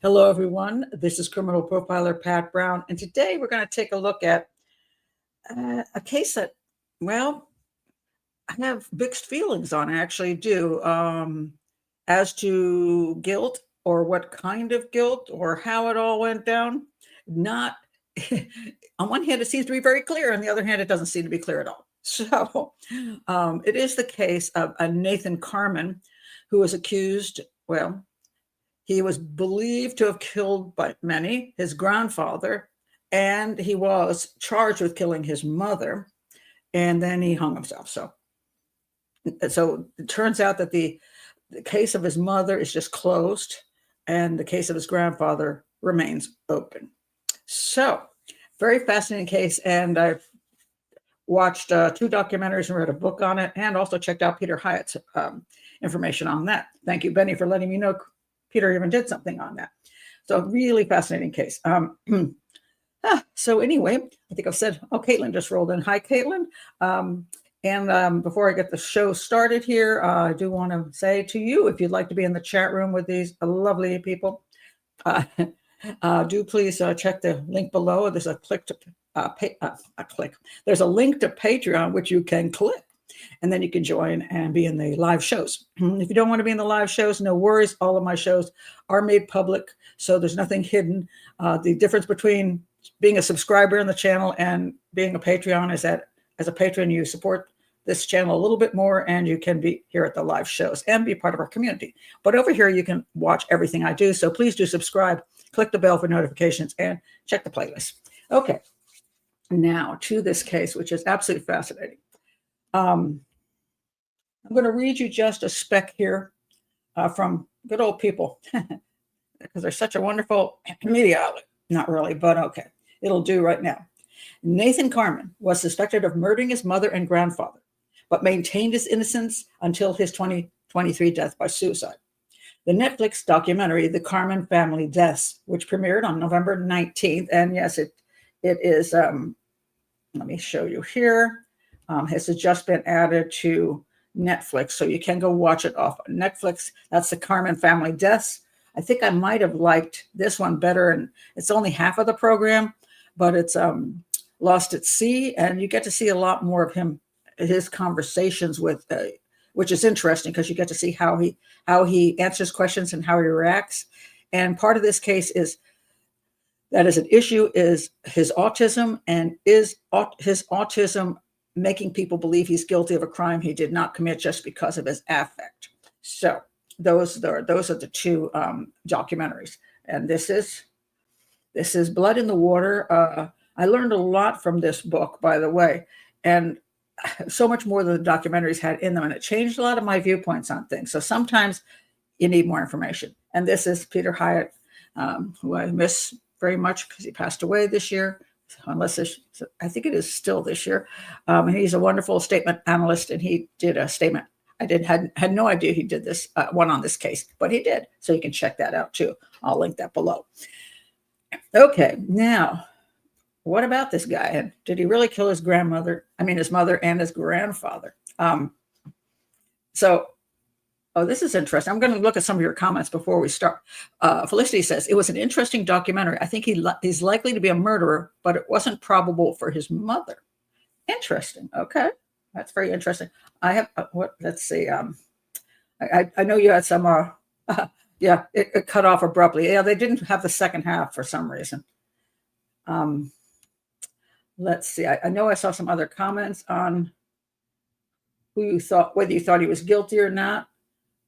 Hello, everyone. This is criminal profiler Pat Brown, and today we're going to take a look at a case that, well, I have mixed feelings on. I actually do, as to guilt or what kind of guilt or how it all went down. Not on one hand, it seems to be very clear. On the other hand, it doesn't seem to be clear at all. So it is the case of a Nathan Carman, who was accused, well, he was believed to have killed by many his grandfather, and he was charged with killing his mother, and then he hung himself. So it turns out that the case of his mother is just closed, and the case of his grandfather remains open. So very fascinating case, and I've watched 2 documentaries and read a book on it, and also checked out Peter Hyatt's information on that. Thank you, Benny, for letting me know Peter even did something on that. So really fascinating case. So anyway, I think I've said, oh, Caitlin just rolled in. Hi, Caitlin. Before I get the show started here, I do want to say to you, if you'd like to be in the chat room with these lovely people, do please check the link below. There's a There's a link to Patreon, which you can click, and then you can join and be in the live shows. If you don't want to be in the live shows, no worries. All of my shows are made public, so there's nothing hidden. The difference between being a subscriber in the channel and being a Patreon is that as a patron, you support this channel a little bit more, and you can be here at the live shows and be part of our community. But over here, you can watch everything I do, so please do subscribe, click the bell for notifications, and check the playlist. Okay, now to this case, which is absolutely fascinating. I'm going to read you just a spec here from good old people, because they're such a wonderful media outlet. Not really, but okay, it'll do right now. Nathan Carman was suspected of murdering his mother and grandfather, but maintained his innocence until his 2023 death by suicide. The Netflix documentary, The Carman Family Deaths, which premiered on November 19th, and yes, it is, let me show you here, has just been added to Netflix, so you can go watch it off on Netflix. That's The Carman Family Deaths. I think I might have liked this one better, and it's only half of the program, but it's Lost at Sea, and you get to see a lot more of his conversations with, which is interesting because you get to see how he answers questions and how he reacts. And part of this case is that is an issue is his autism, and is his autism making people believe he's guilty of a crime he did not commit just because of his affect. So those are the 2 documentaries, and this is Blood in the Water. I learned a lot from this book, by the way, and so much more than the documentaries had in them, and it changed a lot of my viewpoints on things. So sometimes you need more information, and this is Peter Hyatt, who I miss very much because he passed away this year, unless I think it is still this year. And he's a wonderful statement analyst, and he did a statement. I had no idea he did this one on this case, but he did. So you can check that out too. I'll link that below. Okay, now, what about this guy? And did he really kill his mother and his grandfather? This is interesting. I'm going to look at some of your comments before we start. Felicity says, it was an interesting documentary. I think he's likely to be a murderer, but it wasn't probable for his mother. Interesting. Okay. That's very interesting. I have, let's see. I know you had some, yeah, it cut off abruptly. Yeah, they didn't have the second half for some reason. Let's see. I know I saw some other comments on whether you thought he was guilty or not.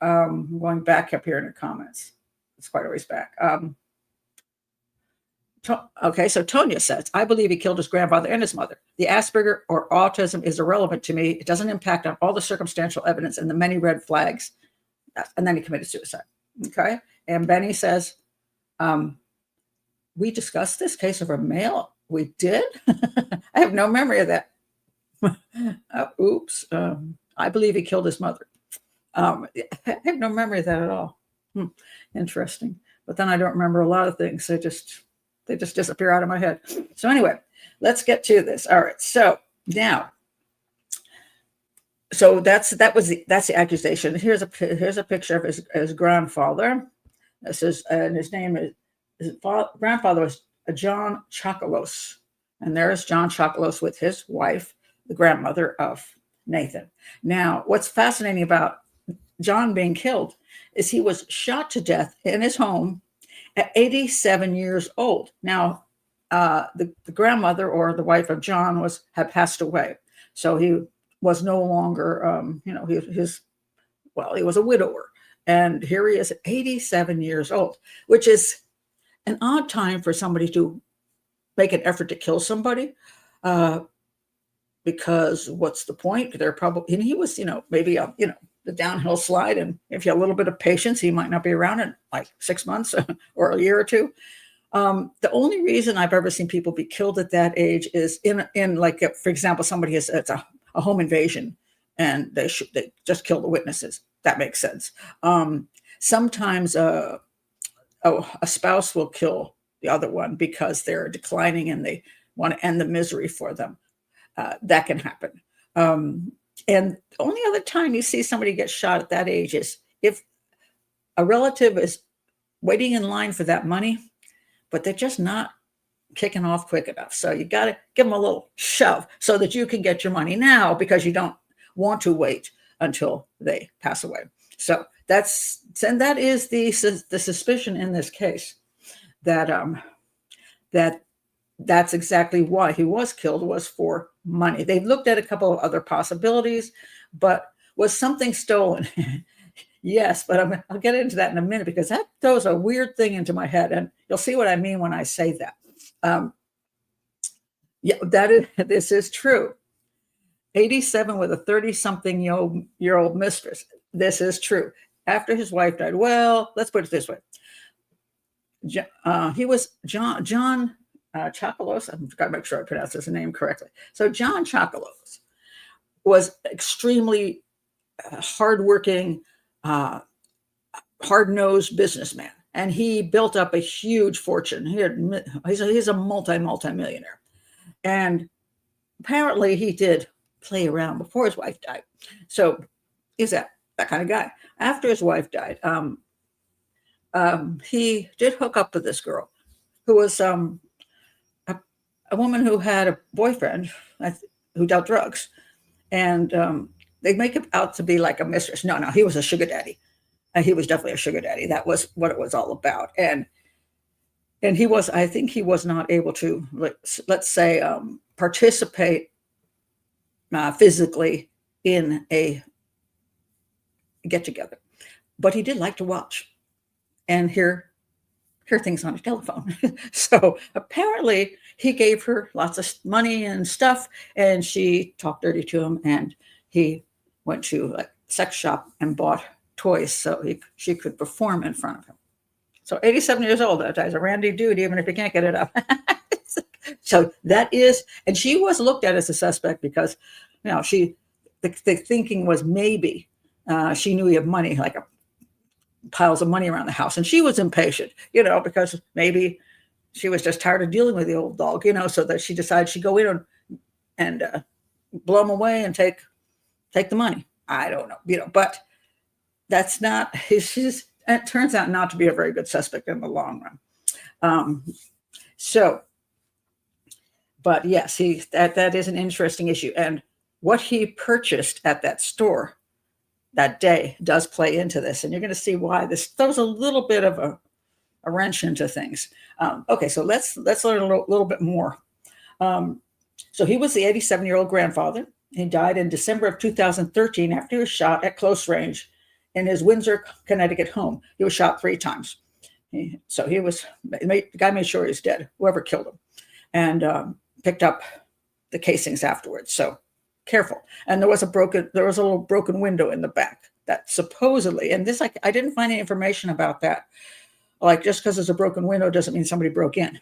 Going back up here in the comments. It's quite a ways back. Okay, so Tonya says, I believe he killed his grandfather and his mother. The Asperger or autism is irrelevant to me. It doesn't impact on all the circumstantial evidence and the many red flags. And then he committed suicide. Okay, and Benny says, we discussed this case of a male. We did? I have no memory of that. Oops. I believe he killed his mother. I have no memory of that at all. Interesting. But then I don't remember a lot of things. They just disappear out of my head. So anyway, let's get to this. All right. So now, that's the accusation. Here's a picture of his grandfather. This is, and his name grandfather was John Chakalos. And there's John Chakalos with his wife, the grandmother of Nathan. Now, what's fascinating about John being killed is he was shot to death in his home at 87 years old. Now, the grandmother or the wife of John had passed away, so he was no longer, he was a widower, and here he is at 87 years old, which is an odd time for somebody to make an effort to kill somebody, because what's the point? They're probably, and he was, maybe the downhill slide, and if you have a little bit of patience, he might not be around in like 6 months or a year or two. The only reason I've ever seen people be killed at that age is in like, for example, somebody it's a home invasion and they just kill the witnesses. That makes sense. Sometimes a spouse will kill the other one because they're declining and they want to end the misery for them. That can happen. And the only other time you see somebody get shot at that age is if a relative is waiting in line for that money, but they're just not kicking off quick enough. So you got to give them a little shove so that you can get your money now, because you don't want to wait until they pass away. So that is the suspicion in this case, that that's exactly why he was killed, was for money. They've looked at a couple of other possibilities, but was something stolen? Yes, but I'll get into that in a minute, because that throws a weird thing into my head, and you'll see what I mean when I say that. This is true. 87 with a 30-something-year-old mistress. This is true. After his wife died, well, let's put it this way. He was John Chakalos. I've got to make sure I pronounce his name correctly. So John Chakalos was extremely hardworking, hard-nosed businessman, and he built up a huge fortune. He's a multi-millionaire, and apparently he did play around before his wife died. So he's that kind of guy. After his wife died, he did hook up with this girl who was a woman who had a boyfriend who dealt drugs, and they make it out to be like a mistress. No, he was a sugar daddy. He was definitely a sugar daddy. That was what it was all about. And he was, I think he was not able to, let's say, participate physically in a get-together. But he did like to watch and hear things on his telephone. So apparently he gave her lots of money and stuff, and she talked dirty to him, and he went to a sex shop and bought toys so she could perform in front of him. So 87 years old, that guy's a randy dude, even if he can't get it up. So that is, and she was looked at as a suspect because, the thinking was maybe she knew he had money, like piles of money around the house, and she was impatient, because maybe she was just tired of dealing with the old dog, so that she decided she'd go in and blow him away and take the money. I don't know, but that's not, it turns out not to be a very good suspect in the long run. But yes, that is an interesting issue. And what he purchased at that store that day does play into this. And you're going to see why this throws a little bit of a wrench into things. Okay, so let's learn a little bit more. So he was the 87-year-old grandfather. He died in December of 2013 after he was shot at close range in his Windsor, Connecticut home. He was shot 3 times. The guy made sure he was dead, whoever killed him, and picked up the casings afterwards. So careful. And there was a little broken window in the back that supposedly, and this, I didn't find any information about that. Like, just because there's a broken window doesn't mean somebody broke in.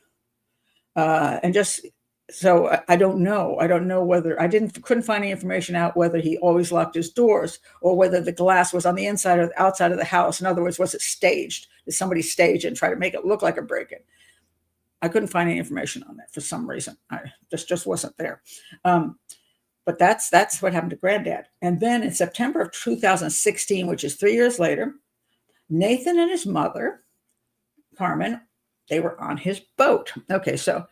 So I don't know. I don't know whether couldn't find any information out whether he always locked his doors or whether the glass was on the inside or the outside of the house. In other words, was it staged? Did somebody stage it and try to make it look like a break-in? I couldn't find any information on that for some reason. I just wasn't there. But that's what happened to Granddad. And then in September of 2016, which is 3 years later, Nathan and his mother, Carman, they were on his boat. Okay, so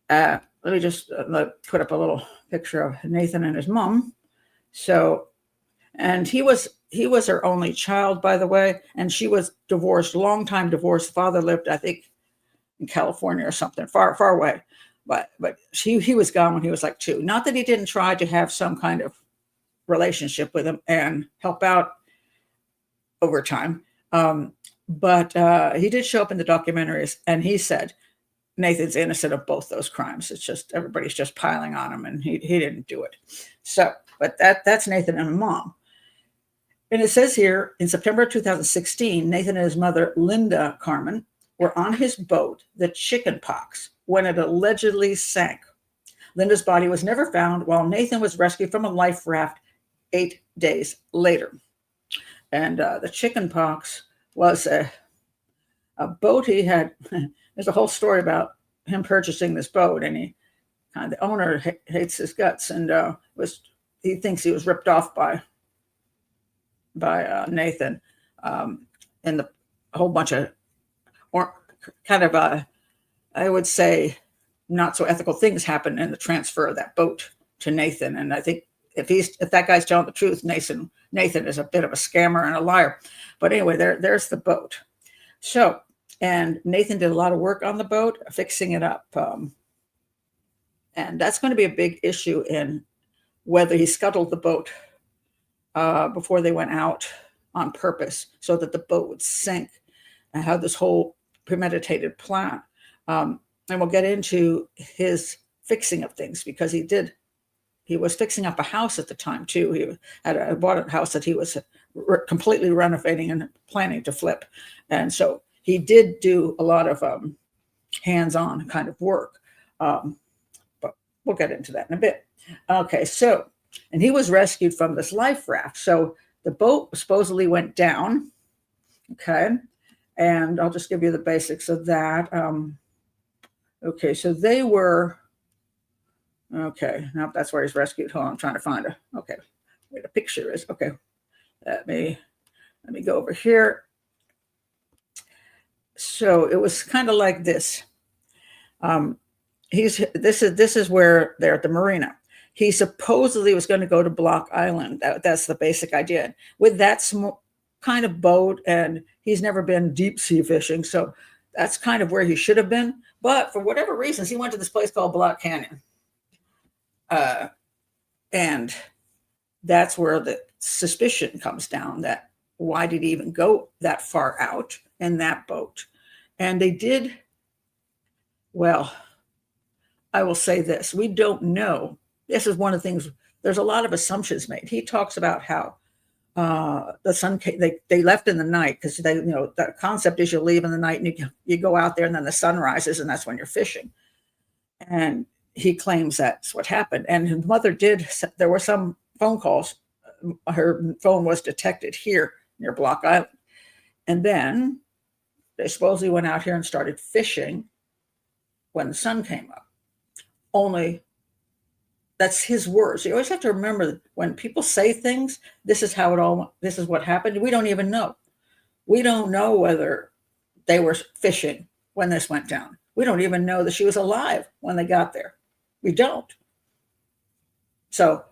let me just put up a little picture of Nathan and his mom. So, and he was her only child, by the way, and she was divorced, long time divorced. Father lived, I think, in California or something, far away. But he was gone when he was like 2. Not that he didn't try to have some kind of relationship with him and help out over time. But he did show up in the documentaries, and he said Nathan's innocent of both those crimes. It's just everybody's just piling on him, and he didn't do it. So, but that's Nathan and mom. And it says here, in September 2016, Nathan and his mother, Linda Carman, were on his boat, the Chicken Pox, when it allegedly sank. Linda's body was never found, while Nathan was rescued from a life raft 8 days later. And the Chicken Pox was a boat he had. There's a whole story about him purchasing this boat, and the owner hates his guts, and he thinks he was ripped off by Nathan, and a whole bunch of I would say, not so ethical things happened in the transfer of that boat to Nathan. And I think if that guy's telling the truth, Nathan is a bit of a scammer and a liar. But anyway, there's the boat. So, and Nathan did a lot of work on the boat, fixing it up. And that's going to be a big issue in whether he scuttled the boat before they went out on purpose so that the boat would sink, and how this whole premeditated plan. And we'll get into his fixing of things, because he was fixing up a house at the time too. He had bought a house that he was completely renovating and planning to flip. And so he did do a lot of hands-on kind of work. But we'll get into that in a bit. Okay, so, and he was rescued from this life raft. So the boat supposedly went down. Okay. And I'll just give you the basics of that. Okay, so they were, okay, now that's where he's rescued. Hold on, I'm trying to find where the picture is. Okay, let me go over here. So it was kind of like this. This is where they're at the marina. He supposedly was going to go to Block Island. That's the basic idea. With that kind of boat, and he's never been deep sea fishing, so that's kind of where he should have been. But for whatever reasons, he went to this place called Block Canyon, and that's where the suspicion comes down, that why did he even go that far out in that boat? And they did, well, I will say this, we don't know. This is one of the things, there's a lot of assumptions made. He talks about how the sun came, they left in the night, because the concept is you leave in the night and you go out there, and then the sun rises, and that's when you're fishing. And he claims that's what happened. And his mother there were some phone calls. Her phone was detected here near Block Island. And then they supposedly went out here and started fishing when the sun came up. Only that's his words. You always have to remember, when people say things, this is what happened. We don't even know. We don't know whether they were fishing when this went down. We don't even know that she was alive when they got there. We don't. So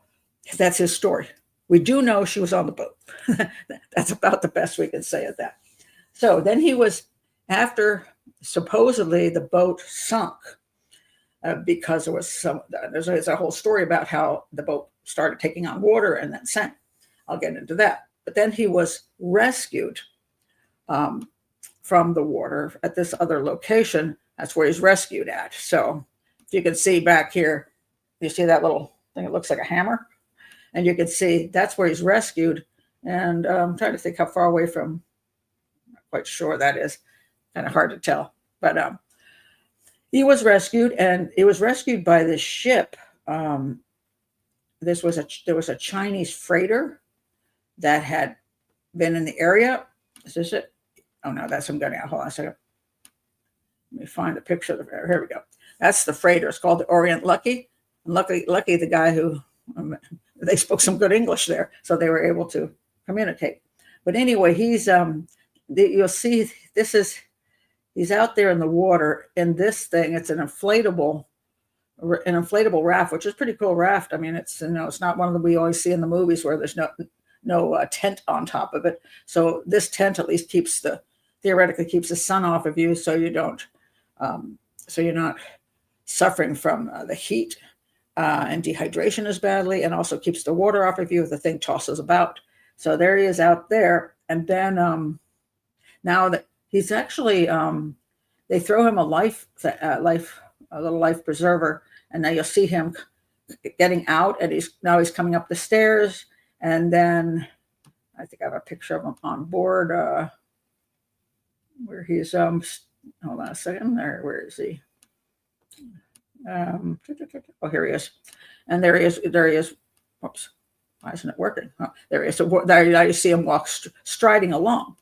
that's his story. We do know she was on the boat. That's about the best we can say of that. So then he was, after supposedly the boat sunk, because there's a whole story about how the boat started taking on water and then sank. I'll get into that. But then he was rescued from the water at this other location. That's where he's rescued at. So if you can see back here, you see that little thing, it looks like a hammer. And you can see that's where he's rescued. And I'm trying to think how far away from, I'm not quite sure that is. Kind of hard to tell. But he was rescued, and it was rescued by this ship. There was a Chinese freighter that had been in the area. Is this it? Oh no, that's him getting out. Hold on a second. Let me find a picture of it. Here we go. That's the freighter. It's called the Orient Lucky. And lucky the guy who they spoke some good English there, so they were able to communicate. But anyway, he's you'll see this is. He's out there in the water in this thing. It's an inflatable raft, which is pretty cool raft. I mean, it's it's not one of the we always see in the movies where there's no tent on top of it. So this tent at least theoretically keeps the sun off of you, so you don't so you're not suffering from the heat and dehydration as badly, and also keeps the water off of you if the thing tosses about. So there he is out there, and then now that he's actually they throw him a little life preserver, and now you'll see him getting out, and he's coming up the stairs, and then I think I have a picture of him on board where he's hold on a second there. Where is he? Oh, here he is, and there he is. Oops, why isn't it working? Oh, there he is. So there you see him walk striding along.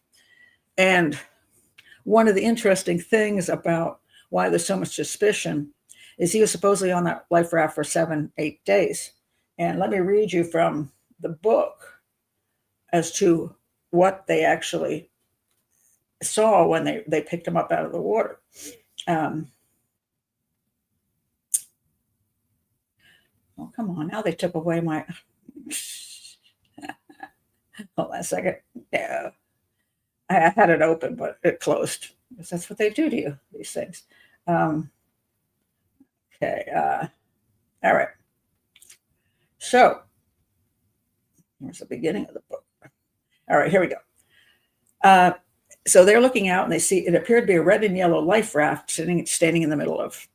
And one of the interesting things about why there's so much suspicion is he was supposedly on that life raft for 7-8 days. And let me read you from the book as to what they actually saw when they picked him up out of the water. Oh, come on. Now they took away my... Hold on a second. Yeah. I had it open, but it closed. Because that's what they do to you, these things. Okay. All right. So, here's the beginning of the book. All right, here we go. So they're looking out, and they see it appeared to be a red and yellow life raft standing in the middle of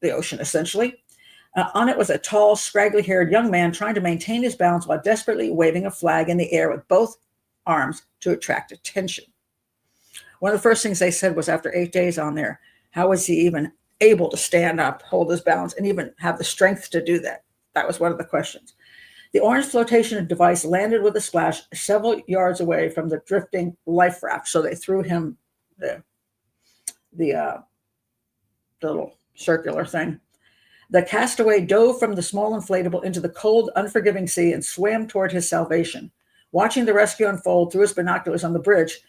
the ocean, essentially. On it was a tall, scraggly-haired young man trying to maintain his balance while desperately waving a flag in the air with both arms to attract attention. One of the first things they said was, after 8 days on there, how was he even able to stand up, hold his balance, and even have the strength to do that? That was one of the questions. The orange flotation device landed with a splash several yards away from the drifting life raft, so they threw him the little circular thing. The castaway dove from the small inflatable into the cold, unforgiving sea and swam toward his salvation. Watching the rescue unfold through his binoculars on the bridge,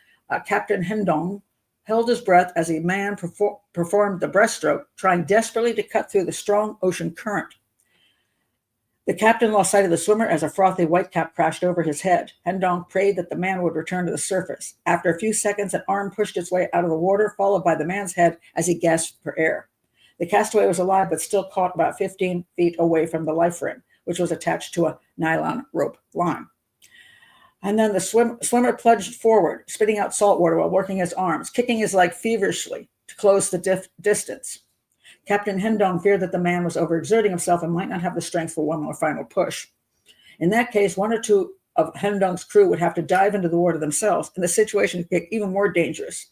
Captain Hendong held his breath as a man performed the breaststroke, trying desperately to cut through the strong ocean current. The captain lost sight of the swimmer as a frothy whitecap crashed over his head. Hendong prayed that the man would return to the surface. After a few seconds, an arm pushed its way out of the water, followed by the man's head as he gasped for air. The castaway was alive, but still caught about 15 feet away from the life ring, which was attached to a nylon rope line. And then the swimmer plunged forward, spitting out salt water while working his arms, kicking his leg feverishly to close the distance. Captain Hendong feared that the man was overexerting himself and might not have the strength for one more final push. In that case, one or two of Hendong's crew would have to dive into the water themselves, and the situation could get even more dangerous.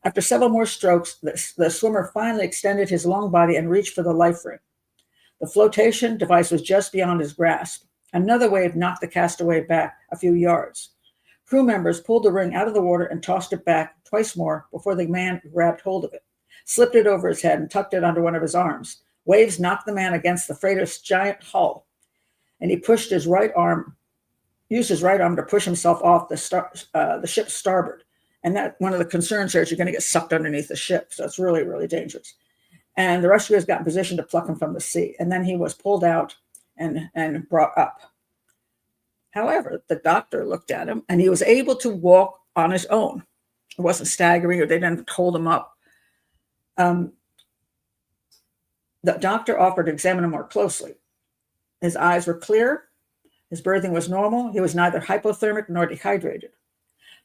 After several more strokes, the swimmer finally extended his long body and reached for the life ring. The flotation device was just beyond his grasp. Another wave knocked the castaway back a few yards. Crew members pulled the ring out of the water and tossed it back twice more before the man grabbed hold of it, slipped it over his head, and tucked it under one of his arms. Waves knocked the man against the freighter's giant hull, and he used his right arm to push himself off the ship's starboard. And that one of the concerns here is you're going to get sucked underneath the ship. So it's really, really dangerous. And the rescuers got in position to pluck him from the sea. And then he was pulled out and brought up. However, the doctor looked at him, and he was able to walk on his own. It wasn't staggering, or they didn't hold him up. The doctor offered to examine him more closely. His eyes were clear. His breathing was normal. He was neither hypothermic nor dehydrated.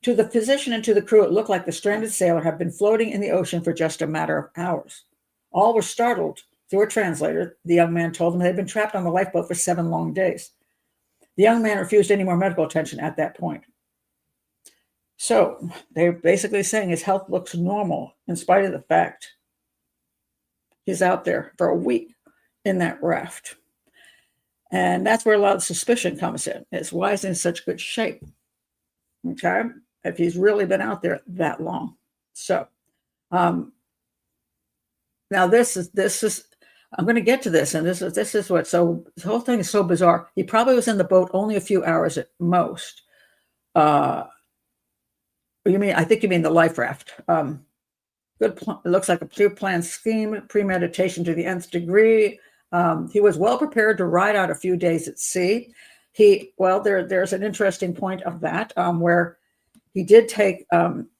To the physician and to the crew, it looked like the stranded sailor had been floating in the ocean for just a matter of hours. All were startled. Through a translator, the young man told them they had been trapped on the lifeboat for 7 long days. The young man refused any more medical attention at that point. So they're basically saying his health looks normal in spite of the fact he's out there for a week in that raft. And that's where a lot of suspicion comes in, is why is he in such good shape? Okay, if he's really been out there that long. So now this is I'm going to get to this, and this is what, so the whole thing is so bizarre. He probably was in the boat only a few hours at most. I think you mean the life raft. Good It looks like a pre-planned scheme, premeditation to the nth degree. He was well prepared to ride out a few days at sea. There's an interesting point of that where he did take,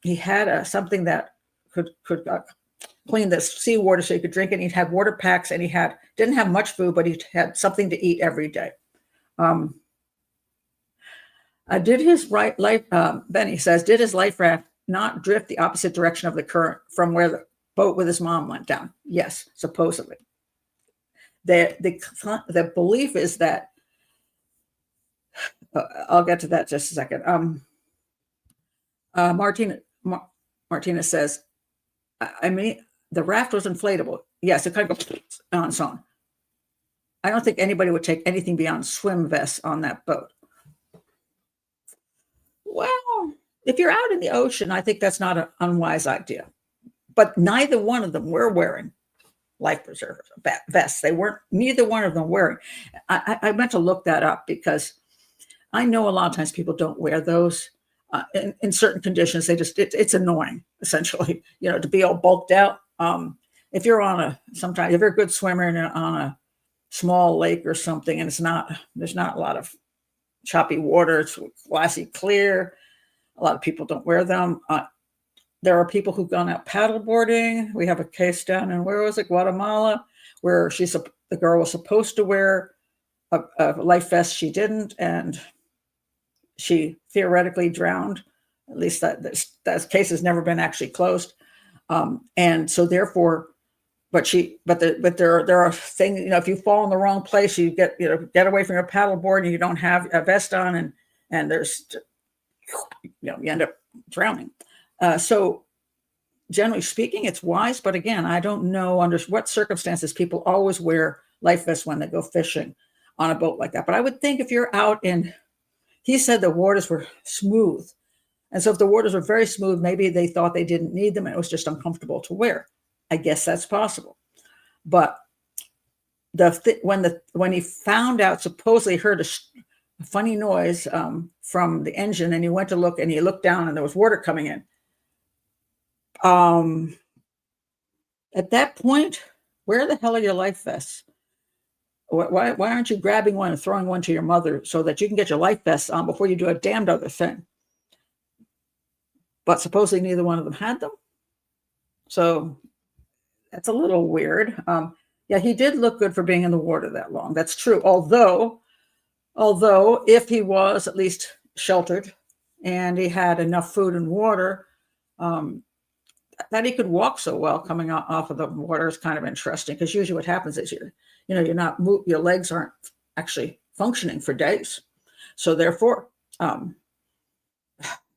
he had something that could clean the seawater so he could drink it. He'd have water packs, and didn't have much food, but he had something to eat every day. Did his Benny says, did his life raft not drift the opposite direction of the current from where the boat with his mom went down? Yes, supposedly. The belief is that, I'll get to that just a second. Martina says, I mean, the raft was inflatable. Yes, it kind of goes on its own. I don't think anybody would take anything beyond swim vests on that boat. Well, if you're out in the ocean, I think that's not an unwise idea. But neither one of them were wearing life preservers, vests. Neither one of them wearing. I meant to look that up because I know a lot of times people don't wear those in certain conditions. It's annoying, essentially, to be all bulked out. If you're if you're a good swimmer and on a small lake or something, and there's not a lot of choppy water, it's glassy clear, a lot of people don't wear them. There are people who've gone out paddleboarding. We have a case down in, where was it, Guatemala, where the girl was supposed to wear a life vest. She didn't, and she theoretically drowned. At least that case has never been actually closed. And so therefore, but there are things, if you fall in the wrong place, you get away from your paddleboard and you don't have a vest on, and there's, you end up drowning. So generally speaking, it's wise, but again, I don't know under what circumstances people always wear life vests when they go fishing on a boat like that. But I would think if you're out he said the waters were smooth. And so if the waters were very smooth, maybe they thought they didn't need them and it was just uncomfortable to wear. I guess that's possible. But when he found out, supposedly heard a funny noise from the engine, and he went to look, and he looked down and there was water coming in. At that point, where the hell are your life vests? Why aren't you grabbing one and throwing one to your mother so that you can get your life vests on before you do a damned other thing? But supposedly neither one of them had them. So that's a little weird. Yeah, he did look good for being in the water that long. That's true. Although if he was at least sheltered and he had enough food and water, that he could walk so well coming off of the water is kind of interesting, because usually what happens is your legs aren't actually functioning for days. So therefore,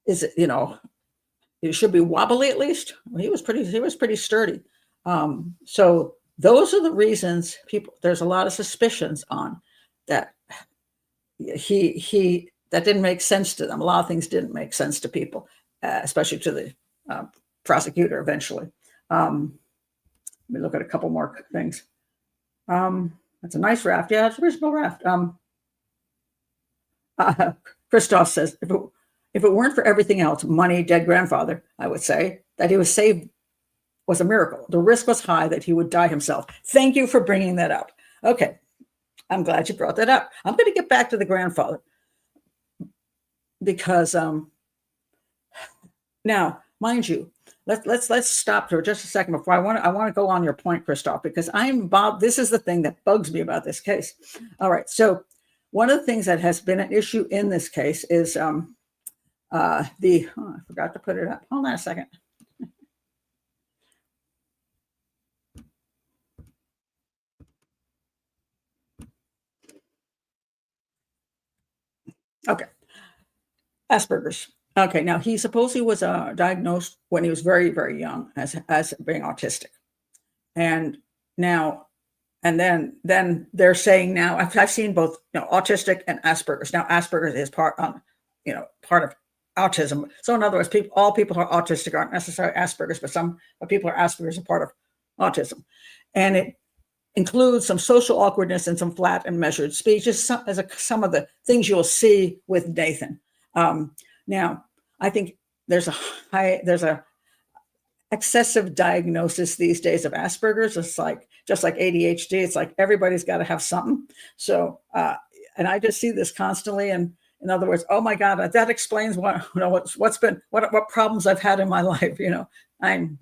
it should be wobbly at least. He was pretty sturdy. So those are the reasons there's a lot of suspicions on that. That didn't make sense to them. A lot of things didn't make sense to people, especially to the prosecutor eventually. Let me look at a couple more things. That's a nice raft. Yeah, it's a reasonable raft. Christoph says, if it weren't for everything else, money, dead grandfather, I would say that he was saved was a miracle. The risk was high that he would die himself. Thank you for bringing that up. Okay, I'm glad you brought that up. I'm going to get back to the grandfather because now, mind you, let's stop for just a second before I want to go on your point, Christoph, because this is the thing that bugs me about this case. All right, so one of the things that has been an issue in this case is I forgot to put it up. Hold on a second. Okay, Aspergers. Okay, now he supposedly was diagnosed when he was very, very young as being autistic, and then they're saying now I've seen both autistic and Aspergers. Now Aspergers is part of autism. So in other words, all people who are autistic aren't necessarily Aspergers, but people who are Aspergers are part of autism, and it includes some social awkwardness and some flat and measured speech, just some of the things you'll see with Nathan. Now, I think there's a excessive diagnosis these days of Asperger's. It's like, just like ADHD, it's like everybody's got to have something. So, and I just see this constantly. And in other words, oh my God, that explains what, what problems I've had in my life. I'm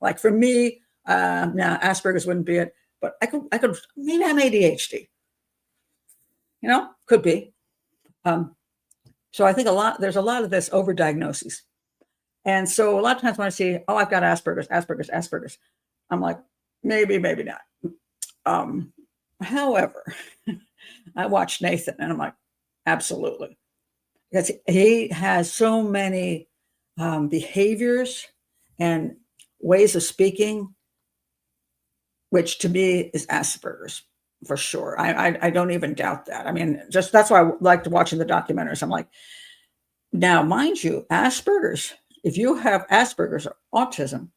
like, for me, now Asperger's wouldn't be it, but I could maybe I'm ADHD, could be. So I think there's a lot of this overdiagnosis. And so a lot of times when I see, oh, I've got Asperger's, I'm like, maybe not. However, I watched Nathan and I'm like, absolutely. Because he has so many behaviors and ways of speaking, which to me is Asperger's for sure. I don't even doubt that. I mean, just that's why I liked watching the documentaries. I'm like, now, mind you, Asperger's, if you have Asperger's or autism,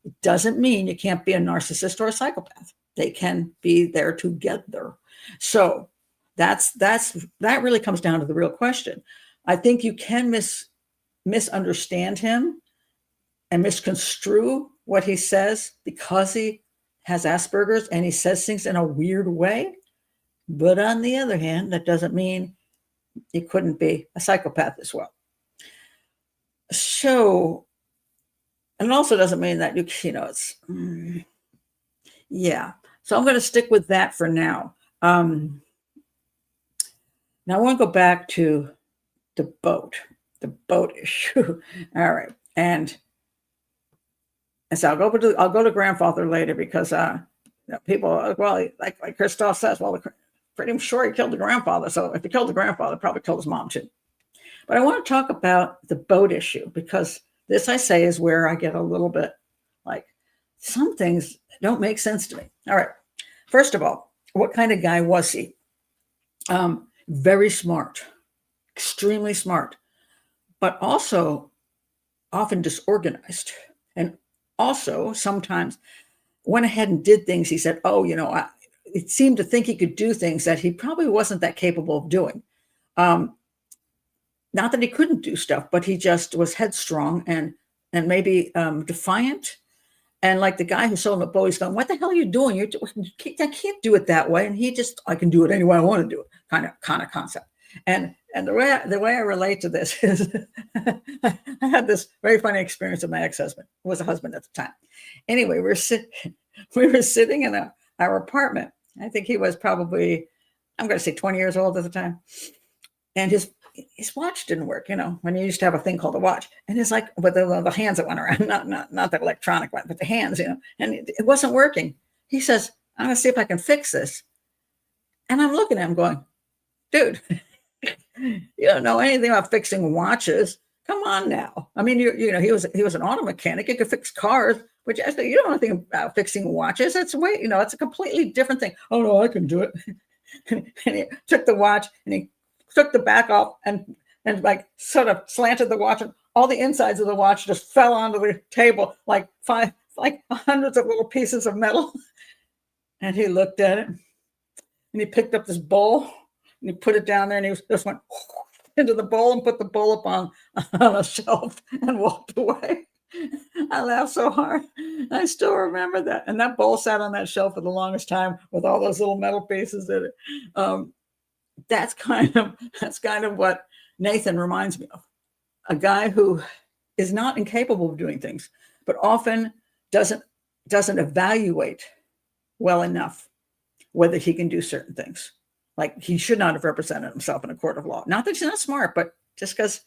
it doesn't mean you can't be a narcissist or a psychopath. They can be there together. So that really comes down to the real question. I think you can misunderstand him and misconstrue what he says because he has Asperger's and he says things in a weird way. But on the other hand, that doesn't mean he couldn't be a psychopath as well. So, and it also doesn't mean that it's, yeah. So I'm going to stick with that for now. Now I want to go back to the boat issue. All right. And so I'll go to grandfather later because, people, well, like Christoph says, well, pretty sure he killed the grandfather. So if he killed the grandfather, probably killed his mom too. But I want to talk about the boat issue because this, I say, is where I get a little bit like some things don't make sense to me. All right. First of all, what kind of guy was he? Very smart, extremely smart, but also often disorganized. And also sometimes went ahead and did things. He said, oh, it seemed to think he could do things that he probably wasn't that capable of doing. Not that he couldn't do stuff, but he just was headstrong and maybe defiant. And like the guy who sold him a boat, he's going, what the hell are you doing? I can't do it that way. And he just, I can do it any way I want to do it, kind of concept. And the way I relate to this is I had this very funny experience with my ex-husband, who was a husband at the time. Anyway, we were sitting in our apartment. I think he was probably, I'm going to say 20 years old at the time. And his watch didn't work, when you used to have a thing called a watch. And it's like, with the hands that went around, not the electronic one, but the hands, and it wasn't working. He says, I'm going to see if I can fix this. And I'm looking at him going, dude, you don't know anything about fixing watches. Come on now. I mean, he was an auto mechanic. He could fix cars, which actually you don't know anything about fixing watches. That's it's a completely different thing. Oh no, I can do it. And he took the watch and he took the back off and like sort of slanted the watch, and all the insides of the watch just fell onto the table like hundreds of little pieces of metal. And he looked at it and he picked up this bowl and he put it down there and he just went into the bowl and put the bowl up on a shelf and walked away. I laughed so hard. I still remember that. And that bowl sat on that shelf for the longest time with all those little metal pieces in it. That's kind of what Nathan reminds me of. A guy who is not incapable of doing things, but often doesn't evaluate well enough whether he can do certain things. Like he should not have represented himself in a court of law. Not that he's not smart, but just because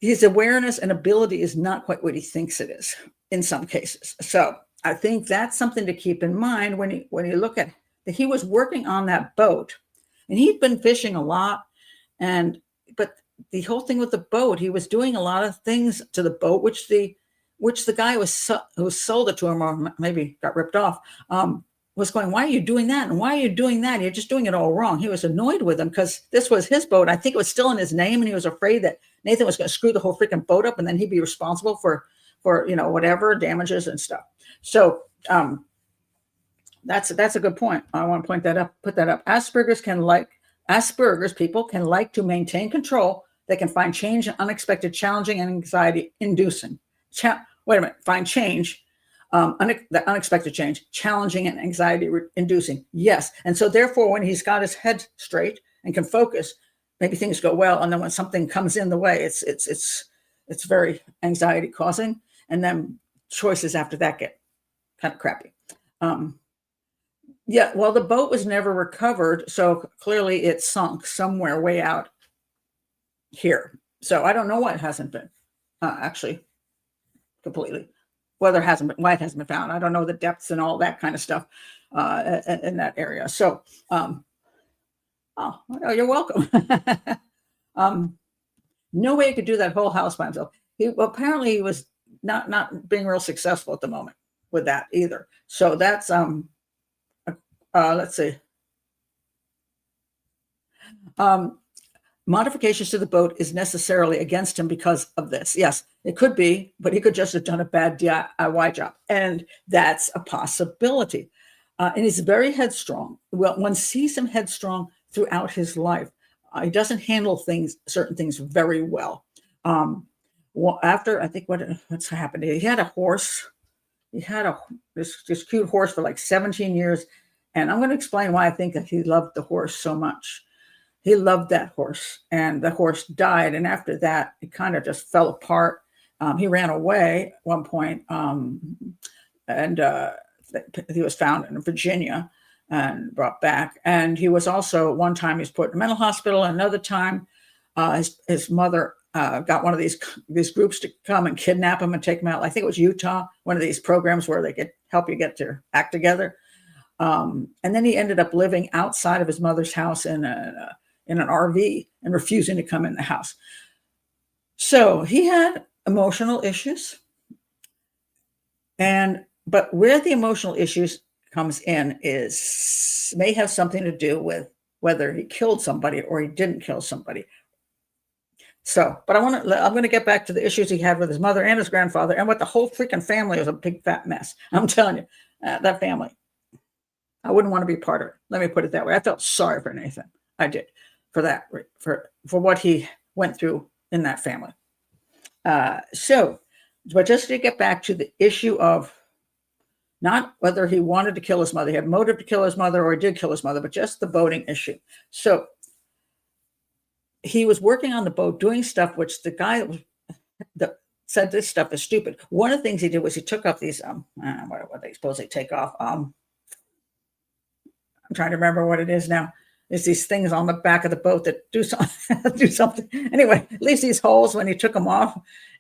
his awareness and ability is not quite what he thinks it is in some cases. So I think that's something to keep in mind when you look at that. He was working on that boat and he'd been fishing a lot. But the whole thing with the boat, he was doing a lot of things to the boat, which the guy who sold it to him, or maybe got ripped off, was going, why are you doing that? And why are you doing that? You're just doing it all wrong. He was annoyed with him because this was his boat. I think it was still in his name. And he was afraid that Nathan was going to screw the whole freaking boat up. And then he'd be responsible for whatever damages and stuff. So that's a good point. I want to put that up. Asperger's people can like to maintain control. They can find change unexpected, challenging, and anxiety inducing. wait a minute, find change, the unexpected change, challenging and anxiety inducing. Yes. And so therefore, when he's got his head straight and can focus, maybe things go well. And then when something comes in the way, it's very anxiety causing. And then choices after that get kind of crappy. Yeah, well, the boat was never recovered, so clearly it sunk somewhere way out here. So I don't know why it hasn't been actually completely, whether it hasn't been, why it hasn't been found. I don't know the depths and all that kind of stuff in that area. So, oh, you're welcome. No way he could do that whole house by himself. Apparently he was not being real successful at the moment with that either. So that's let's see. Modifications to the boat is necessarily against him because of this. Yes, it could be, but he could just have done a bad DIY job. And that's a possibility. And he's very headstrong. Well, one sees him headstrong throughout his life. He doesn't handle certain things very well. Well, after, I think what's happened, he had a horse. He had this cute horse for like 17 years. And I'm going to explain why I think that he loved the horse so much. He loved that horse, and the horse died. And after that, it kind of just fell apart. He ran away at one point, and he was found in Virginia and brought back. And he was also, one time he was put in a mental hospital. Another time, his mother got one of these groups to come and kidnap him and take him out. I think it was Utah, one of these programs where they could help you get to act together. And then he ended up living outside of his mother's house in an RV and refusing to come in the house. So he had emotional issues. But where the emotional issues comes in may have something to do with whether he killed somebody or he didn't kill somebody. So, but I'm going to get back to the issues he had with his mother and his grandfather, and what the whole freaking family was a big fat mess. I'm telling you, that family, I wouldn't want to be part of it. Let me put it that way. I felt sorry for Nathan. I did, for that, for what he went through in that family. So, but just to get back to the issue of not whether he wanted to kill his mother, he had motive to kill his mother, or he did kill his mother, but just the boating issue. So he was working on the boat, doing stuff which the guy that said this stuff is stupid. One of the things he did was he took off these what they supposedly take off. I'm trying to remember what it is now. There's these things on the back of the boat that do something. Anyway, at least these holes when he took them off.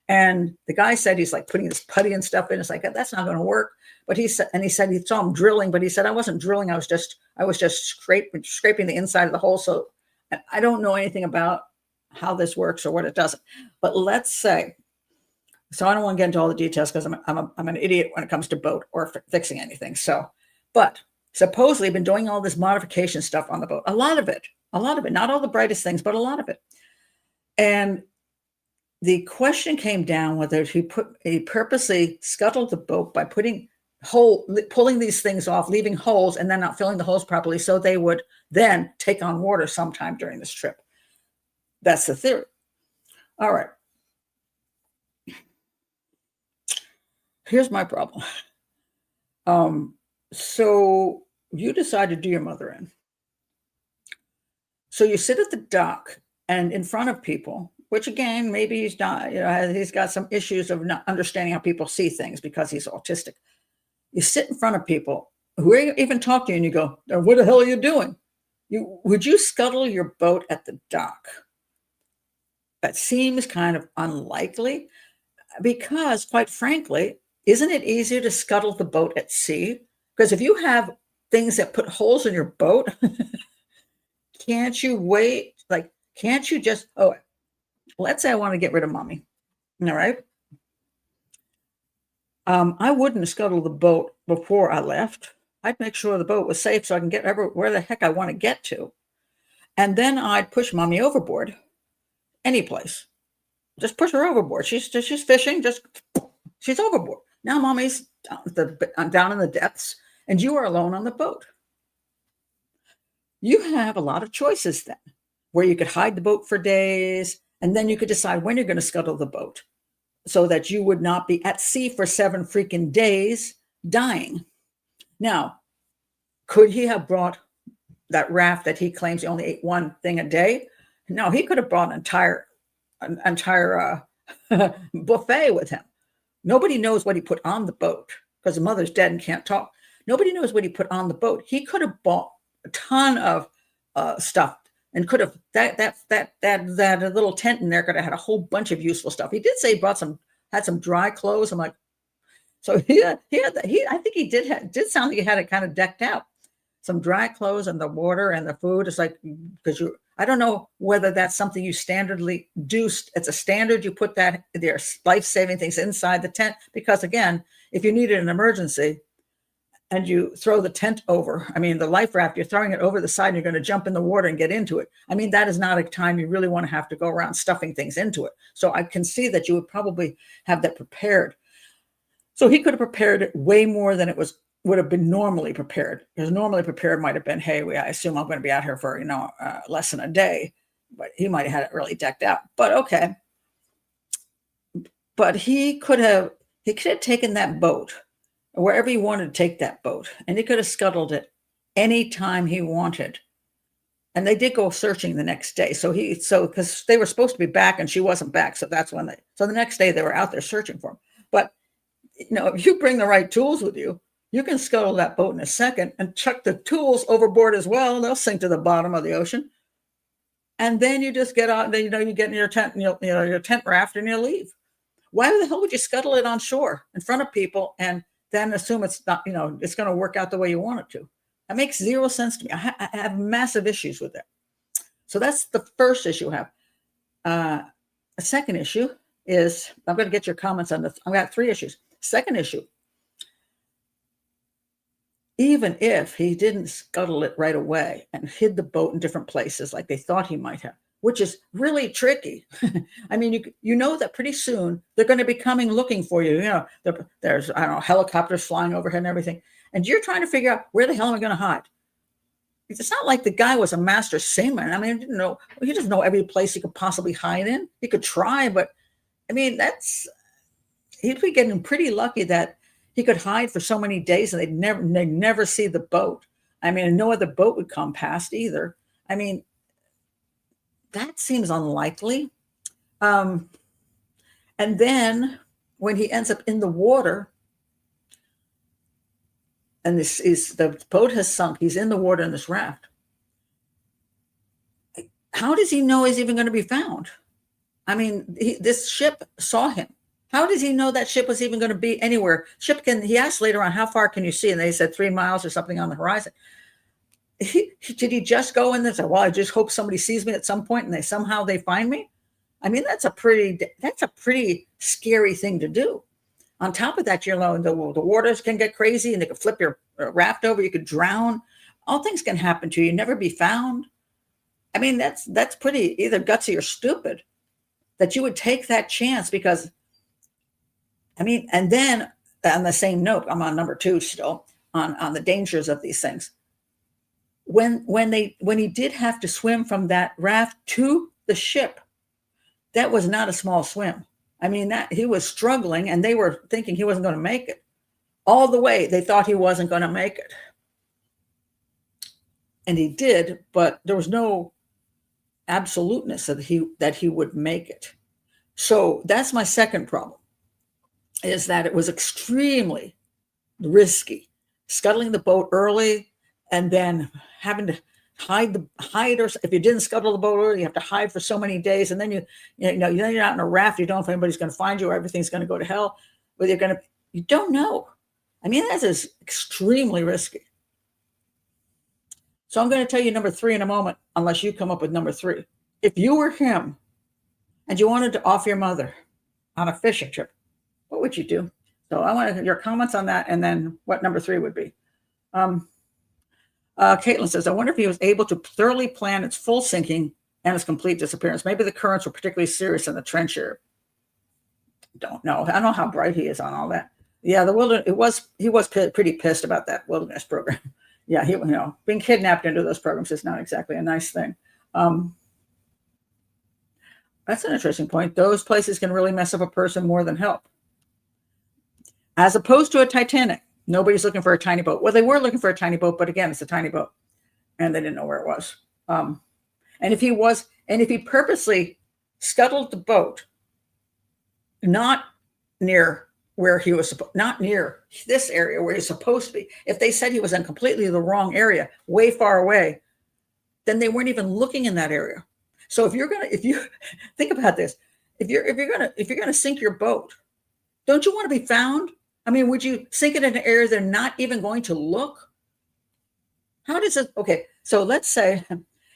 And the guy said he's like putting this putty and stuff in. It's like, that's not going to work. But he said he saw him drilling, but he said, I wasn't drilling. I was just scraping the inside of the hole. So I don't know anything about how this works or what it doesn't. But let's say, so I don't want to get into all the details because I'm an idiot when it comes to boat or fixing anything. So, but supposedly been doing all this modification stuff on the boat. A lot of it, not all the brightest things, but a lot of it. And the question came down whether he purposely scuttled the boat by pulling these things off, leaving holes, and then not filling the holes properly, so they would then take on water sometime during this trip. That's the theory. All right. Here's my problem. So you decide to do your mother in. So you sit at the dock and in front of people, which again, maybe he's not, he's got some issues of not understanding how people see things because he's autistic. You sit in front of people who even talk to you and you go, what the hell are you doing? Would you scuttle your boat at the dock? That seems kind of unlikely because, quite frankly, isn't it easier to scuttle the boat at sea? Because if you have things that put holes in your boat, can't you wait? Like, can't you just, let's say I want to get rid of mommy. All right. I wouldn't scuttle the boat before I left. I'd make sure the boat was safe so I can get where the heck I want to get to. And then I'd push mommy overboard, any place. Just push her overboard. She's fishing, she's overboard. Now mommy's down in the depths and you are alone on the boat. You have a lot of choices then, where you could hide the boat for days, and then you could decide when you're going to scuttle the boat. so that you would not be at sea for 7 freaking days dying. Now, could he have brought that raft that he claims he only ate one thing a day? No, he could have brought an entire buffet with him. Nobody knows what he put on the boat because the mother's dead and can't talk. Nobody knows what he put on the boat. He could have bought a ton of stuff and could have that little tent in there could have had a whole bunch of useful stuff. He did say he had some dry clothes. I'm like, so I think he did sound like he had it kind of decked out. Some dry clothes and the water and the food. It's like, because I don't know whether that's something you standardly do. It's a standard. You put that, their life-saving things inside the tent, because again, if you needed an emergency and you throw the tent over, the life raft, you're throwing it over the side and you're going to jump in the water and get into it. That is not a time you really want to have to go around stuffing things into it. So I can see that you would probably have that prepared. So he could have prepared it way more than would have been normally prepared, because normally prepared might have been, hey, I assume I'm going to be out here for, less than a day, but he might have had it really decked out. But okay. But he could have taken that boat wherever he wanted to take that boat, and he could have scuttled it anytime he wanted. And they did go searching the next day. So because they were supposed to be back and she wasn't back. So that's when so the next day they were out there searching for him. But, if you bring the right tools with you, you can scuttle that boat in a second and chuck the tools overboard as well. They'll sink to the bottom of the ocean. And then you just get out, and then, you get in your tent, and your tent raft, and you leave. Why the hell would you scuttle it on shore in front of people and then assume it's not, it's going to work out the way you want it to? That makes zero sense to me. I have massive issues with that. So that's the first issue I have. A second issue is, I'm going to get your comments on this. I've got 3 issues. Second issue, even if he didn't scuttle it right away and hid the boat in different places like they thought he might have, which is really tricky. You know that pretty soon they're going to be coming looking for you. There's, helicopters flying overhead and everything. And you're trying to figure out, where the hell am I going to hide? It's not like the guy was a master seaman. He doesn't know every place he could possibly hide in. He could try, but he'd be getting pretty lucky that he could hide for so many days and they'd never see the boat. No other boat would come past either. That seems unlikely. And then when he ends up in the water, and the boat has sunk, he's in the water in this raft. How does he know he's even going to be found? This ship saw him. How does he know that ship was even going to be anywhere? He asked later on, how far can you see? And they said 3 miles or something on the horizon. Did he just go in there and say, well, I just hope somebody sees me at some point and somehow they find me? That's a pretty scary thing to do. On top of that, the waters can get crazy and they can flip your raft over. You could drown. All things can happen to you. Never be found. That's pretty either gutsy or stupid that you would take that chance, because and then on the same note, I'm on number 2 still on the dangers of these things. When he did have to swim from that raft to the ship, that was not a small swim. That he was struggling, and they were thinking he wasn't going to make it. All the way, they thought he wasn't going to make it. And he did, but there was no absoluteness that he would make it. So that's my second problem, is that it was extremely risky. Scuttling the boat early and then having to hide, or if you didn't scuttle the boat early, you have to hide for so many days. And then you're out in a raft. You don't know if anybody's going to find you or everything's going to go to hell. Whether you don't know. That is extremely risky. So I'm going to tell you number 3 in a moment, unless you come up with number 3. If you were him and you wanted to off your mother on a fishing trip, what would you do? So I want your comments on that, and then what number 3 would be. Caitlin says, I wonder if he was able to thoroughly plan its full sinking and its complete disappearance. Maybe the currents were particularly serious in the trench area. Don't know. I don't know how bright he is on all that. Yeah, the wilderness. He was pretty pissed about that wilderness program. Yeah, being kidnapped into those programs is not exactly a nice thing. That's an interesting point. Those places can really mess up a person more than help. As opposed to a Titanic. Nobody's looking for a tiny boat. Well, they were looking for a tiny boat, but again, it's a tiny boat, and they didn't know where it was. And if he purposely scuttled the boat, not near where he was, not near this area where he's supposed to be. If they said he was in completely the wrong area, way far away, then they weren't even looking in that area. So if you think about this, if you're gonna sink your boat, don't you want to be found? I mean, would you sink it in an area they're not even going to look? How does it? Okay, so let's say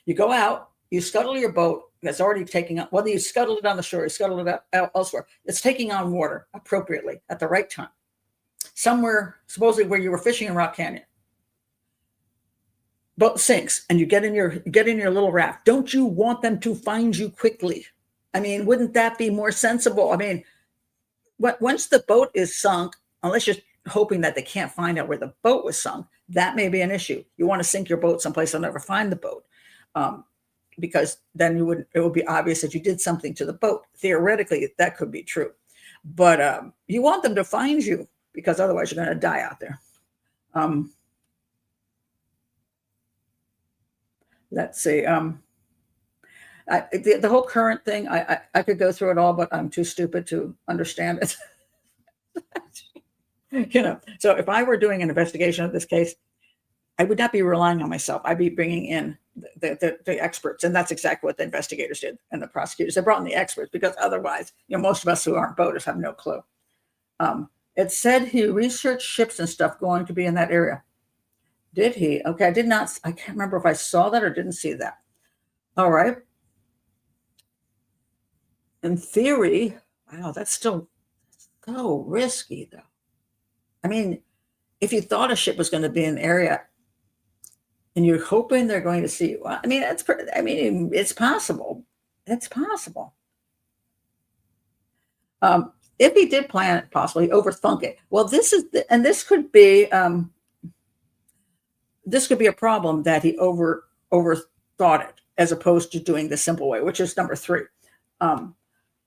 you go out, you scuttle your boat that's already taking on, whether you scuttled it on the shore, you scuttled it out elsewhere, it's taking on water appropriately at the right time. Somewhere, supposedly where you were fishing in Rock Canyon. Boat sinks and you get in your little raft. Don't you want them to find you quickly? I mean, wouldn't that be more sensible? I mean, once the boat is sunk, unless you're hoping that they can't find out where the boat was sunk, that may be an issue. You want to sink your boat someplace they'll never find the boat, because then it would be obvious that you did something to the boat. Theoretically, that could be true, but you want them to find you because otherwise you're going to die out there. Let's see. The whole current thing, I could go through it all, but I'm too stupid to understand it. So if I were doing an investigation of this case, I would not be relying on myself. I'd be bringing in the experts, and that's exactly what the investigators did and the prosecutors. They brought in the experts because otherwise, most of us who aren't boaters have no clue. It said he researched ships and stuff going to be in that area. Did he? Okay, I can't remember if I saw that or didn't see that. All right. In theory, wow, that's still so risky, though. I mean, if you thought a ship was going to be in an area and you're hoping they're going to see you, I mean, it's possible. It's possible. If he did plan it, possibly overthunk it. Well, this could be a problem that he overthought it, as opposed to doing the simple way, which is number 3.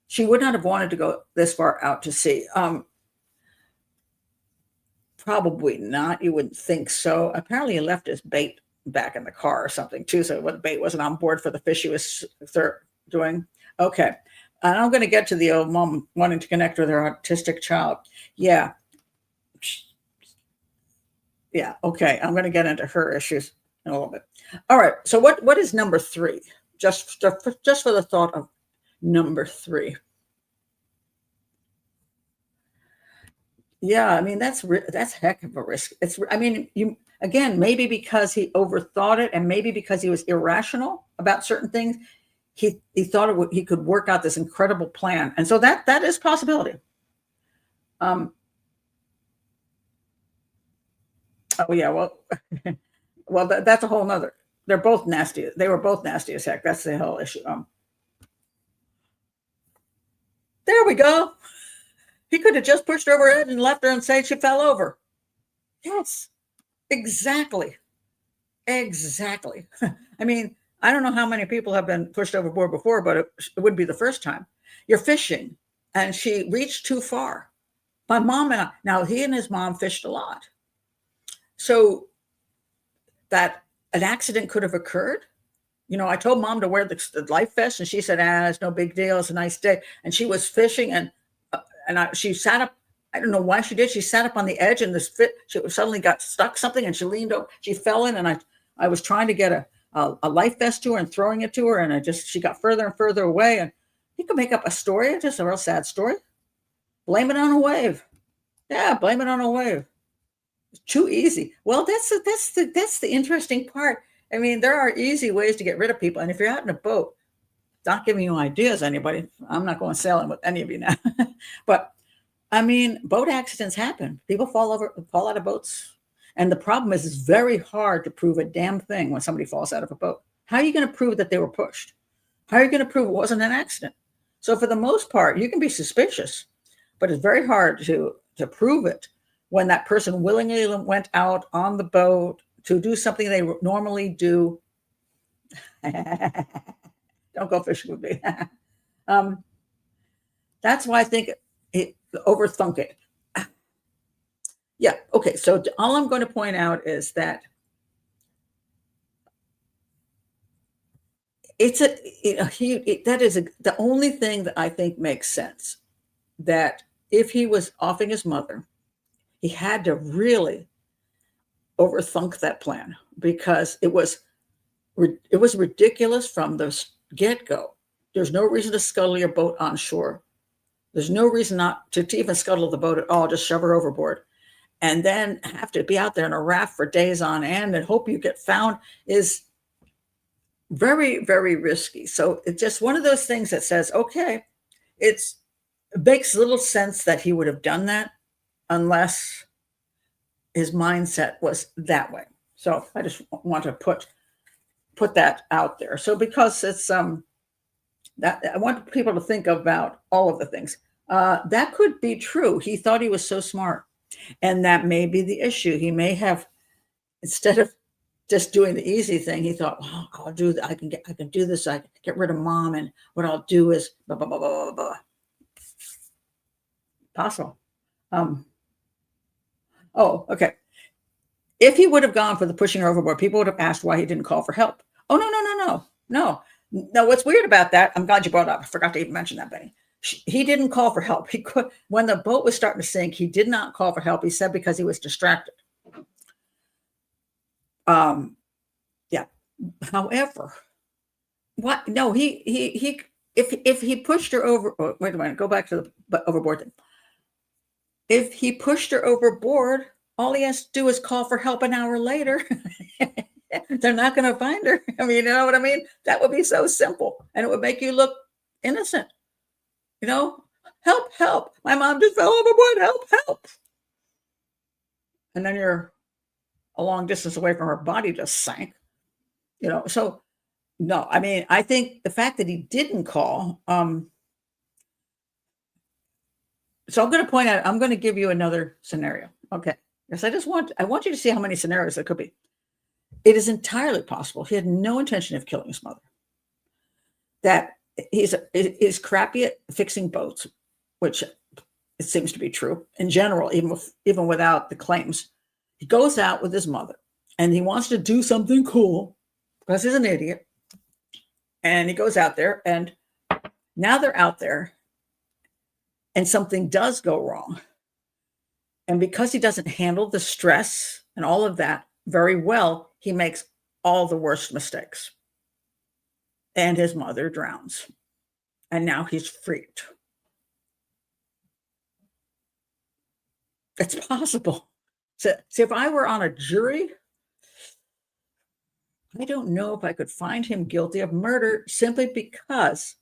She would not have wanted to go this far out to sea. Probably not. You wouldn't think so. Apparently, he left his bait back in the car or something too, so the bait wasn't on board for the fish he was doing. Okay, and I'm going to get to the old mom wanting to connect with her autistic child. Yeah. Okay, I'm going to get into her issues in a little bit. All right. So what is number 3? Just for the thought of number 3. Yeah, I mean, that's heck of a risk. Maybe because he overthought it, and maybe because he was irrational about certain things, he thought he could work out this incredible plan, and so that is a possibility. Oh yeah, well, that's a whole nother. They're both nasty. They were both nasty as heck. That's the whole issue. There we go. He could have just pushed her over her head and left her and said she fell over. Yes, exactly. I mean, I don't know how many people have been pushed overboard before, but it would be the first time. You're fishing, and she reached too far. My mom and now he and his mom fished a lot. So that an accident could have occurred. I told mom to wear the life vest, and she said, it's no big deal. It's a nice day. And she was fishing, and she sat up. I don't know why she did. She sat up on the edge, and she suddenly got stuck something, and she leaned over. She fell in, and I was trying to get a life vest to her and throwing it to her, and she got further and further away. And you could make up a story, just a real sad story. Blame it on a wave. Yeah, blame it on a wave. It's too easy. Well, that's the interesting part. I mean, there are easy ways to get rid of people, and if you're out in a boat, not giving you ideas, anybody. I'm not going sailing with any of you now, but I mean, boat accidents happen. People fall out of boats. And the problem is, it's very hard to prove a damn thing when somebody falls out of a boat. How are you going to prove that they were pushed? How are you going to prove it wasn't an accident? So for the most part, you can be suspicious, but it's very hard to prove it when that person willingly went out on the boat to do something they normally do. Don't go fishing with me. That's why I think it overthunk it. Yeah. Okay. So all I'm going to point out is that it's a, that is the only thing that I think makes sense, that if he was offing his mother, he had to really overthunk that plan, because it was ridiculous from the get-go. There's no reason to scuttle your boat on shore. There's no reason not to even scuttle the boat at all. Just shove her overboard, and then have to be out there in a raft for days on end and hope you get found is very, very risky. So it's just one of those things that says, okay, it makes little sense that he would have done that unless his mindset was that way. So I just want to put that out there. So because it's that I want people to think about all of the things. That could be true. He thought he was so smart, and that may be the issue. He may have, instead of just doing the easy thing, he thought, well, I'll do that. I can do this. I can get rid of mom, and what I'll do is blah blah blah blah blah. Possible. Oh, okay. If he would have gone for the pushing her overboard, people would have asked why he didn't call for help. Oh, no. What's weird about that? I'm glad you brought it up. I forgot to even mention that, Benny. He didn't call for help. He could, when the boat was starting to sink, he did not call for help. He said because he was distracted. Yeah. However, what? No, if he pushed her over. Oh, wait a minute. Go back to the overboard thing. If he pushed her overboard, all he has to do is call for help an hour later. They're not going to find her. I mean, you know what I mean? That would be so simple, and it would make you look innocent. You know, help. My mom just fell overboard. Help. And then you're a long distance away from her body just sank. You know, so no, I mean, I think the fact that he didn't call, so I'm going to point out, I'm going to give you another scenario. Okay. Yes, I want you to see how many scenarios there could be. It is entirely possible he had no intention of killing his mother. That he's crappy at fixing boats, which it seems to be true in general, even without the claims. He goes out with his mother and he wants to do something cool because he's an idiot. And he goes out there, and now they're out there and something does go wrong. And because he doesn't handle the stress and all of that very well, he makes all the worst mistakes. And his mother drowns. And now he's freaked. It's possible. So if I were on a jury, I don't know if I could find him guilty of murder, simply because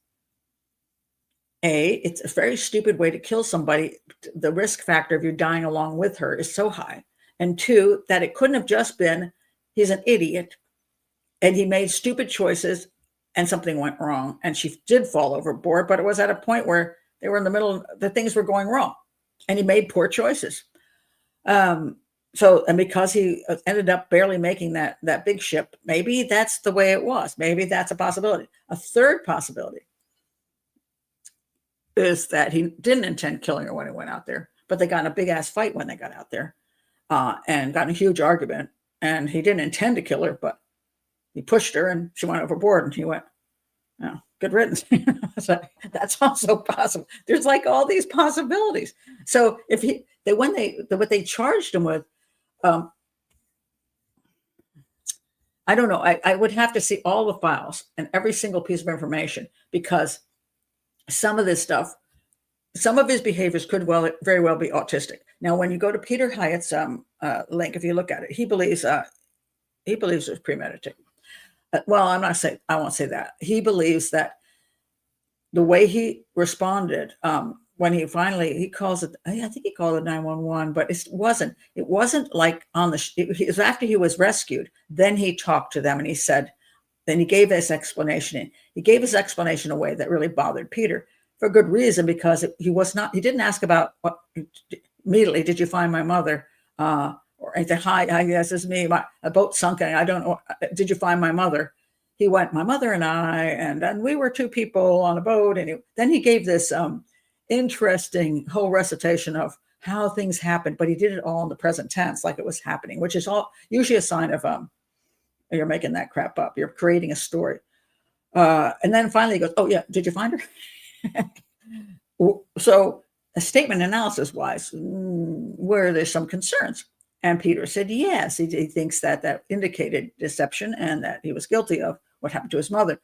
it's a very stupid way to kill somebody. The risk factor of you dying along with her is so high. And two, that it couldn't have just been he's an idiot and he made stupid choices and something went wrong and she did fall overboard, but it was at a point where they were in the middle, the things were going wrong and he made poor choices. And because he ended up barely making that big ship, maybe that's the way it was. Maybe that's a possibility. A third possibility is that he didn't intend killing her when he went out there, but they got in a big ass fight when they got out there and got in a huge argument, and he didn't intend to kill her, but he pushed her and she went overboard and he went, oh, good riddance. So that's also possible. There's like all these possibilities. So what they charged him with, I don't know. I would have to see all the files and every single piece of information, because some of this stuff, some of his behaviors could very well be autistic. Now, when you go to Peter Hyatt's link, if you look at it, he believes it was premeditated. Well, I won't say that. He believes that the way he responded when he calls it, I think he called it 911, but it wasn't like it was after he was rescued. Then he talked to them and he said, then he gave his explanation. He gave his explanation in a way that really bothered Peter, for good reason, because he didn't ask about what immediately, did you find my mother? Or anything, hi, yes, it's me. A boat sunk, and I don't know. Did you find my mother? he went, my mother and I, and then we were two people on a boat. And then he gave this interesting whole recitation of how things happened, but he did it all in the present tense, like it was happening, which is all usually a sign of you're making that crap up. You're creating a story. And then finally he goes, oh yeah, did you find her? So a statement analysis wise, where there's some concerns. And Peter said, yes, he thinks that indicated deception and that he was guilty of what happened to his mother.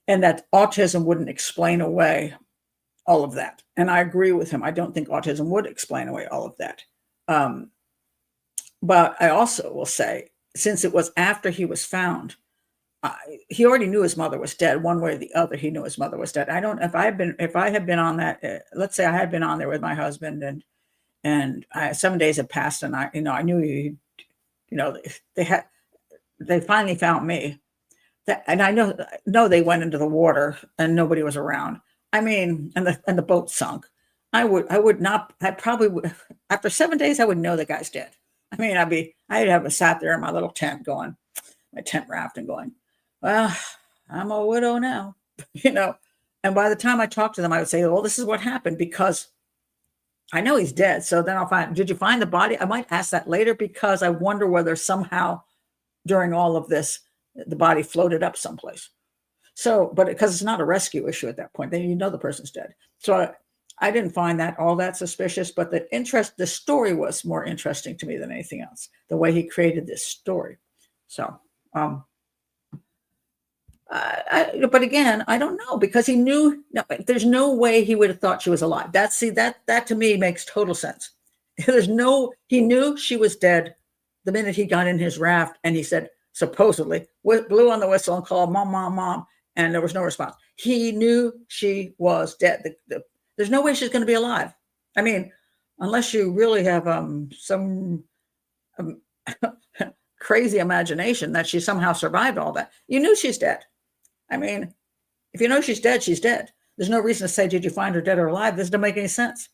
And that autism wouldn't explain away all of that. And I agree with him. I don't think autism would explain away all of that. But I also will say, since it was after he was found, he already knew his mother was dead. One way or the other, he knew his mother was dead. I don't. If I had been on that, let's say I had been on there with my husband, and 7 days had passed, and I knew he, they finally found me. And I know they went into the water and nobody was around. I mean, and the boat sunk. I would not. I probably would. After 7 days, I would know the guy's dead. I mean, I'd have sat there in my little tent going, my tent raft, and going, well, I'm a widow now, And by the time I talked to them, I would say, well, this is what happened, because I know he's dead. So then I'll find, did you find the body? I might ask that later, because I wonder whether somehow during all of this, the body floated up someplace. So, but because it's not a rescue issue at that point, then the person's dead. So I didn't find that all that suspicious, but the story was more interesting to me than anything else, the way he created this story. So, but again, I don't know, because he knew, there's no way he would have thought she was alive. That to me makes total sense. He knew she was dead the minute he got in his raft, and he said, supposedly, blew on the whistle and called mom, mom, mom, and there was no response. He knew she was dead. There's no way she's going to be alive. I mean, unless you really have some crazy imagination that she somehow survived all that. You knew she's dead. I mean, if you know she's dead, she's dead. There's no reason to say, did you find her dead or alive? This doesn't make any sense.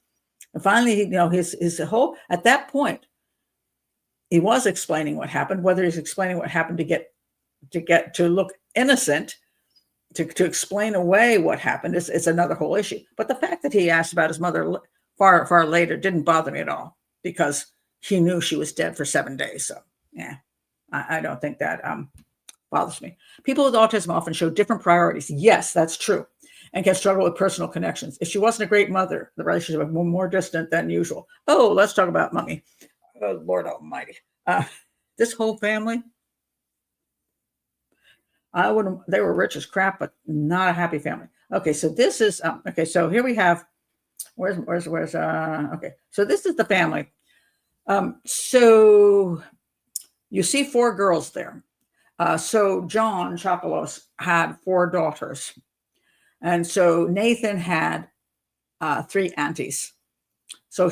And finally, his whole, at that point, he was explaining what happened. Whether he's explaining what happened to look innocent, to explain away what happened is another whole issue. But the fact that he asked about his mother far, far later didn't bother me at all, because he knew she was dead for 7 days. So yeah, I don't think that bothers me. People with autism often show different priorities. Yes, that's true, and can struggle with personal connections. If she wasn't a great mother, the relationship would be more distant than usual. Oh, let's talk about mommy. Oh, Lord Almighty. This whole family, they were rich as crap, but not a happy family. Okay, so this is, okay, so here we have, okay, so this is the family. So you see 4 girls there. So John Chakalos had 4 daughters. And so Nathan had 3 aunties. So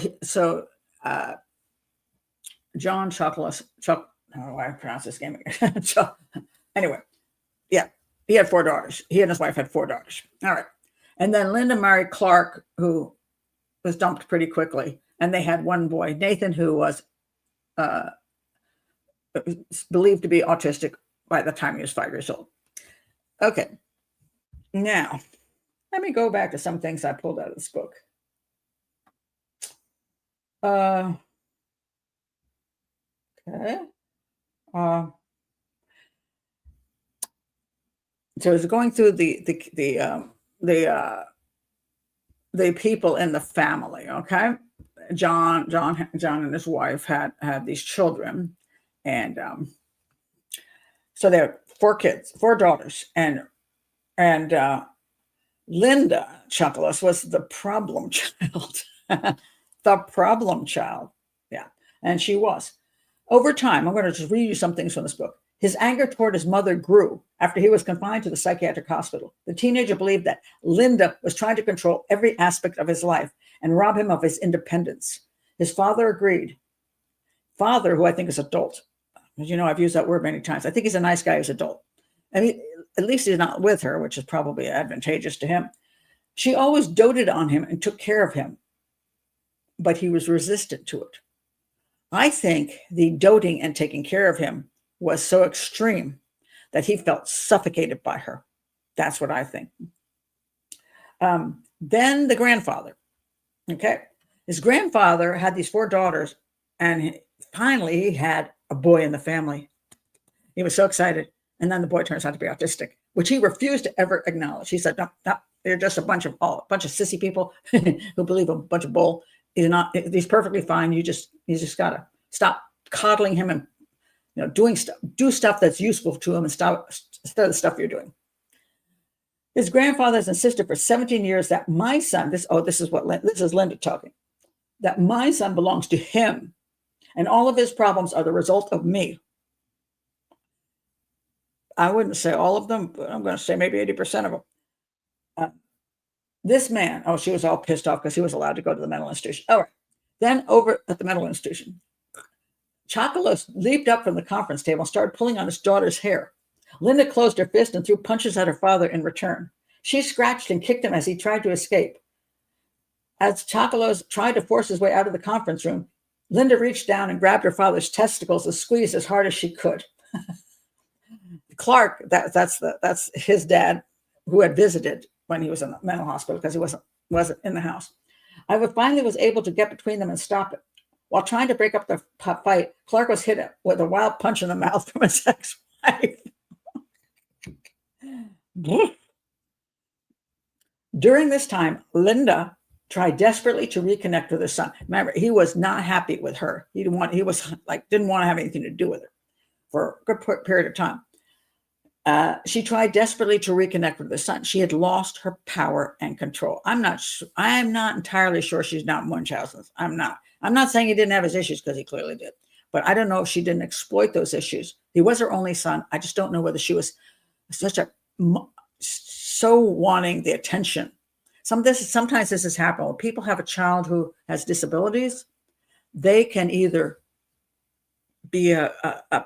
John Chakalos, I don't know why I pronounce this name again. Anyway, yeah, he had 4 daughters. He and his wife had 4 daughters. All right. And then Linda married Clark, who was dumped pretty quickly. And they had 1 boy, Nathan, who was believed to be autistic by the time he was 5 years old. Okay. Now, let me go back to some things I pulled out of this book. Okay. So it's going through the people in the family. Okay, John and his wife had these children, and so there are 4 kids, 4 daughters, and Linda Chakalos was the problem child, the problem child. Yeah, and she was. Over time, I'm going to just read you some things from this book. His anger toward his mother grew after he was confined to the psychiatric hospital. The teenager believed that Linda was trying to control every aspect of his life and rob him of his independence. His father agreed. Father, who I think is adult. As you know, I've used that word many times. I think he's a nice guy who's adult. I mean, at least he's not with her, which is probably advantageous to him. She always doted on him and took care of him, but he was resistant to it. I think the doting and taking care of him was so extreme that he felt suffocated by her. That's what I think. Then the grandfather. Okay. His grandfather had these 4 daughters, and finally he had a boy in the family. He was so excited. And then the boy turns out to be autistic, which he refused to ever acknowledge. He said, no, they're just a bunch of sissy people who believe a bunch of bull. He's perfectly fine. You just gotta stop coddling him and do stuff that's useful to him instead of the stuff you're doing. His grandfather has insisted for 17 years that my son, this is Linda talking, that my son belongs to him, and all of his problems are the result of me. I wouldn't say all of them, but I'm going to say maybe 80% of them. This man, she was all pissed off because he was allowed to go to the mental institution. All right. Then over at the mental institution, Chakalos leaped up from the conference table and started pulling on his daughter's hair. Linda closed her fist and threw punches at her father in return. She scratched and kicked him as he tried to escape. As Chakalos tried to force his way out of the conference room, Linda reached down and grabbed her father's testicles and squeezed as hard as she could. Clark, that's his dad, who had visited when he was in the mental hospital because he wasn't in the house. I finally was able to get between them and stop it. While trying to break up the fight, Clark was hit with a wild punch in the mouth from his ex-wife. During this time, Linda tried desperately to reconnect with her son. Remember, he was not happy with her. He didn't want to have anything to do with her for a good period of time. She tried desperately to reconnect with her son. She had lost her power and control. I'm not entirely sure she's not Munchausen's. I'm not saying he didn't have his issues, because he clearly did. But I don't know if she didn't exploit those issues. He was her only son. I just don't know whether she was so wanting the attention. Sometimes this has happened. When people have a child who has disabilities, they can either be a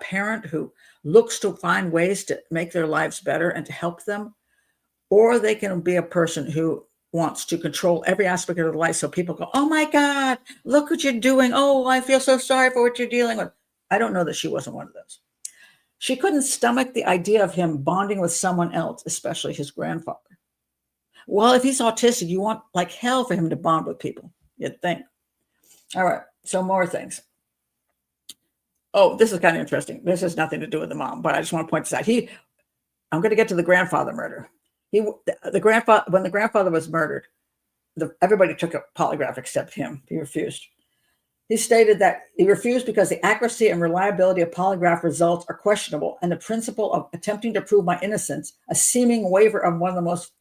parent who looks to find ways to make their lives better and to help them, or they can be a person who wants to control every aspect of their life. So people go, oh my God, look what you're doing. Oh, I feel so sorry for what you're dealing with. I don't know that she wasn't one of those. She couldn't stomach the idea of him bonding with someone else, especially his grandfather. Well, if he's autistic, you want like hell for him to bond with people, you'd think. All right, so more things. Oh, this is kind of interesting. This has nothing to do with the mom, but I just want to point this out. I'm going to get to the grandfather murder. When the grandfather was murdered, everybody took a polygraph except him. He refused. He stated that he refused because the accuracy and reliability of polygraph results are questionable, and the principle of attempting to prove my innocence, a seeming waiver of one of the most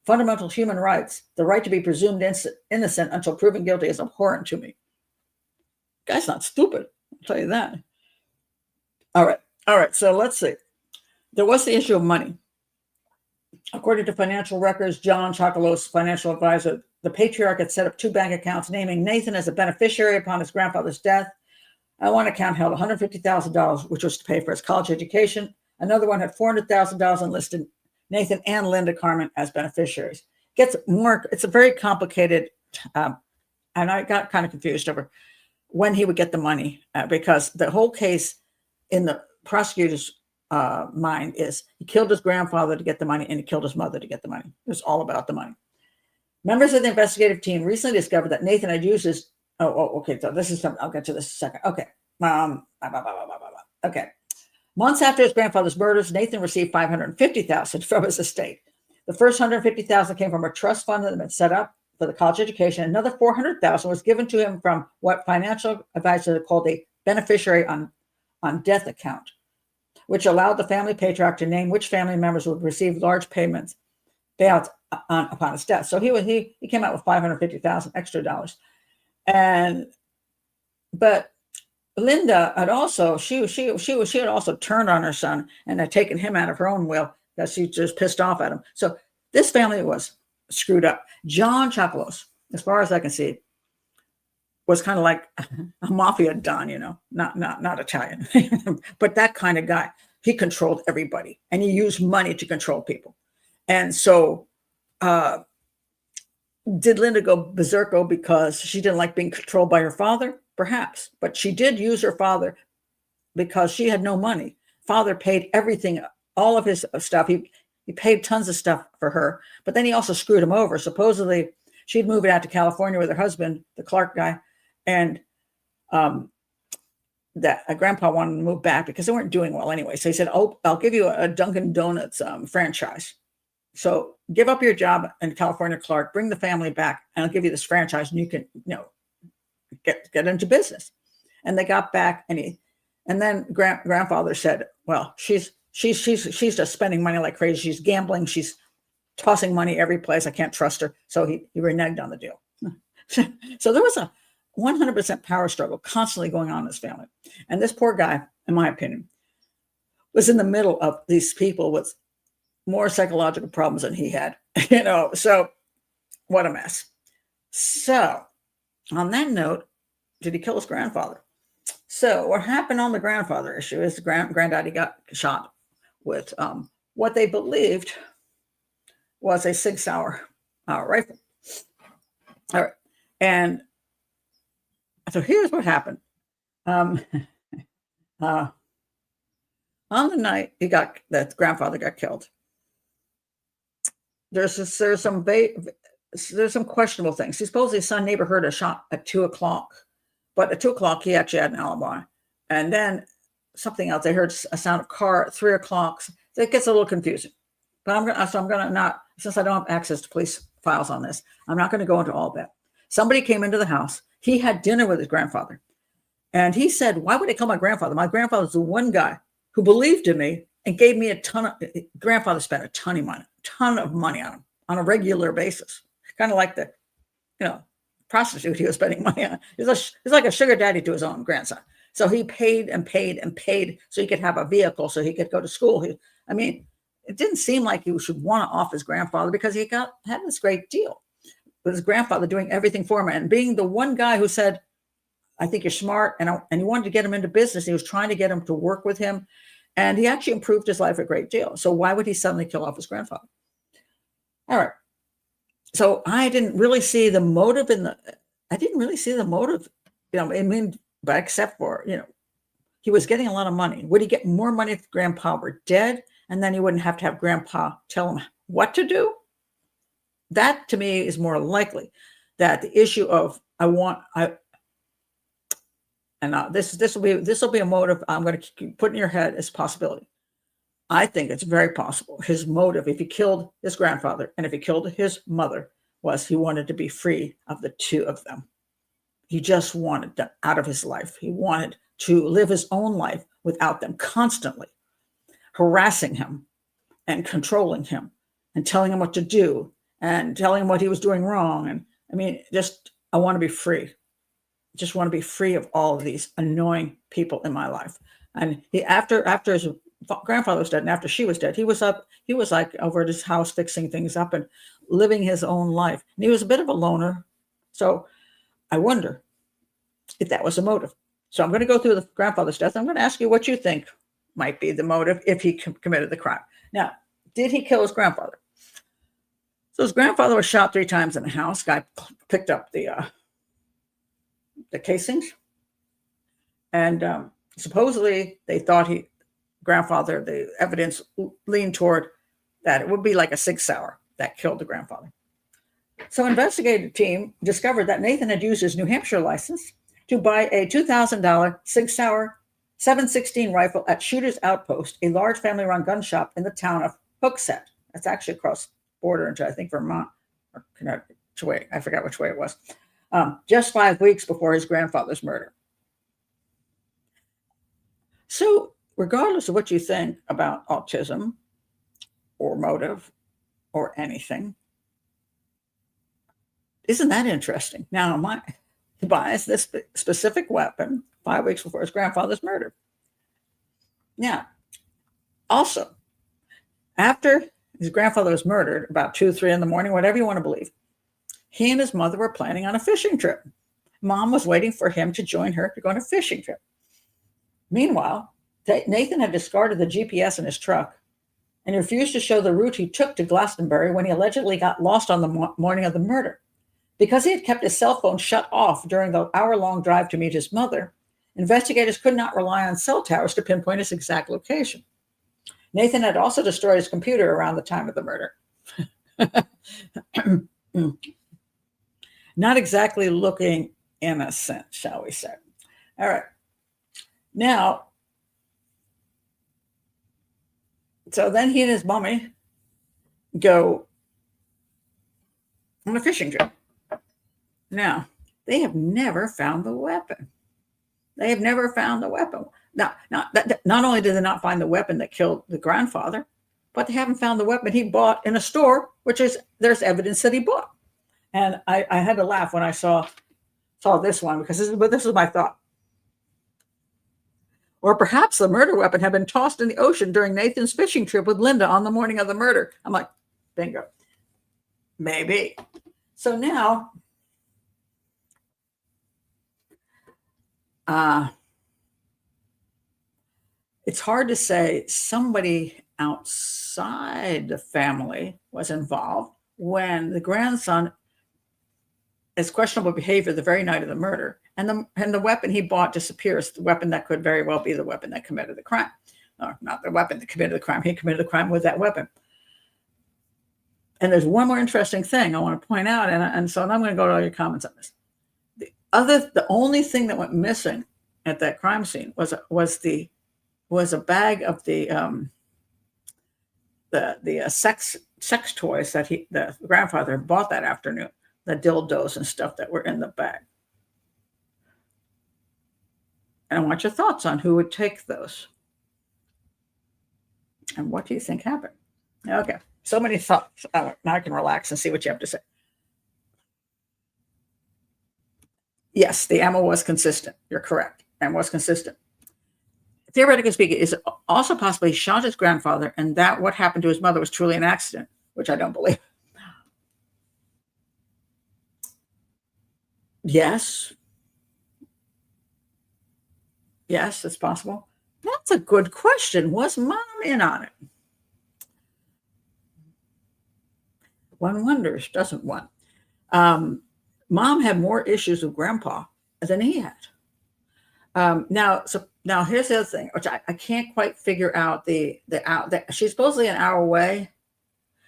fundamental human rights, the right to be presumed innocent until proven guilty, is abhorrent to me. The guy's not stupid. I'll tell you that. All right. So let's see. There was the issue of money. According to financial records, John Chakalos, financial advisor, the patriarch had set up 2 bank accounts, naming Nathan as a beneficiary upon his grandfather's death. One account held $150,000, which was to pay for his college education. Another one had $400,000 and listed Nathan and Linda Carman as beneficiaries. It's a very complicated, and I got kind of confused over when he would get the money, because the whole case in the prosecutor's mind is he killed his grandfather to get the money and he killed his mother to get the money. It was all about the money. Members of the investigative team recently discovered that Nathan had used his, okay, so this is something, I'll get to this in a second. Okay. Okay. Months after his grandfather's murders, Nathan received $550,000 from his estate. The first $150,000 came from a trust fund that had been set up for the college education. Another $400,000 was given to him from what financial advisors called a beneficiary on death account, which allowed the family patriarch to name which family members would receive large payouts upon his death. So he came out with $550,000 extra dollars, but Linda had also she had also turned on her son and had taken him out of her own will because she just pissed off at him. So this family was screwed up. John Chakalos, as far as I can see, was kind of like a mafia don, not Italian, but that kind of guy. He controlled everybody, and he used money to control people. And so, did Linda go berserko because she didn't like being controlled by her father? Perhaps, but she did use her father because she had no money. Father paid everything all of his stuff. He paid tons of stuff for her, but then he also screwed him over. Supposedly, she'd moved out to California with her husband, the Clark guy, and that grandpa wanted to move back because they weren't doing well anyway. So he said, "Oh, I'll give you a Dunkin' Donuts franchise. So give up your job in California, Clark, bring the family back, and I'll give you this franchise, and you can, get into business." And they got back, and then grandfather said, "Well, she's just spending money like crazy. She's gambling. She's tossing money every place. I can't trust her." So he reneged on the deal. So there was a 100% power struggle constantly going on in this family. And this poor guy, in my opinion, was in the middle of these people with more psychological problems than he had, so what a mess. So on that note, did he kill his grandfather? So what happened on the grandfather issue is granddaddy got shot with what they believed was a 6-hour rifle. All right. And so here's what happened. On the night that grandfather got killed, there's some questionable things. Supposedly his son neighbor heard a shot at 2:00, but at 2:00 he actually had an alibi. And then something else, they heard a sound of car at 3:00. It gets a little confusing. But I'm gonna not, since I don't have access to police files on this, I'm not going to go into all that. Somebody came into the house. He had dinner with his grandfather, and he said, "Why would they kill my grandfather? My grandfather's the one guy who believed in me and gave me a ton of." Grandfather spent a ton of money on him on a regular basis, kind of like the, prostitute he was spending money on. He's like a sugar daddy to his own grandson. So he paid and paid and paid so he could have a vehicle, so he could go to school. It didn't seem like he should want to off his grandfather because he had this great deal with his grandfather doing everything for him and being the one guy who said, "I think you're smart," and he wanted to get him into business. He was trying to get him to work with him, and he actually improved his life a great deal. So why would he suddenly kill off his grandfather? All right. So I didn't really see the motive but except for, he was getting a lot of money. Would he get more money if grandpa were dead? And then he wouldn't have to have grandpa tell him what to do? That to me is more likely that the issue of this will be a motive I'm going to put in your head as a possibility. I think it's very possible his motive, if he killed his grandfather and if he killed his mother, was he wanted to be free of the two of them. He just wanted them out of his life. He wanted to live his own life without them, constantly harassing him and controlling him and telling him what to do and telling him what he was doing wrong. And I want to be free. Just want to be free of all of these annoying people in my life. And after his grandfather was dead and after she was dead, he was like over at his house fixing things up and living his own life. And he was a bit of a loner. So I wonder if that was a motive. So I'm going to go through the grandfather's death. I'm going to ask you what you think might be the motive if he committed the crime. Now, did he kill his grandfather? So his grandfather was shot 3 times in the house. Guy picked up the casings, and supposedly they thought the evidence leaned toward that it would be like a 6-hour that killed the grandfather. So investigative team discovered that Nathan had used his New Hampshire license to buy a $2,000 6-hour 7.16 rifle at Shooter's Outpost, a large family-run gun shop in the town of Hooksett. That's actually across the border into, I think, Vermont or Connecticut. I forgot which way it was. Just 5 weeks before his grandfather's murder. So regardless of what you think about autism or motive or anything, isn't that interesting? Now, he buys this specific weapon 5 weeks before his grandfather's murder. Now, also, after his grandfather was murdered, about 2, 3 in the morning, whatever you want to believe, he and his mother were planning on a fishing trip. Mom was waiting for him to join her to go on a fishing trip. Meanwhile, Nathan had discarded the GPS in his truck and refused to show the route he took to Glastonbury when he allegedly got lost on the morning of the murder. Because he had kept his cell phone shut off during the hour-long drive to meet his mother, investigators could not rely on cell towers to pinpoint his exact location. Nathan had also destroyed his computer around the time of the murder. Not exactly looking innocent, shall we say. All right. Now, so then he and his mommy go on a fishing trip. Now, they have never found the weapon. They have never found the weapon. Now, not only did they not find the weapon that killed the grandfather, but they haven't found the weapon he bought in a store, which is there's evidence that he bought. And I had to laugh when I saw this one, because this is my thought. Or perhaps the murder weapon had been tossed in the ocean during Nathan's fishing trip with Linda on the morning of the murder. I'm like, bingo. Maybe. So now, it's hard to say somebody outside the family was involved when the grandson has questionable behavior the very night of the murder, and the weapon he bought disappears, the weapon that could very well be the weapon that committed the crime. Or not the weapon that committed the crime. He committed the crime with that weapon. And there's one more interesting thing I want to point out, and so I'm going to go to all your comments on this. The only thing that went missing at that crime scene was a bag of the sex toys that the grandfather bought that afternoon, the dildos and stuff that were in the bag. And I want your thoughts on who would take those. And what do you think happened? Okay, so many thoughts. Now I can relax and see what you have to say. Yes, the ammo was consistent. You're correct. And was consistent. Theoretically speaking, is it also possibly shot his grandfather, and that what happened to his mother was truly an accident, which I don't believe. Yes. Yes, it's possible. That's a good question. Was mom in on it? One wonders, doesn't one? Mom had more issues with grandpa than he had. Now here's the other thing, which I can't quite figure out she's supposedly an hour away,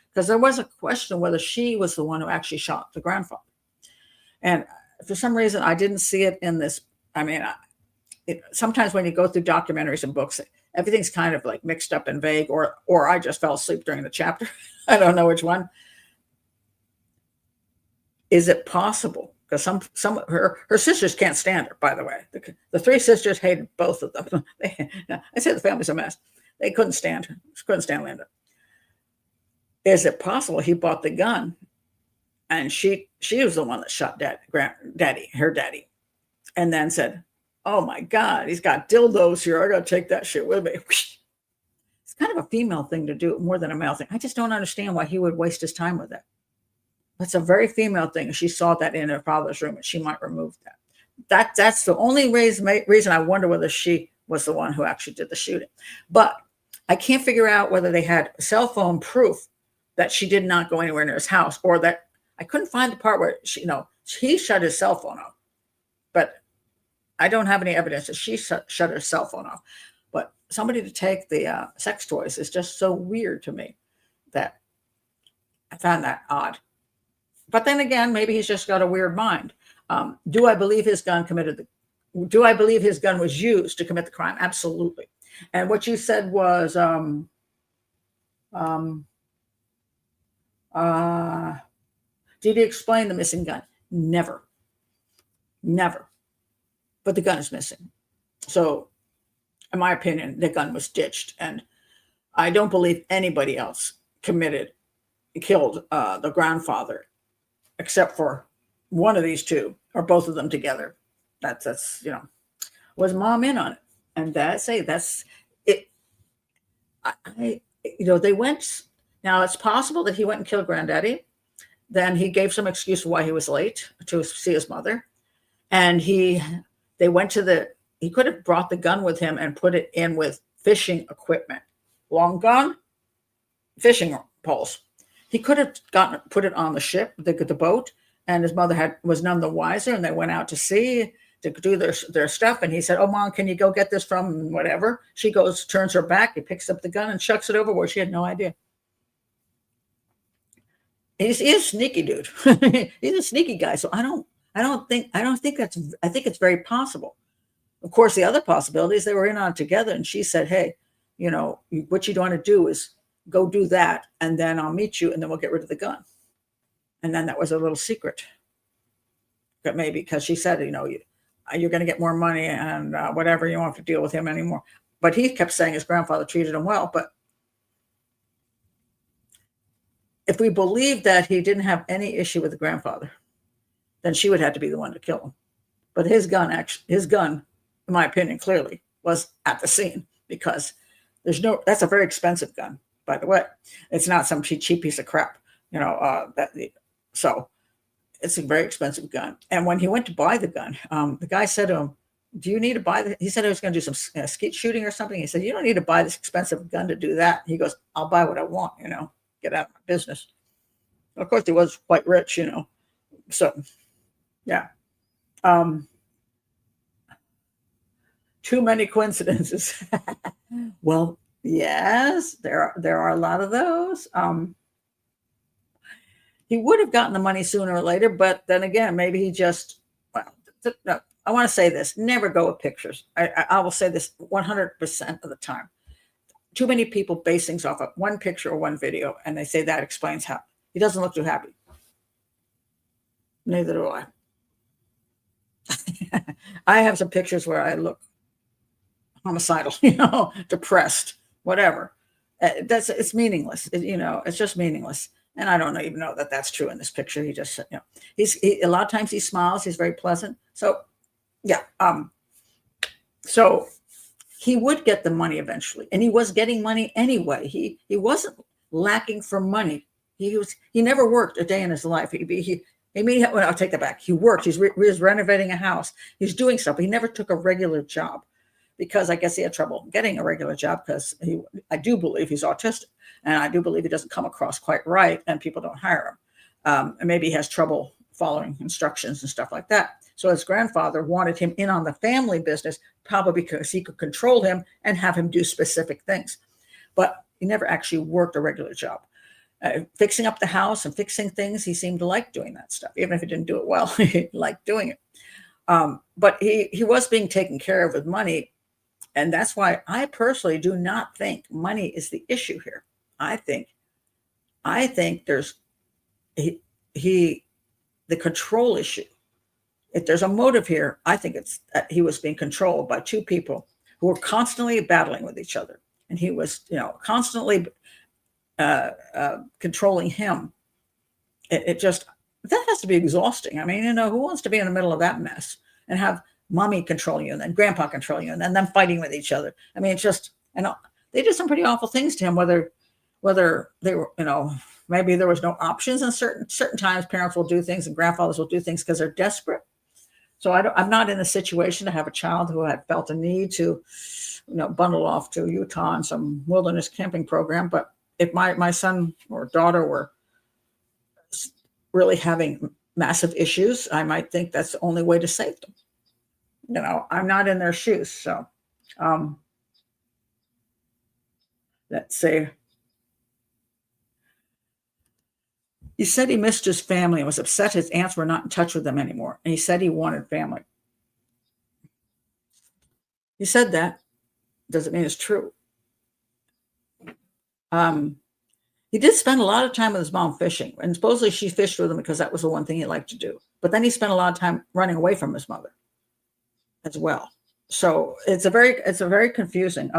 because there was a question whether she was the one who actually shot the grandfather. And for some reason, I didn't see it in this. I mean, sometimes when you go through documentaries and books, everything's kind of like mixed up and vague, or I just fell asleep during the chapter. I don't know which one. Is it possible? Because some of her sisters can't stand her, by the way. The three sisters hated both of them. I say the family's a mess. They couldn't stand her. Couldn't stand Linda. Is it possible he bought the gun and she was the one that shot her daddy, and then said, "Oh my God, he's got dildos here. I got to take that shit with me." It's kind of a female thing to do more than a male thing. I just don't understand why he would waste his time with it. That's a very female thing. She saw that in her father's room, and she might remove that. That's the only reason I wonder whether she was the one who actually did the shooting. But I can't figure out whether they had cell phone proof that she did not go anywhere near his house, or that I couldn't find the part where he shut his cell phone off. But I don't have any evidence that she shut her cell phone off. But somebody to take the sex toys is just so weird to me that I found that odd. But then again, maybe he's just got a weird mind. Do I believe his gun was used to commit the crime? Absolutely. And what you said was, did he explain the missing gun? Never. But the gun is missing. So, in my opinion, the gun was ditched. And I don't believe anybody else killed the grandfather, except for one of these two, or both of them together. That's was mom in on it? And that's it. They went. Now it's possible that he went and killed granddaddy. Then he gave some excuse why he was late to see his mother, and he could have brought the gun with him and put it in with fishing equipment, long gun, fishing poles. He could have put it on the ship, the boat, and his mother was none the wiser, and they went out to sea. to do their stuff. And he said, "Oh, Mom, can you go get this from whatever?" She goes, turns her back. He picks up the gun and chucks it over where she had no idea. He's a sneaky dude. He's a sneaky guy. So I think it's very possible. Of course, the other possibility is they were in on it together, and she said, "Hey, what you want to do is go do that, and then I'll meet you, and then we'll get rid of the gun." And then that was a little secret. But maybe because she said, you're going to get more money and whatever, you won't have to deal with him anymore. But he kept saying his grandfather treated him well. But if we believe that he didn't have any issue with the grandfather, then she would have to be the one to kill him. But his gun, in my opinion, clearly was at the scene, because that's a very expensive gun, by the way. It's not some cheap piece of crap, so it's a very expensive gun. And when he went to buy the gun, the guy said to him, "Do you need to buy he said he was going to do some skeet shooting or something. He said, "You don't need to buy this expensive gun to do that." He goes, "I'll buy what I want, get out of my business." Of course, he was quite rich, so yeah. Too many coincidences. Well, yes, there are a lot of those. He would have gotten the money sooner or later, but then again, maybe he just, no, I want to say this, never go with pictures. I will say this 100% of the time. Too many people base things off of one picture or one video, and they say that explains how he doesn't look too happy. Neither do I. I have some pictures where I look homicidal, depressed, whatever. It's meaningless. It's just meaningless. And I don't even know that that's true in this picture. He just, a lot of times he smiles. He's very pleasant. So, yeah. So he would get the money eventually, and he was getting money anyway. He wasn't lacking for money. He never worked a day in his life. I'll take that back. He worked. He was renovating a house. He's doing stuff. He never took a regular job, because I guess he had trouble getting a regular job, because I do believe he's autistic, and I do believe he doesn't come across quite right, and people don't hire him. And maybe he has trouble following instructions and stuff like that. So his grandfather wanted him in on the family business, probably because he could control him and have him do specific things. But he never actually worked a regular job. Fixing up the house and fixing things, he seemed to like doing that stuff. Even if he didn't do it well, he liked doing it. But he was being taken care of with money. And that's why I personally do not think money is the issue here. I think there's the control issue. If there's a motive here, I think it's that he was being controlled by two people who were constantly battling with each other. And he was, constantly controlling him. That has to be exhausting. I mean, who wants to be in the middle of that mess and have mommy controlling you and then grandpa controlling you and then them fighting with each other? I mean, it's just, they did some pretty awful things to him, whether they were, maybe there was no options. And certain times parents will do things and grandfathers will do things because they're desperate. So I'm not in a situation to have a child who had felt a need to, bundle off to Utah on some wilderness camping program. But if my son or daughter were really having massive issues, I might think that's the only way to save them. I'm not in their shoes. So let's see. He said he missed his family and was upset his aunts were not in touch with him anymore. And he said he wanted family. He said that. Doesn't mean it's true. He did spend a lot of time with his mom fishing, and supposedly she fished with him because that was the one thing he liked to do. But then he spent a lot of time running away from his mother as well. So it's a very confusing.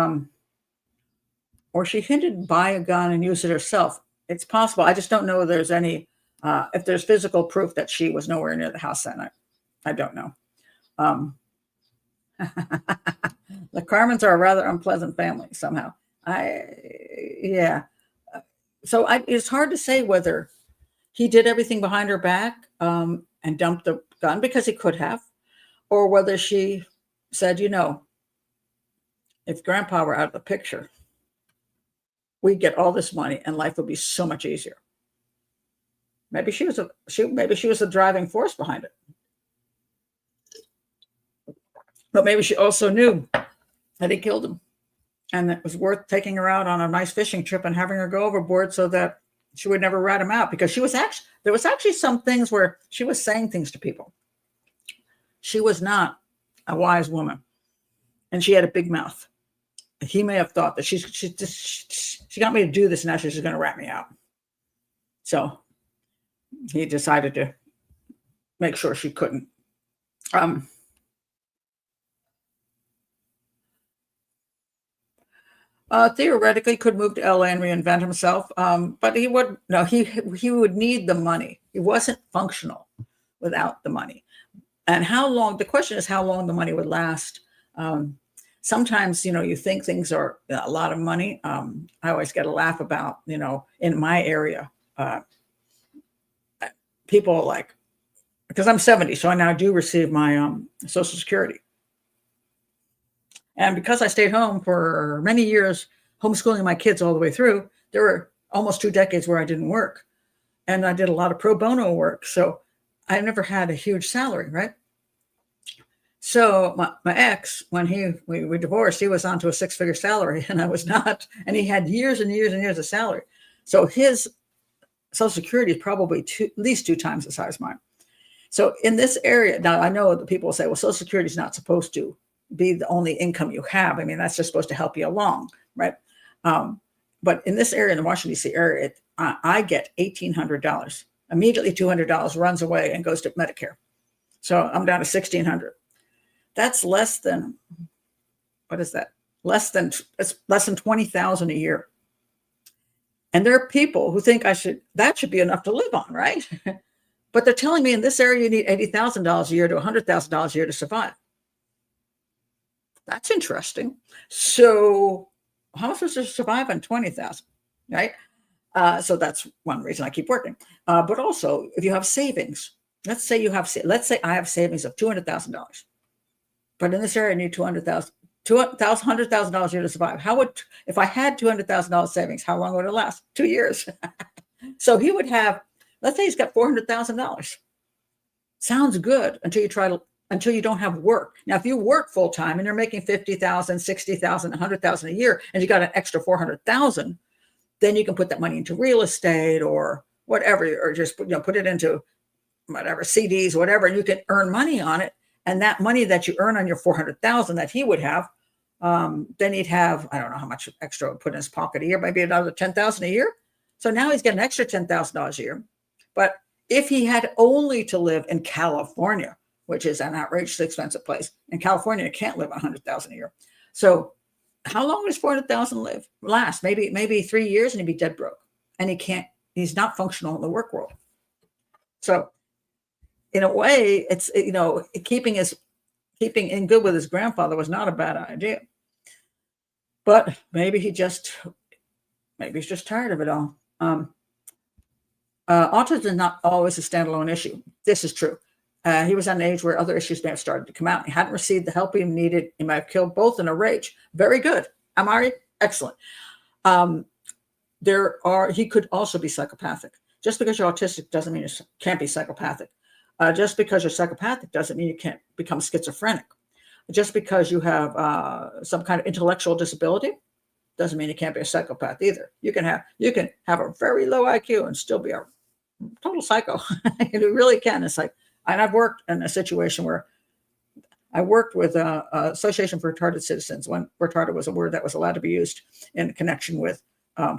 Or she hinted buy a gun and use it herself. It's possible. I just don't know if there's any, if there's physical proof that she was nowhere near the house that night. I don't know. The Carmans are a rather unpleasant family somehow. So it's hard to say whether he did everything behind her back and dumped the gun, because he could have, or whether she said, if grandpa were out of the picture, we'd get all this money and life would be so much easier. Maybe she was the driving force behind it. But maybe she also knew that he killed him, and it was worth taking her out on a nice fishing trip and having her go overboard so that she would never rat him out, because there was actually some things where she was saying things to people. She was not a wise woman, and she had a big mouth. He may have thought that she got me to do this, and now she's just going to rat me out. So he decided to make sure she couldn't. Theoretically, could move to LA and reinvent himself, but he would need the money. He wasn't functional without the money. And how long? The question is how long the money would last. Sometimes, you think things are a lot of money. I always get a laugh about, in my area, people like, because I'm 70, so I now do receive my Social Security. And because I stayed home for many years, homeschooling my kids all the way through, there were almost 2 decades where I didn't work. And I did a lot of pro bono work. So I never had a huge salary, right? So my ex, when we divorced, he was onto a 6-figure salary and I was not. And he had years and years and years of salary. So his Social Security is probably at least 2 times the size of mine. So in this area, now I know that people say, well, Social Security is not supposed to be the only income you have. I mean, that's just supposed to help you along, right? But in this area, in the Washington, D.C. area, I get $1,800. Immediately $200 runs away and goes to Medicare. So I'm down to $1,600. That's less than, what is that? It's less than $20,000 a year. And there are people who think that should be enough to live on, right? But they're telling me in this area, you need $80,000 a year to $100,000 a year to survive. That's interesting. So how am I supposed to survive on 20,000, right? So that's one reason I keep working. But also, if you have savings, let's say I have savings of $200,000, but in this area I need $100,000 a year to survive. If I had $200,000 savings, how long would it last? 2 years. So he would have, let's say he's got $400,000. Sounds good until you don't have work. Now, if you work full time and you're making $50,000, $60,000, $100,000 a year, and you got an extra $400,000, then you can put that money into real estate or whatever, or just put it into whatever CDs, whatever, and you can earn money on it. And that money that you earn on your $400,000 that he would have, then he'd have, I don't know how much extra would put in his pocket a year, maybe another $10,000 a year. So now he's getting an extra $10,000 a year. But if he had only to live in California, which is an outrageously expensive place. In California, you can't live on $100,000 a year. So how long does $400,000 last? Maybe 3 years and he'd be dead broke. And he's not functional in the work world. So in a way, it's, keeping in good with his grandfather was not a bad idea. But maybe he's just tired of it all. Autism is not always a standalone issue. This is true. He was at an age where other issues may have started to come out. He hadn't received the help he needed. He might have killed both in a rage. Very good. Amari, excellent. He could also be psychopathic. Just because you're autistic doesn't mean you can't be psychopathic. Just because you're psychopathic doesn't mean you can't become schizophrenic. Just because you have some kind of intellectual disability doesn't mean you can't be a psychopath either. You can have a very low IQ and still be a total psycho. You really can. It's like, and I've worked in a situation where I worked with a Association for Retarded Citizens when retarded was a word that was allowed to be used in connection with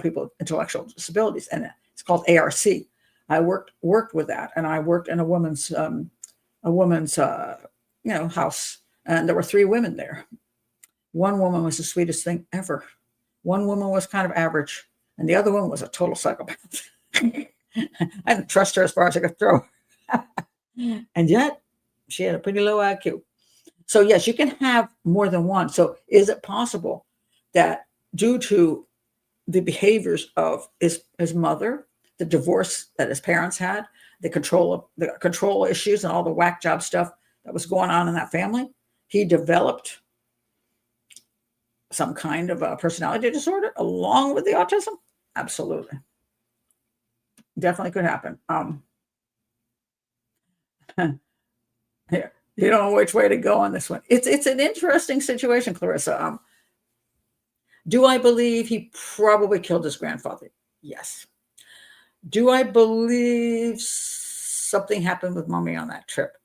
people with intellectual disabilities, and it's called ARC. I worked with that, and I worked in a woman's house, and there were 3 women there. One woman was the sweetest thing ever. One woman was kind of average, and the other one was a total psychopath. I didn't trust her as far as I could throw her. And yet she had a pretty low IQ. So yes, you can have more than one. So is it possible that due to the behaviors of his mother, the divorce that his parents had, the control issues and all the whack job stuff that was going on in that family, he developed some kind of a personality disorder along with the autism? Absolutely. Definitely could happen. Here, You don't know which way to go on this one. It's an interesting situation, Clarissa. Do I believe he probably killed his grandfather? Yes. Do I believe something happened with mommy on that trip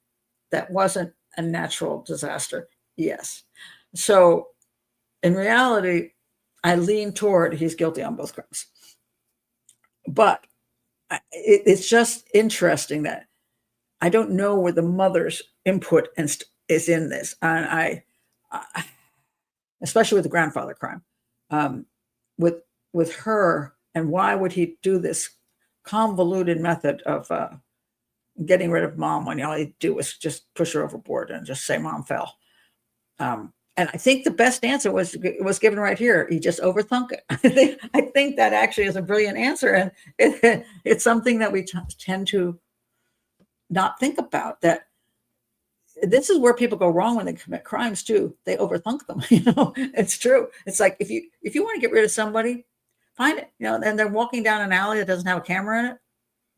that wasn't a natural disaster? Yes. So in reality, I lean toward he's guilty on both crimes. But it's just interesting that I don't know where the mother's input is in this. And I especially with the grandfather crime, um, with her, and why would he do this convoluted method of getting rid of mom when all he'd do was just push her overboard and just say mom fell. And I think the best answer was given right here. He just overthunk it. I think that actually is a brilliant answer, and it's something that we tend to not think about. That this is where people go wrong when they commit crimes too. They overthunk them. It's true. It's like if you want to get rid of somebody, find it. And they're walking down an alley that doesn't have a camera in it.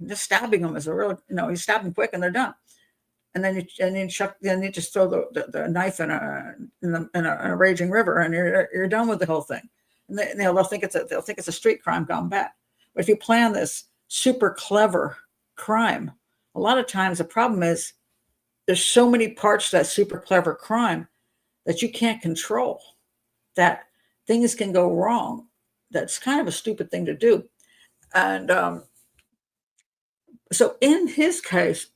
Just stabbing them is a real. You stab them quick and they're done. And then you just throw the knife in a raging river, and you're done with the whole thing. And they'll think it's a street crime gone bad. But if you plan this super clever crime, a lot of times the problem is there's so many parts to that super clever crime that you can't control. That things can go wrong. That's kind of a stupid thing to do. And so in his case,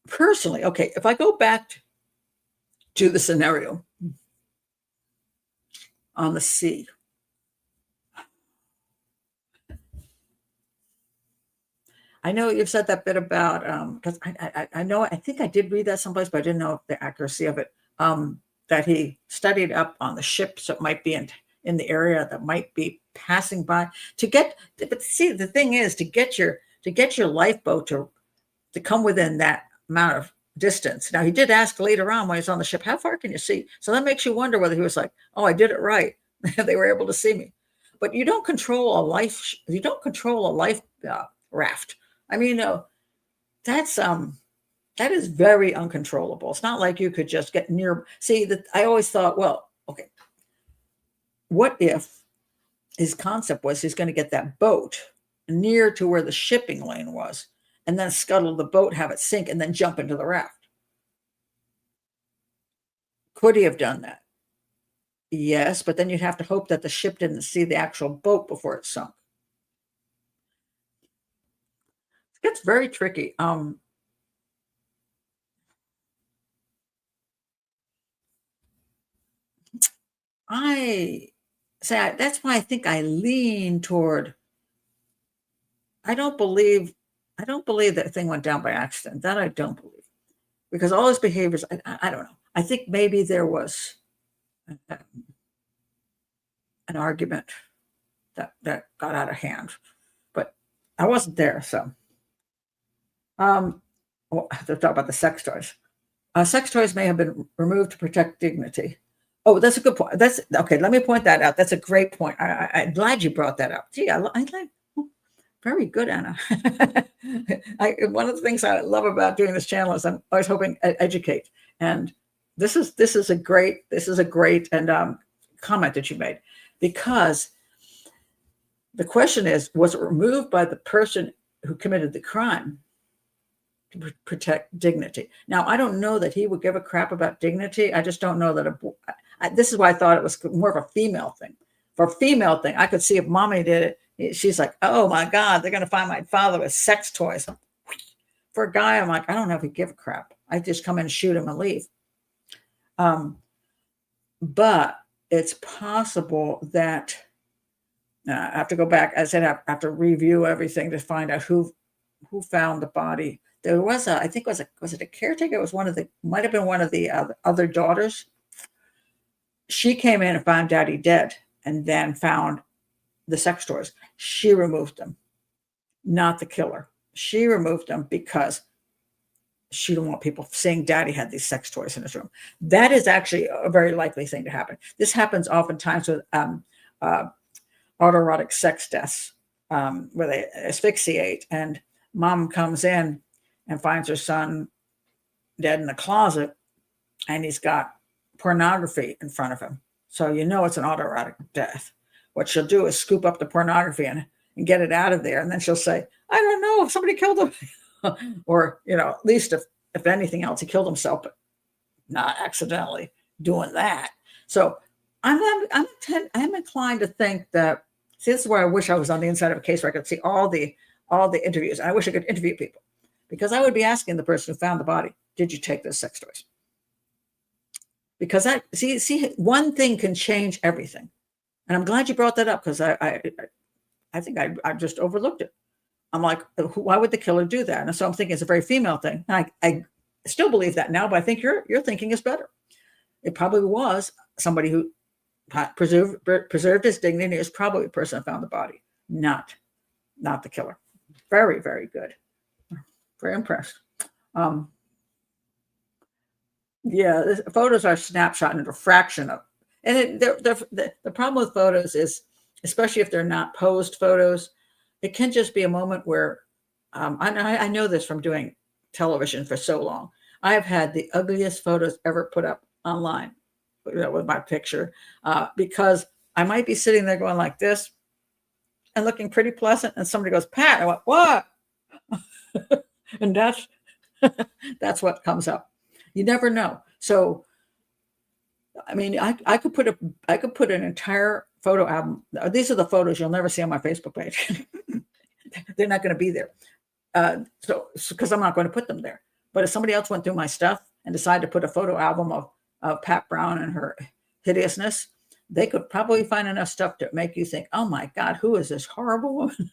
personally, okay, if I go back to the scenario on the sea, I know you've said that bit about because I know I think I did read that someplace, but I didn't know the accuracy of it. That he studied up on the ships that might be in the area that might be passing by to get. But see, the thing is to get your lifeboat to come within that amount of distance. Now he did ask later on when he's on the ship, how far can you see? So that makes you wonder whether he was like, oh, I did it right. They were able to see me. But you don't control a life. You don't control a life raft. I mean, that is very uncontrollable. It's not like you could just get near. See, that I always thought, well, okay, what if his concept was he's going to get that boat near to where the shipping lane was, and then scuttle the boat, have it sink, and then jump into the raft? Could he have done that? Yes, but then you'd have to hope that the ship didn't see the actual boat before it sunk. It gets very tricky. I say that's why I think I lean toward. I don't believe that thing went down by accident. That I don't believe, because all his behaviors. I don't know. I think maybe there was an argument that got out of hand, but I wasn't there. So, well, I have to talk about the sex toys. Sex toys may have been removed to protect dignity. Oh, that's a good point. That's okay. Let me point that out. That's a great point. I'm glad you brought that up. Gee, I like. Very good, Anna. One of the things I love about doing this channel is I'm always hoping to educate. And this is a great and comment that you made, because the question is, was it removed by the person who committed the crime to protect dignity? Now, I don't know that he would give a crap about dignity. I just don't know that this is why I thought it was more of a female thing. For a female thing, I could see if mommy did it. She's like, oh my God, they're going to find my father with sex toys. For a guy, I'm like, I don't know if he'd give a crap. I just come in and shoot him and leave. But it's possible that I have to go back. As I said, I have to review everything to find out who found the body. There was I think was it a caretaker? It was might have been one of the other daughters. She came in and found Daddy dead, and then found the sex toys. She removed them, not the killer. She removed them because she didn't want people seeing Daddy had these sex toys in his room. That is actually a very likely thing to happen. This happens oftentimes with autoerotic sex deaths, where they asphyxiate and mom comes in and finds her son dead in the closet, and he's got pornography in front of him. So you know it's an autoerotic death. What she'll do is scoop up the pornography and get it out of there. And then she'll say, I don't know if somebody killed him. Or, at least if anything else, he killed himself, but not accidentally doing that. So I'm inclined to think that, see, this is where I wish I was on the inside of a case where I could see all the interviews. I wish I could interview people, because I would be asking the person who found the body, did you take those sex toys? Because see, one thing can change everything. And I'm glad you brought that up, because I think I just overlooked it. I'm like, why would the killer do that? And so I'm thinking it's a very female thing. And I still believe that now, but I think your thinking is better. It probably was somebody who preserved his dignity. It was probably the person who found the body, not the killer. Very, very good. Very impressed. Yeah, photos are snapshot and a fraction of. And the problem with photos is, especially if they're not posed photos, it can just be a moment where, I know this from doing television for so long. I have had the ugliest photos ever put up online with my picture, because I might be sitting there going like this and looking pretty pleasant, and somebody goes, Pat, I went, what? And that's what comes up. You never know. So, I mean, I could put an entire photo album. These are the photos you'll never see on my Facebook page. They're not going to be there. So because I'm not going to put them there. But if somebody else went through my stuff and decided to put a photo album of Pat Brown and her hideousness, they could probably find enough stuff to make you think, oh my God, who is this horrible woman?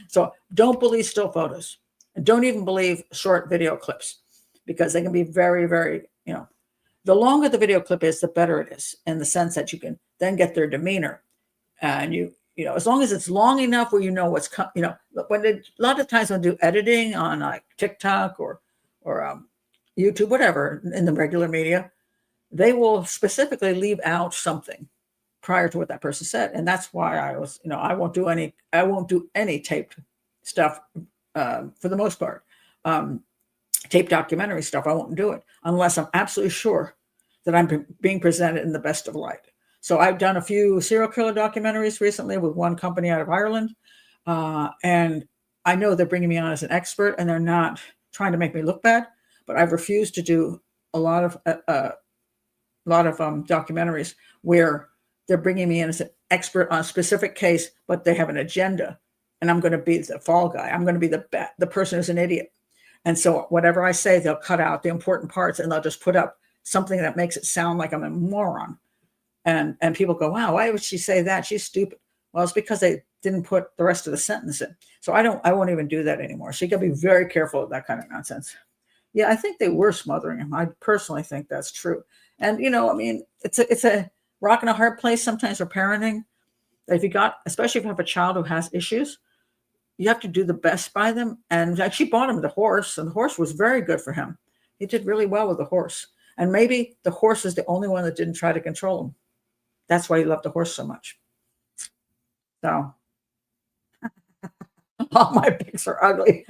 So don't believe still photos. And don't even believe short video clips, because they can be very, very, the longer the video clip is, the better it is, in the sense that you can then get their demeanor. And as long as it's long enough where what's coming, when a lot of times when I do editing on like TikTok or YouTube, whatever, in the regular media, they will specifically leave out something prior to what that person said. And that's why I won't do any taped stuff for the most part. Tape documentary stuff, I won't do it unless I'm absolutely sure that I'm being presented in the best of light. So I've done a few serial killer documentaries recently with one company out of Ireland, and I know they're bringing me on as an expert, and they're not trying to make me look bad. But I've refused to do a lot of documentaries where they're bringing me in as an expert on a specific case, but they have an agenda, and I'm going to be the fall guy. I'm going to be the person who's an idiot. And so whatever I say, they'll cut out the important parts, and they'll just put up something that makes it sound like I'm a moron. And people go, wow, why would she say that? She's stupid. Well, it's because they didn't put the rest of the sentence in. So I won't even do that anymore. So you got to be very careful of that kind of nonsense. Yeah, I think they were smothering him. I personally think that's true. And, it's a rock and a hard place sometimes for parenting. Especially if you have a child who has issues, you have to do the best by them. And she bought him the horse, and the horse was very good for him. He did really well with the horse. And maybe the horse is the only one that didn't try to control him. That's why he loved the horse so much. So all my pics are ugly.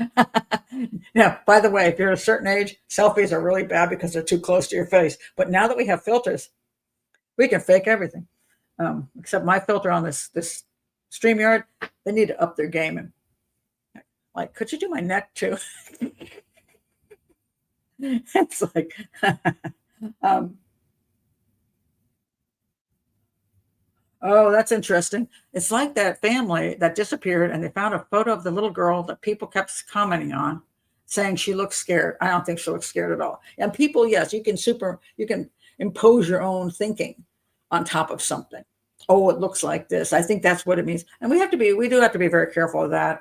Now, by the way, if you're a certain age, selfies are really bad because they're too close to your face. But now that we have filters, we can fake everything. Except my filter on this StreamYard, they need to up their game. And like, could you do my neck too? It's like, oh, that's interesting. It's like that family that disappeared, and they found a photo of the little girl that people kept commenting on, saying she looks scared. I don't think she looks scared at all. And people, yes, you can impose your own thinking on top of something. Oh, it looks like this. I think that's what it means. And we do have to be very careful of that,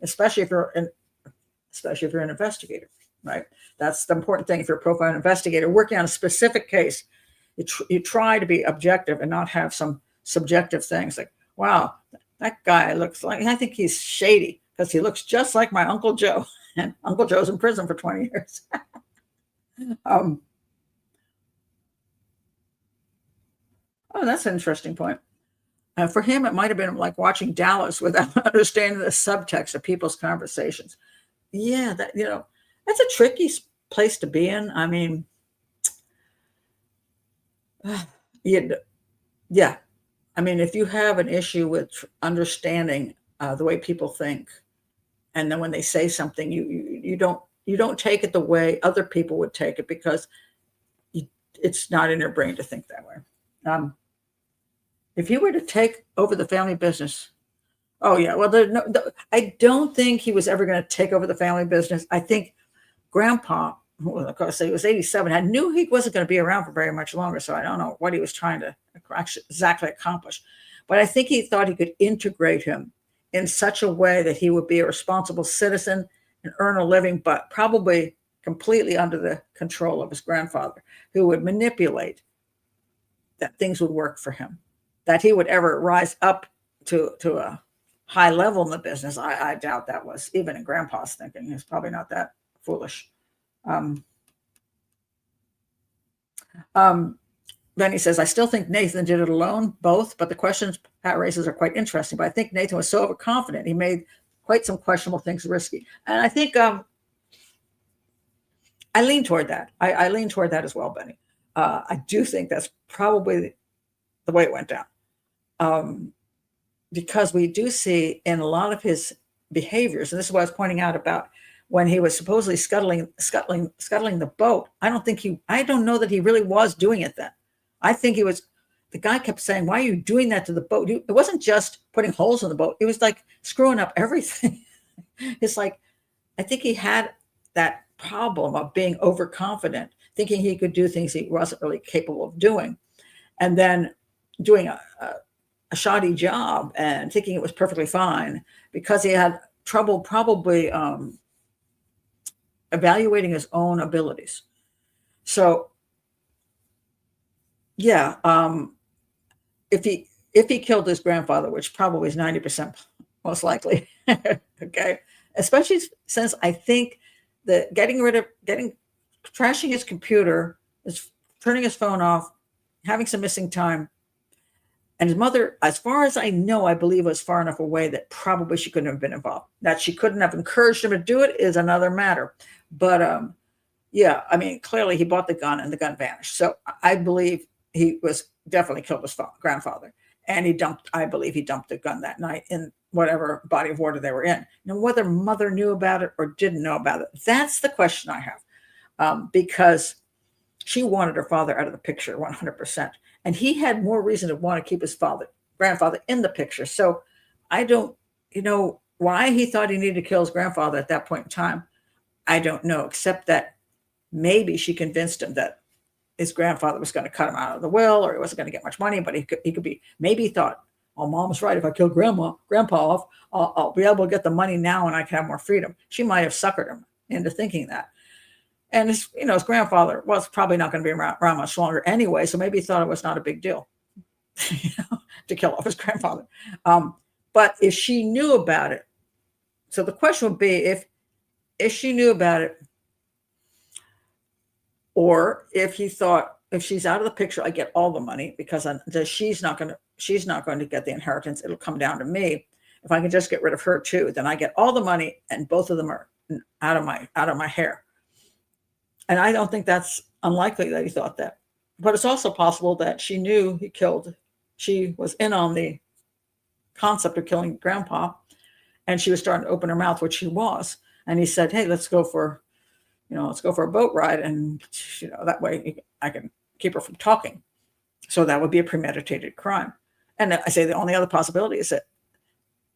especially if you're an investigator, right? That's the important thing. If you're a profile investigator working on a specific case, you try to be objective and not have some subjective things like, wow, that guy looks like, I think he's shady because he looks just like my Uncle Joe. And Uncle Joe's in prison for 20 years. Oh, that's an interesting point. For him, it might have been like watching Dallas without understanding the subtext of people's conversations. Yeah, that, that's a tricky place to be in. I mean, you, yeah. I mean, if you have an issue with understanding the way people think, and then when they say something, you don't take it the way other people would take it because you, it's not in your brain to think that way. Um, if you were to take over the family business, oh yeah, well, I don't think he was ever going to take over the family business. I think Grandpa, who of course he was 87, I knew he wasn't going to be around for very much longer, so I don't know what he was trying to exactly accomplish. But I think he thought he could integrate him in such a way that he would be a responsible citizen and earn a living, but probably completely under the control of his grandfather, who would manipulate that things would work for him. That he would ever rise up to a high level in the business, I doubt that was even in Grandpa's thinking. He's probably not that foolish. Um, then he says, I still think Nathan did it alone, both, but the questions Pat raises are quite interesting. But I think Nathan was so overconfident, he made quite some questionable things risky. And I think I lean toward that. I lean toward that as well, Benny. I do think that's probably the way it went down. Because we do see in a lot of his behaviors, and this is what I was pointing out about when he was supposedly scuttling the boat. I don't know that he really was doing it then. I think the guy kept saying, why are you doing that to the boat? It wasn't just putting holes in the boat. It was like screwing up everything. It's like, I think he had that problem of being overconfident, thinking he could do things he wasn't really capable of doing. And then doing a shoddy job and thinking it was perfectly fine because he had trouble probably evaluating his own abilities. So yeah, if he killed his grandfather, which probably is 90% most likely, okay, especially since I think that trashing his computer, turning his phone off, having some missing time, and his mother, as far as I know, I believe was far enough away that probably she couldn't have been involved. That she couldn't have encouraged him to do it is another matter. But yeah, I mean, clearly he bought the gun and the gun vanished. So I believe he was definitely killed his grandfather. And I believe he dumped the gun that night in whatever body of water they were in. Now, whether mother knew about it or didn't know about it, that's the question I have. Because she wanted her father out of the picture 100%. And he had more reason to want to keep his grandfather in the picture. So I don't, why he thought he needed to kill his grandfather at that point in time. I don't know, except that maybe she convinced him that his grandfather was going to cut him out of the will, or he wasn't going to get much money, but he could be, maybe he thought, oh, mom's right. If I kill grandpa off, I'll be able to get the money now and I can have more freedom. She might have suckered him into thinking that. And his grandfather was probably not going to be around much longer anyway. So maybe he thought it was not a big deal to kill off his grandfather. But if she knew about it, so the question would be if she knew about it, or if he thought, if she's out of the picture, I get all the money because she's not going to get the inheritance. It'll come down to me. If I can just get rid of her too, then I get all the money and both of them are out of my hair. And I don't think that's unlikely that he thought that. But it's also possible that she knew she was in on the concept of killing grandpa, and she was starting to open her mouth, which she was. And he said, hey, let's go for a boat ride. And, that way I can keep her from talking. So that would be a premeditated crime. And I say the only other possibility is that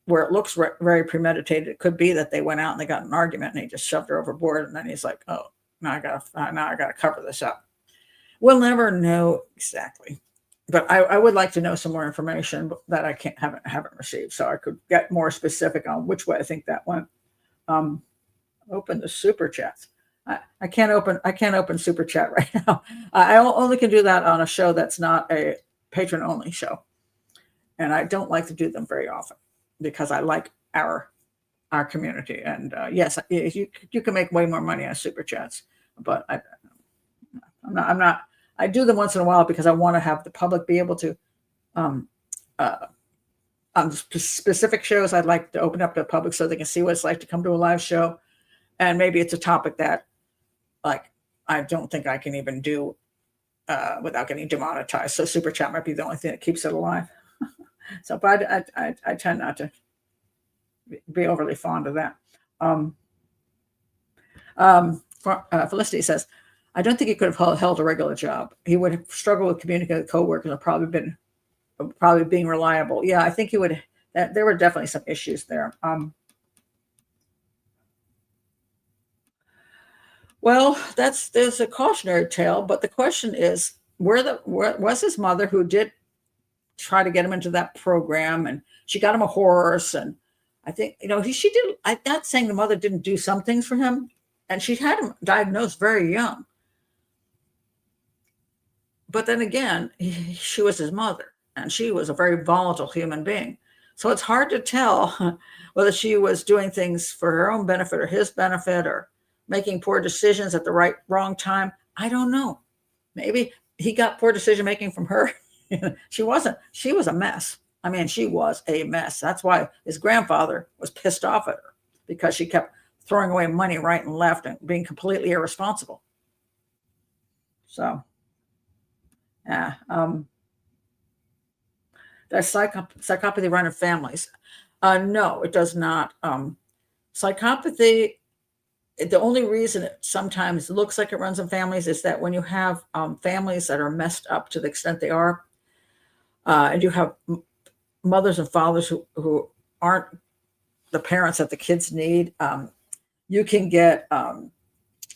where it looks very premeditated, it could be that they went out and they got in an argument and he just shoved her overboard. And then he's like, oh, now I gotta cover this up. We'll never know exactly, but I would like to know some more information that I haven't received, so I could get more specific on which way I think that went. Open the super chats. I can't open super chat right now. I only can do that on a show that's not a patron only show, and I don't like to do them very often because I like our community. And yes, you can make way more money on super chats, but I'm not. I do them once in a while because I want to have the public be able to, on specific shows, I'd like to open up to the public so they can see what it's like to come to a live show. And maybe it's a topic that, like, I don't think I can even do without getting demonetized. So super chat might be the only thing that keeps it alive. So, but I tend not to be overly fond of that. Felicity says, I don't think he could have held a regular job. He would have struggled with communicating with coworkers and probably being reliable. Yeah, I think he would. There were definitely some issues there. Well, there's a cautionary tale, but the question is, where was his mother, who did try to get him into that program, and she got him a horse, and I think she did. I'm not saying the mother didn't do some things for him, and she had him diagnosed very young. But then again, she was his mother, and she was a very volatile human being. So it's hard to tell whether she was doing things for her own benefit or his benefit, or making poor decisions at the wrong time. I don't know. Maybe he got poor decision making from her. She wasn't. She was a mess. I mean, she was a mess. That's why his grandfather was pissed off at her, because she kept throwing away money right and left and being completely irresponsible. So, yeah. Does psychopathy run in families? No, it does not. Psychopathy, the only reason it sometimes looks like it runs in families is that when you have families that are messed up to the extent they are, and you have mothers and fathers who aren't the parents that the kids need, you can get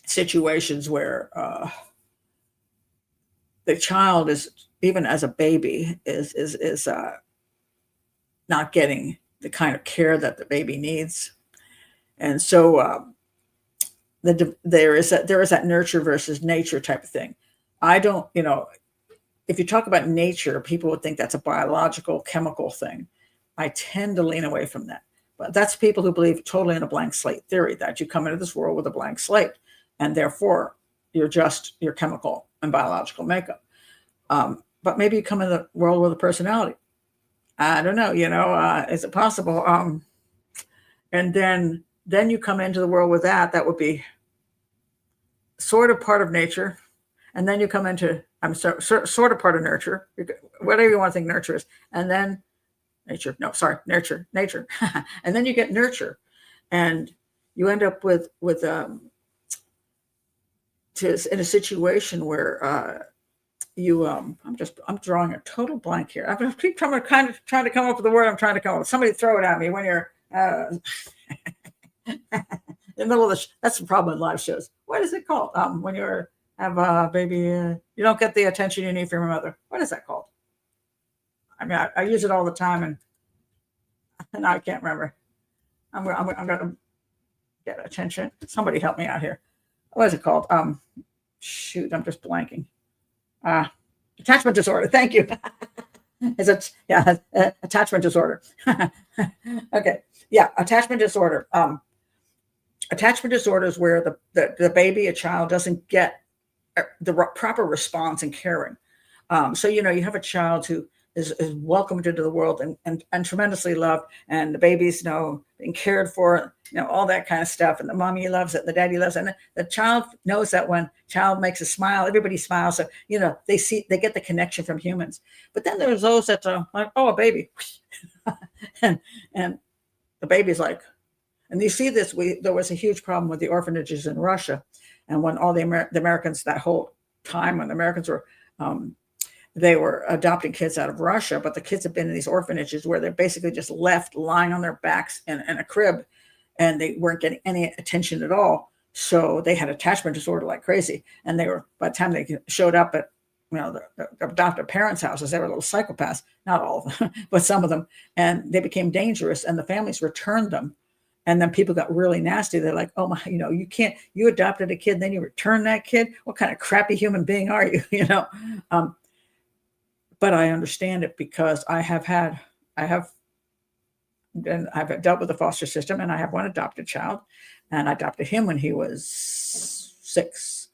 situations where the child is, even as a baby, is not getting the kind of care that the baby needs, and so there is that nurture versus nature type of thing. I don't, if you talk about nature, people would think that's a biological, chemical thing. I tend to lean away from that. But that's people who believe totally in a blank slate theory, that you come into this world with a blank slate, and therefore you're just your chemical and biological makeup. But maybe you come in the world with a personality. I don't know, is it possible? And then you come into the world with that would be sort of part of nature. And then you come into, sort of part of nurture, whatever you want to think nurture is. And then nature. And then you get nurture, and you end up with in a situation where I'm drawing a total blank here. I'm just keep trying to come up with the word I'm trying to come up with. Somebody throw it at me when you're in the middle of that's the problem with live shows. What is it called? When you're have a baby, you don't get the attention you need from your mother. What is that called? I mean, I use it all the time, and I can't remember. I'm gonna get attention. Somebody help me out here. What is it called? Shoot, I'm just blanking. Attachment disorder. Thank you. Is it? Yeah, attachment disorder. Okay. Yeah, attachment disorder. Attachment disorder is where the baby, a child, doesn't get the proper response and caring. So you have a child who is welcomed into the world and tremendously loved, and the baby's being cared for, all that kind of stuff, and the mommy loves it, the daddy loves it, and the child knows that when child makes a smile, everybody smiles. So they get the connection from humans. But then there's those that are like, oh, a baby, and the baby's like, and you see this. There was a huge problem with the orphanages in Russia, and when all the Americans, that whole time when the Americans were they were adopting kids out of Russia, but the kids have been in these orphanages where they're basically just left lying on their backs in a crib, and they weren't getting any attention at all. So they had attachment disorder like crazy. And they were, by the time they showed up at, the adoptive parents' houses, they were little psychopaths, not all of them, but some of them. And they became dangerous, and the families returned them. And then people got really nasty. They're like, oh my, you adopted a kid, then you return that kid. What kind of crappy human being are you? But I understand it, because I've dealt with the foster system, and I have one adopted child, and I adopted him when he was 6.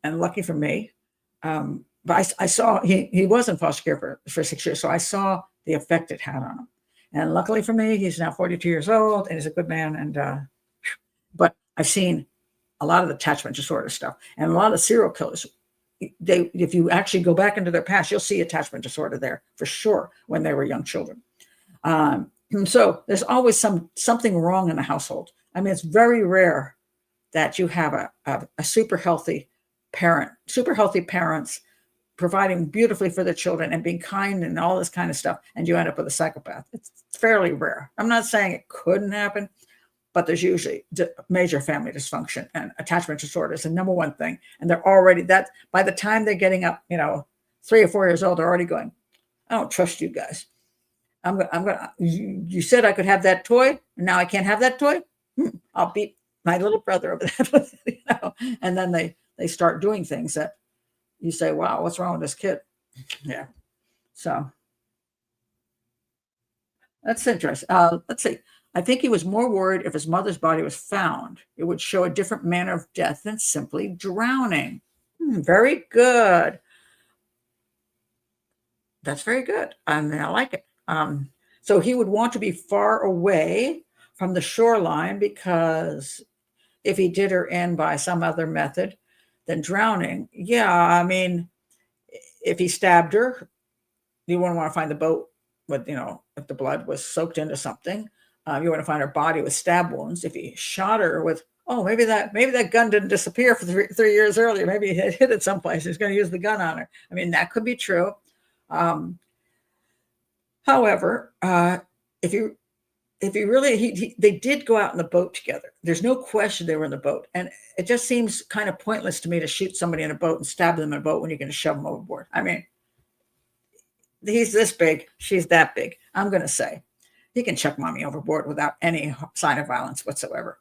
And lucky for me, but I saw he was in foster care for 6 years. So I saw the effect it had on him. And luckily for me, he's now 42 years old and he's a good man. And but I've seen a lot of attachment disorder stuff, and a lot of serial killers. If you actually go back into their past, you'll see attachment disorder there for sure when they were young children. So there's always something wrong in the household. I mean, it's very rare that you have a super healthy parents providing beautifully for their children and being kind and all this kind of stuff, and you end up with a psychopath. It's fairly rare. I'm not saying it couldn't happen, but there's usually major family dysfunction, and attachment disorder is the number one thing. And they're already that by the time they're getting up, 3 or 4 years old, they're already going, I don't trust you guys. You said I could have that toy, and now I can't have that toy. I'll beat my little brother over that. And then they start doing things that you say, wow, what's wrong with this kid? Yeah. So that's interesting. Let's see. I think he was more worried if his mother's body was found. It would show a different manner of death than simply drowning. Very good. That's very good. I mean, I like it. So he would want to be far away from the shoreline, because if he did her in by some other method than drowning, yeah, I mean, if he stabbed her, you wouldn't want to find the boat with, if the blood was soaked into something. You want to find her body with stab wounds. If he shot her with, maybe that gun didn't disappear for three years earlier. Maybe he had hit it someplace. He's going to use the gun on her. I mean, that could be true. However, if you really, they did go out in the boat together. There's no question they were in the boat. And it just seems kind of pointless to me to shoot somebody in a boat and stab them in a boat when you're going to shove them overboard. I mean, he's this big, she's that big. I'm going to say he can chuck mommy overboard without any sign of violence whatsoever.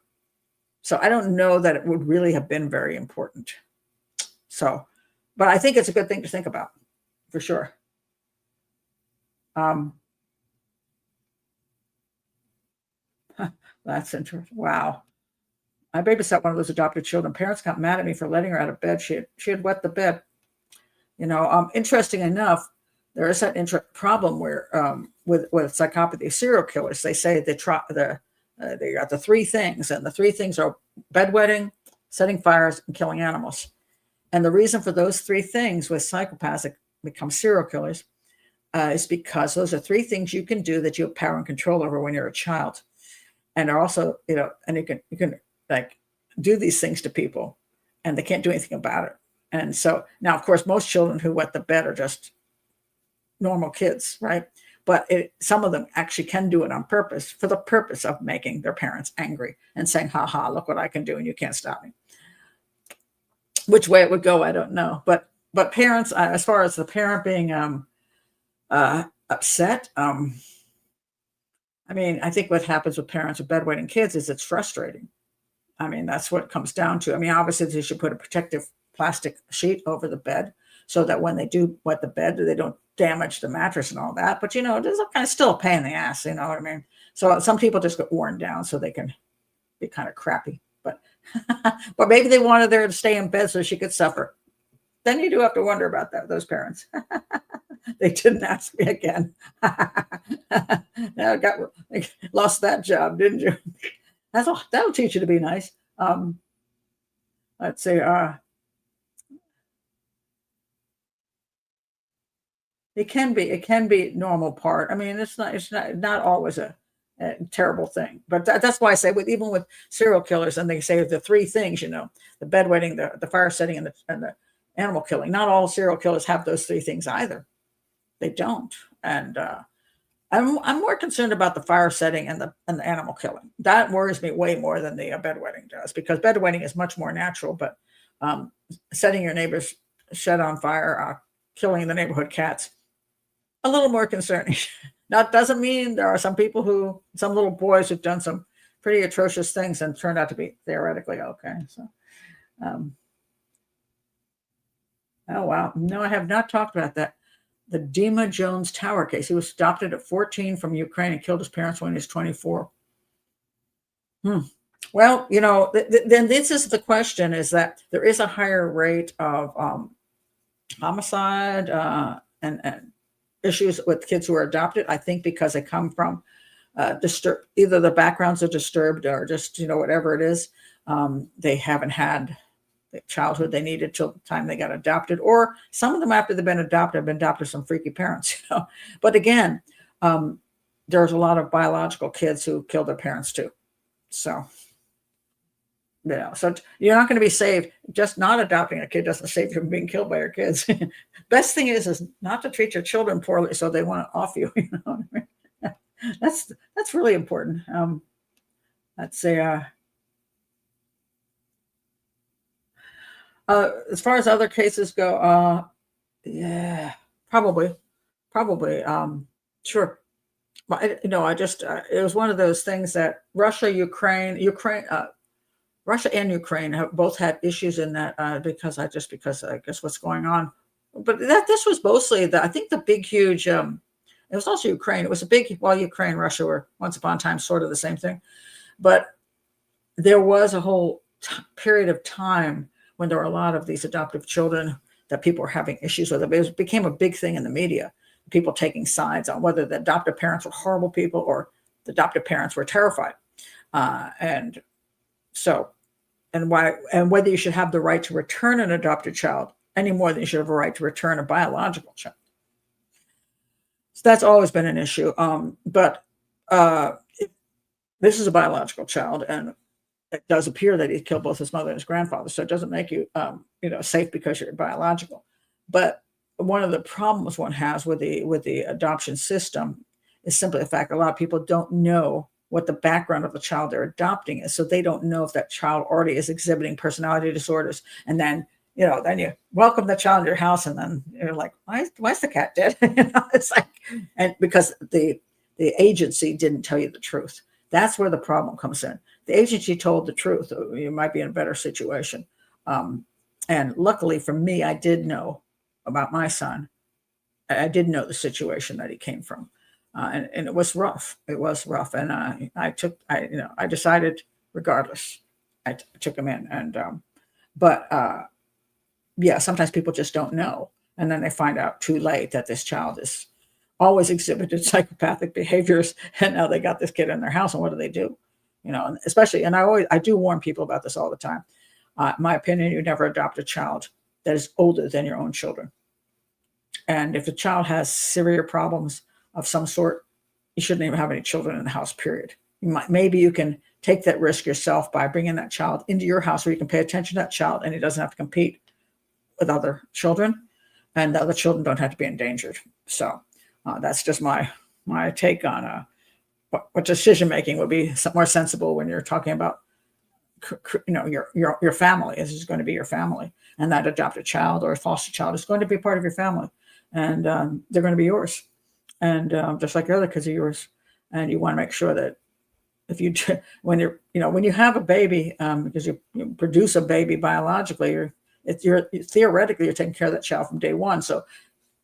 So I don't know that it would really have been very important. So, but I think it's a good thing to think about for sure. That's interesting. Wow. I babysat one of those adopted children. Parents got mad at me for letting her out of bed. She had wet the bed. Interesting enough, there is that problem where with psychopathy serial killers, they say they got the 3 things, and the 3 things are bedwetting, setting fires, and killing animals. And the reason for those 3 things with psychopaths that become serial killers is because those are 3 things you can do that you have power and control over when you're a child. And are also, and you can like do these things to people, and they can't do anything about it. And so now, of course, most children who wet the bed are just normal kids, right? But some of them actually can do it on purpose, for the purpose of making their parents angry and saying, ha ha, look what I can do and you can't stop me. Which way it would go, I don't know. But parents, as far as the parent being upset, I mean, I think what happens with parents with bedwetting kids is it's frustrating. I mean, that's what it comes down to. I mean, obviously they should put a protective plastic sheet over the bed so that when they do wet the bed, they don't damage the mattress and all that. But, there's kind of still a pain in the ass, you know what I mean? So some people just get worn down so they can be kind of crappy. But but maybe they wanted her to stay in bed so she could suffer. Then you do have to wonder about those parents. They didn't ask me again. Now lost that job, didn't you? That'll teach you to be nice. Let's see. It can be normal part. I mean, it's not always a terrible thing. But that's why I say even with serial killers, and they say the 3 things, the bedwetting, the fire setting, and the animal killing. Not all serial killers have those 3 things either. They don't. And I'm more concerned about the fire setting and the animal killing. That worries me way more than the bedwetting does, because bedwetting is much more natural. But setting your neighbor's shed on fire, killing the neighborhood cats, a little more concerning. That doesn't mean there are some little boys who've done some pretty atrocious things and turned out to be theoretically okay. So, oh wow, no, I have not talked about that. The Dima Jones Tower case. He was adopted at 14 from Ukraine and killed his parents when he was 24. Well, then this is the question: is that there is a higher rate of homicide and issues with kids who are adopted. I think because they come from disturbed, either the backgrounds are disturbed or just, whatever it is. They haven't had the childhood they needed till the time they got adopted, or some of them after they've been adopted have been adopted some freaky parents. But again, there's a lot of biological kids who kill their parents too. So, so you're not going to be saved. Just not adopting a kid doesn't save you from being killed by your kids. Best thing is not to treat your children poorly so they want to off you. You know what I mean? That's really important. That's as far as other cases go, yeah, probably, sure. But I just it was one of those things that Russia and Ukraine have both had issues in that because I guess what's going on. But this was mostly I think the big huge. It was also Ukraine. It was a big. Well, Ukraine, Russia were once upon a time sort of the same thing, but there was a whole period of time when there were a lot of these adoptive children that people were having issues with. It became a big thing in the media. People taking sides on whether the adoptive parents were horrible people or the adoptive parents were terrified, and whether you should have the right to return an adopted child any more than you should have a right to return a biological child. So that's always been an issue. But this is a biological child, and it does appear that he killed both his mother and his grandfather. So it doesn't make you, safe because you're biological. But one of the problems one has with the adoption system is simply the fact that a lot of people don't know what the background of the child they're adopting is. So they don't know if that child already is exhibiting personality disorders. And then, then you welcome the child to your house, and then you're like, why's the cat dead? It's like, and because the agency didn't tell you the truth. That's where the problem comes in. The agency told the truth, you might be in a better situation. And luckily for me, I did know about my son. I did know the situation that he came from. And it was rough. It was rough. And I decided regardless, I took him in. And, sometimes people just don't know. And then they find out too late that this child is always exhibited psychopathic behaviors. And now they got this kid in their house, and what do? And especially, and I do warn people about this all the time. My opinion, you never adopt a child that is older than your own children. And if the child has severe problems of some sort, you shouldn't even have any children in the house, period. Maybe you can take that risk yourself by bringing that child into your house where you can pay attention to that child and he doesn't have to compete with other children, and the other children don't have to be endangered. So that's just my take on what decision making would be more sensible when you're talking about your family. This is going to be your family, and that adopted child or foster child is going to be part of your family, and they're going to be yours, and just like your other kids are yours. And you want to make sure that when you have a baby, because you produce a baby biologically, you're theoretically you're taking care of that child from day one. So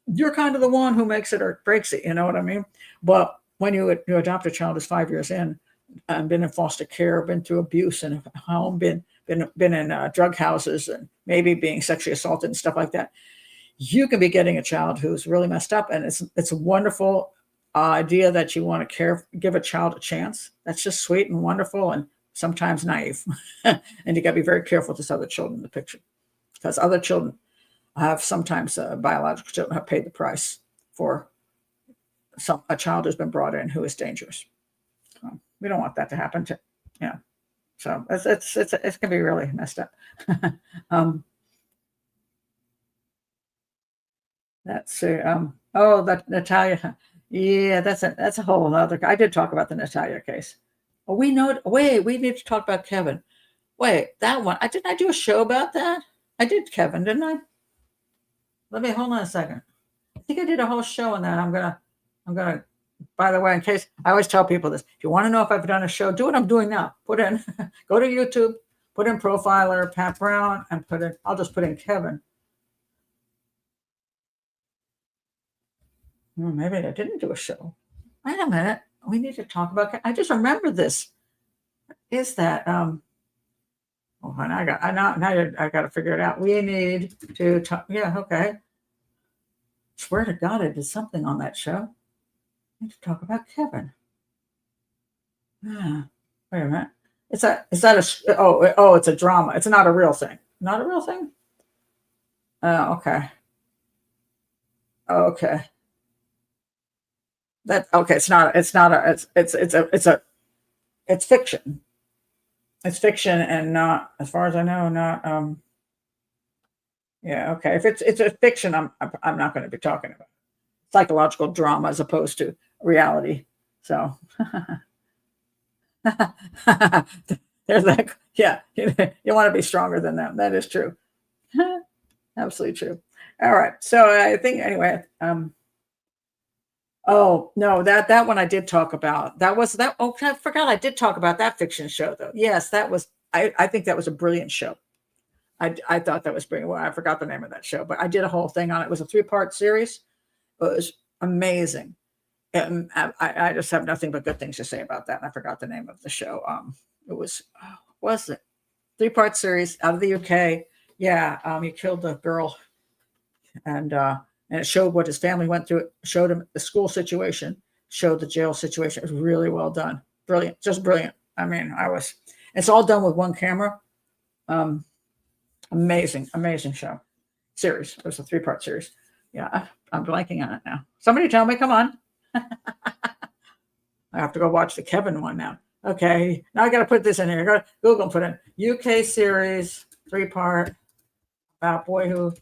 you're kind of the one who makes it or breaks it. You know what I mean? But when you adopt a child who's 5 years in, been in foster care, been through abuse in a home, been in drug houses, and maybe being sexually assaulted and stuff like that, you can be getting a child who's really messed up. And it's a wonderful idea that you want to give a child a chance. That's just sweet and wonderful, and sometimes naive. And you got to be very careful with this other children in the picture, because other children have sometimes biological children have paid the price for a child who's been brought in who is dangerous. So we don't want that to happen to, So it's gonna be really messed up. Let's see. That Natalia. Yeah, that's a whole other. I did talk about the Natalia case. Oh, we need to talk about Kevin. Wait, that one. Didn't I do a show about that? I did Kevin, didn't I? Hold on a second. I think I did a whole show on that. I'm gonna, by the way, in case I always tell people this, if you want to know if I've done a show, do what I'm doing now. Go to YouTube, put in profiler, Pat Brown, and I'll just put in Kevin. Maybe I didn't do a show. Wait a minute. We need to talk about, I just remember this. Is that, and I got to figure it out. We need to talk. Yeah. Okay. Swear to God, I did something on that show. I need to talk about Kevin. Ah, wait a minute. Is that oh, it's a drama. It's not a real thing. Not a real thing? Oh, okay. Oh, okay. That okay, it's not a it's fiction. It's fiction and not, as far as I know, not yeah, okay. If it's a fiction, I'm not going to be talking about psychological drama as opposed to reality. So there's that. Yeah, you want to be stronger than them. That is true. Absolutely true. All right. So I think anyway. Oh no, that one I did talk about. That was that. Oh, I forgot I did talk about that fiction show though. Yes, that was. I think that was a brilliant show. I thought that was brilliant. Well, I forgot the name of that show, but I did a whole thing on it. It was a 3-part series. It was amazing. And I just have nothing but good things to say about that. And I forgot the name of the show. It was, oh, was it 3-part series out of the UK? Yeah, he killed the girl, and it showed what his family went through. It showed him the school situation, showed the jail situation. It was really well done, brilliant, just brilliant. I mean, I was. It's all done with one camera. Um, Amazing, amazing show series. It was a 3-part series. Yeah, I'm blanking on it now. Somebody tell me, come on. I have to go watch the Kevin one now. Okay, now I got to put this in here. Go to Google and put in UK series 3-part about boy who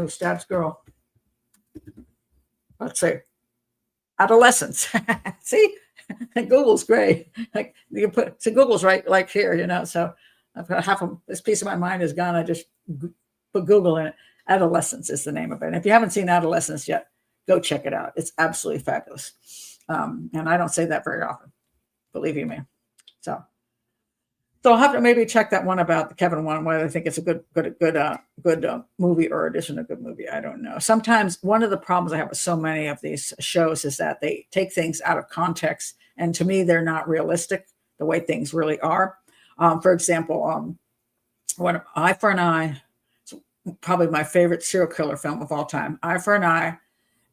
stabs girl. Let's see, adolescence. See, Google's great. Like you can put, so Google's right like here, So I've got half of this piece of my mind is gone. I just put Google in it. Adolescence is the name of it. And if you haven't seen Adolescence yet, go check it out. It's absolutely fabulous. And I don't say that very often, believe you me. So I'll have to maybe check that one about the Kevin one, whether I think it's a good movie or it isn't a good movie. I don't know. Sometimes one of the problems I have with so many of these shows is that they take things out of context, and to me, they're not realistic the way things really are. For example, one Eye for an Eye, it's probably my favorite serial killer film of all time. Eye for an Eye,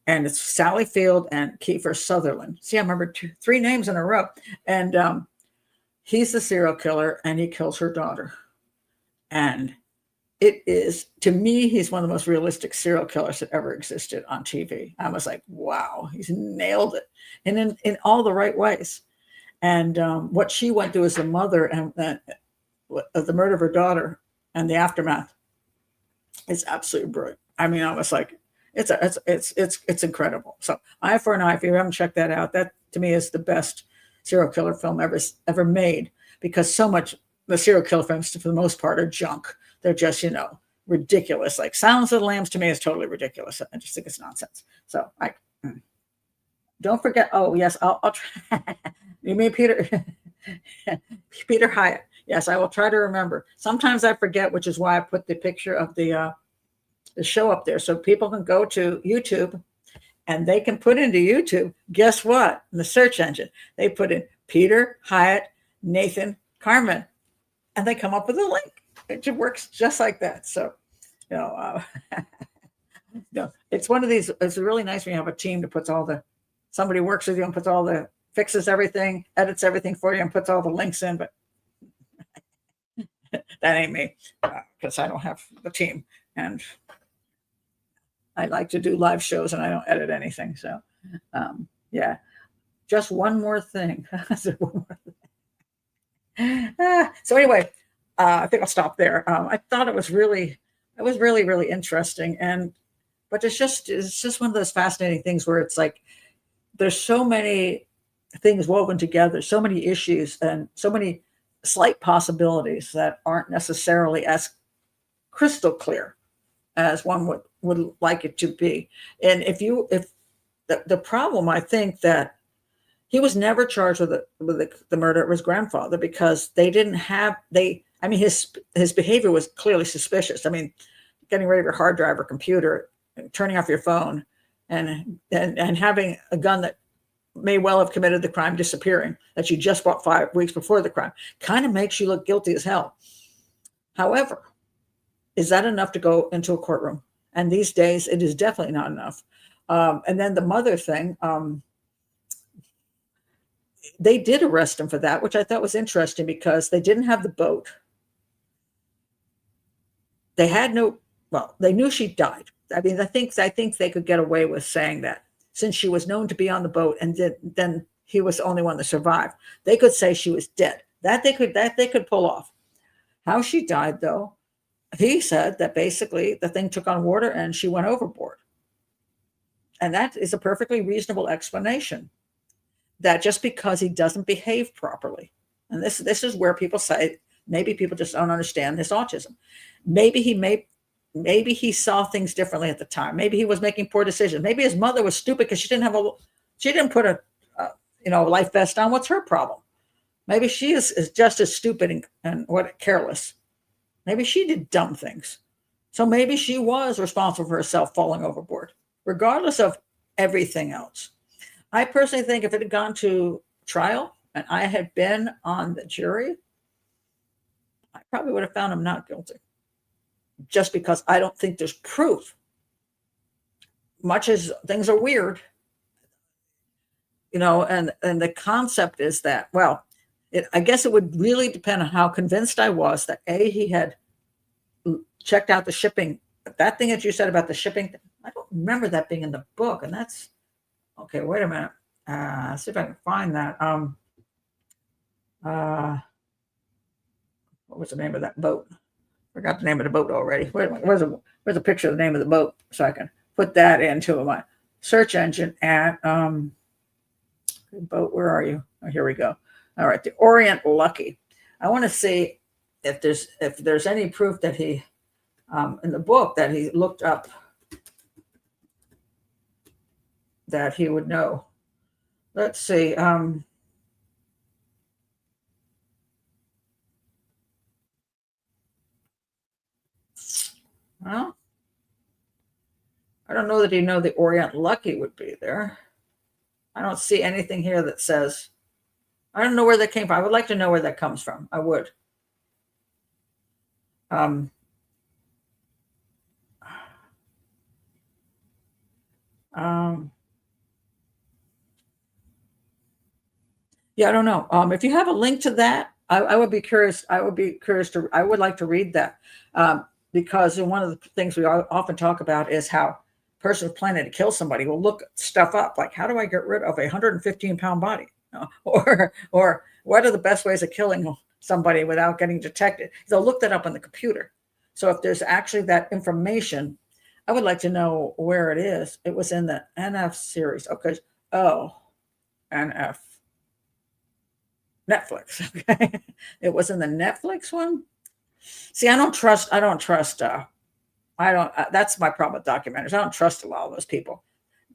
and it's Sally Field and Kiefer Sutherland. See, I remember 3 names in a row, and he's the serial killer, and he kills her daughter. And it is, to me, he's one of the most realistic serial killers that ever existed on TV. I was like, wow, he's nailed it, and in all the right ways. And what she went through as a mother and the murder of her daughter and the aftermath is absolutely brilliant. I mean, I was like, it's incredible. So Eye for an Eye, if you haven't checked that out, that to me is the best serial killer film ever made, because so much the serial killer films for the most part are junk. They're just ridiculous. Like Silence of the Lambs to me is totally ridiculous. I just think it's nonsense. So I don't forget. Oh yes, I'll try. You mean Peter Peter Hyatt? Yes, I will try to remember. Sometimes I forget, which is why I put the picture of the show up there so people can go to YouTube and they can put into YouTube. Guess what? In the search engine, they put in Peter Hyatt, Nathan Carman, and they come up with a link. It just works just like that. So, it's one of these. It's really nice when you have a team that puts somebody works with you and puts fixes everything, edits everything for you, and puts all the links in. But that ain't me, because I don't have the team, and I like to do live shows and I don't edit anything. So, yeah, just one more thing. So anyway, I think I'll stop there. I thought it was really interesting, but it's just one of those fascinating things where it's like there's so many things woven together, so many issues, and so many slight possibilities that aren't necessarily as crystal clear as one would like it to be. And if the problem, I think that he was never charged with the murder of his grandfather, because they didn't have I mean, his behavior was clearly suspicious. I mean, getting rid of your hard drive or computer, turning off your phone, and having a gun that may well have committed the crime disappearing, that you just bought 5 weeks before the crime, kind of makes you look guilty as hell. However, is that enough to go into a courtroom? And these days, it is definitely not enough. And then the mother thing, they did arrest him for that, which I thought was interesting because they didn't have the boat. They had no, well, they knew she died. I mean, I think they could get away with saying that since she was known to be on the boat and then he was the only one that survived. They could say she was dead. That they could pull off. How she died, though, he said that basically the thing took on water and she went overboard. And that is a perfectly reasonable explanation. That just because he doesn't behave properly, and this is where people say maybe people just don't understand this autism. Maybe he saw things differently at the time. Maybe he was making poor decisions. Maybe his mother was stupid because she didn't put a life vest on. What's her problem? Maybe she is just as stupid and careless. Maybe she did dumb things. So maybe she was responsible for herself falling overboard, regardless of everything else. I personally think if it had gone to trial and I had been on the jury, I probably would have found him not guilty. Just because I don't think there's proof. Much as things are weird, and the concept is that, well, I guess it would really depend on how convinced I was that he had checked out the shipping. That thing that you said about the shipping, I don't remember that being in the book, and that's okay. Wait a minute. Let's see if I can find that. What was the name of that boat? Forgot the name of the boat already. Wait a minute. Where's a picture of the name of the boat so I can put that into my search engine at boat. Where are you? Oh, here we go. All right, the Orient Lucky. I want to see if there's any proof that he in the book that he looked up that he would know. Let's see. Well, I don't know that he know the Orient Lucky would be there. I don't see anything here that says. I don't know where that came from. I would like to know where that comes from. I would. Yeah, I don't know. If you have a link to that, I would be curious. I would like to read that because one of the things we often talk about is how a person planning to kill somebody will look stuff up, like how do I get rid of a 115-pound body, or what are the best ways of killing somebody without getting detected? They'll look that up on the computer. So if there's actually that information, I would like to know where it is. It was in the NF series. Okay. Oh, NF. Netflix. Okay. It was in the Netflix one. See, I don't trust, that's my problem with documentaries. I don't trust a lot of those people.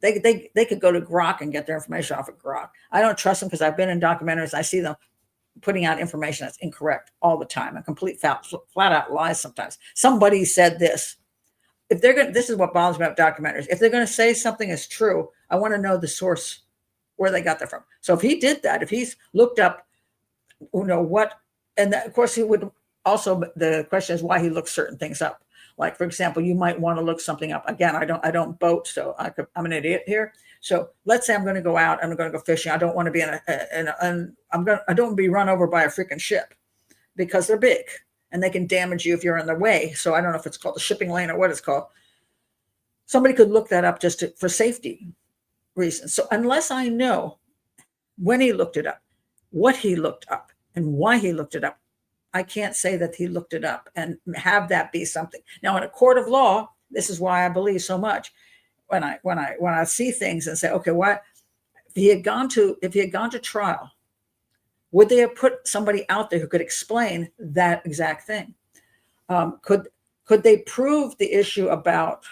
They could go to Grok and get their information off of Grok. I don't trust them because I've been in documentaries. I see them putting out information that's incorrect all the time, a complete flat out lies sometimes. Somebody said this. This is what bothers me about documentaries. If they're going to say something is true, I want to know the source, where they got that from. So if he did that, if he's looked up, what, and that, of course he would also, the question is why he looks certain things up. Like, for example, you might want to look something up. Again, I don't boat, so I'm an idiot here. So let's say I'm going to go out, I'm going to go fishing. I don't want to be I don't want to be run over by a freaking ship because they're big and they can damage you if you're in the way. So I don't know if it's called the shipping lane or what it's called. Somebody could look that up just for safety reasons. So unless I know when he looked it up, what he looked up, and why he looked it up, I can't say that he looked it up and have that be something. Now, in a court of law, this is why I believe so much when I see things and say, okay, what if he had gone to trial? Would they have put somebody out there who could explain that exact thing? Could they prove the issue about